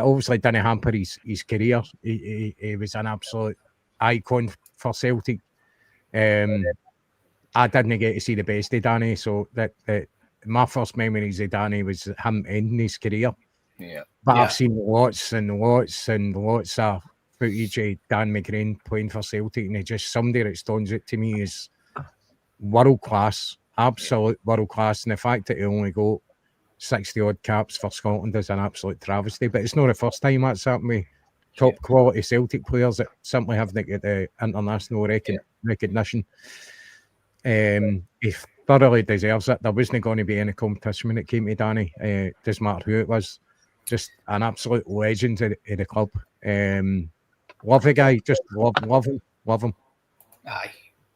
obviously didn't hamper his career. He was an absolute icon for Celtic. I didn't get to see the best of Danny, so that my first memories of Danny was him ending his career. Yeah. But I've seen lots and lots and lots of footage of Dan McGrain playing for Celtic, and he's just somebody that stands out to me as world class, absolute world class. And the fact that he only got 60 odd caps for Scotland is an absolute travesty. But it's not the first time that's happened with top quality Celtic players that simply haven't got the international recognition. He thoroughly deserves it. There wasn't going to be any competition when it came to Danny. Doesn't matter who it was. Just an absolute legend of the club. Love the guy. Just love him. Aye.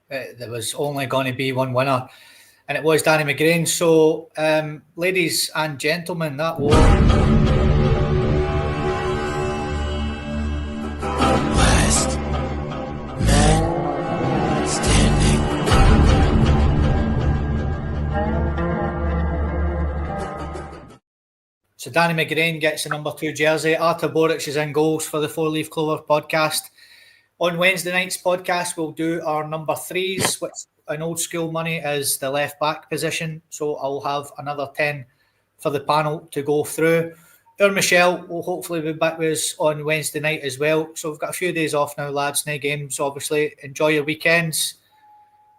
There was only going to be one winner, and it was Danny McGrain. So, ladies and gentlemen, that was last man standing. So Danny McGrain gets the number 2 jersey. Arthur Boric is in goals for the 4 Leaf Clover podcast. On Wednesday night's podcast, we'll do our number 3s, which in old school money is the left back position. So I'll have another 10 for the panel to go through. Michelle will hopefully be back with us on Wednesday night as well. So we've got a few days off now, lads. No games, obviously. Enjoy your weekends.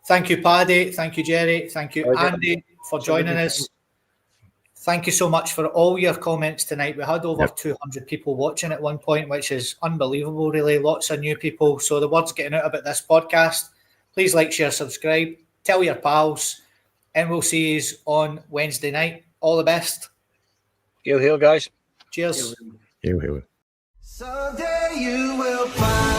Thank you, Paddy. Thank you, Jerry. Thank you, Andy, for joining us. Thank you so much for all your comments tonight. We had over 200 people watching at one point, which is unbelievable, really. Lots of new people. So the word's getting out about this podcast. Please like, share, subscribe. Tell your pals. and we'll see you on Wednesday night. All the best. Hail, hail, guys. Cheers. Hail, hail. Someday you will find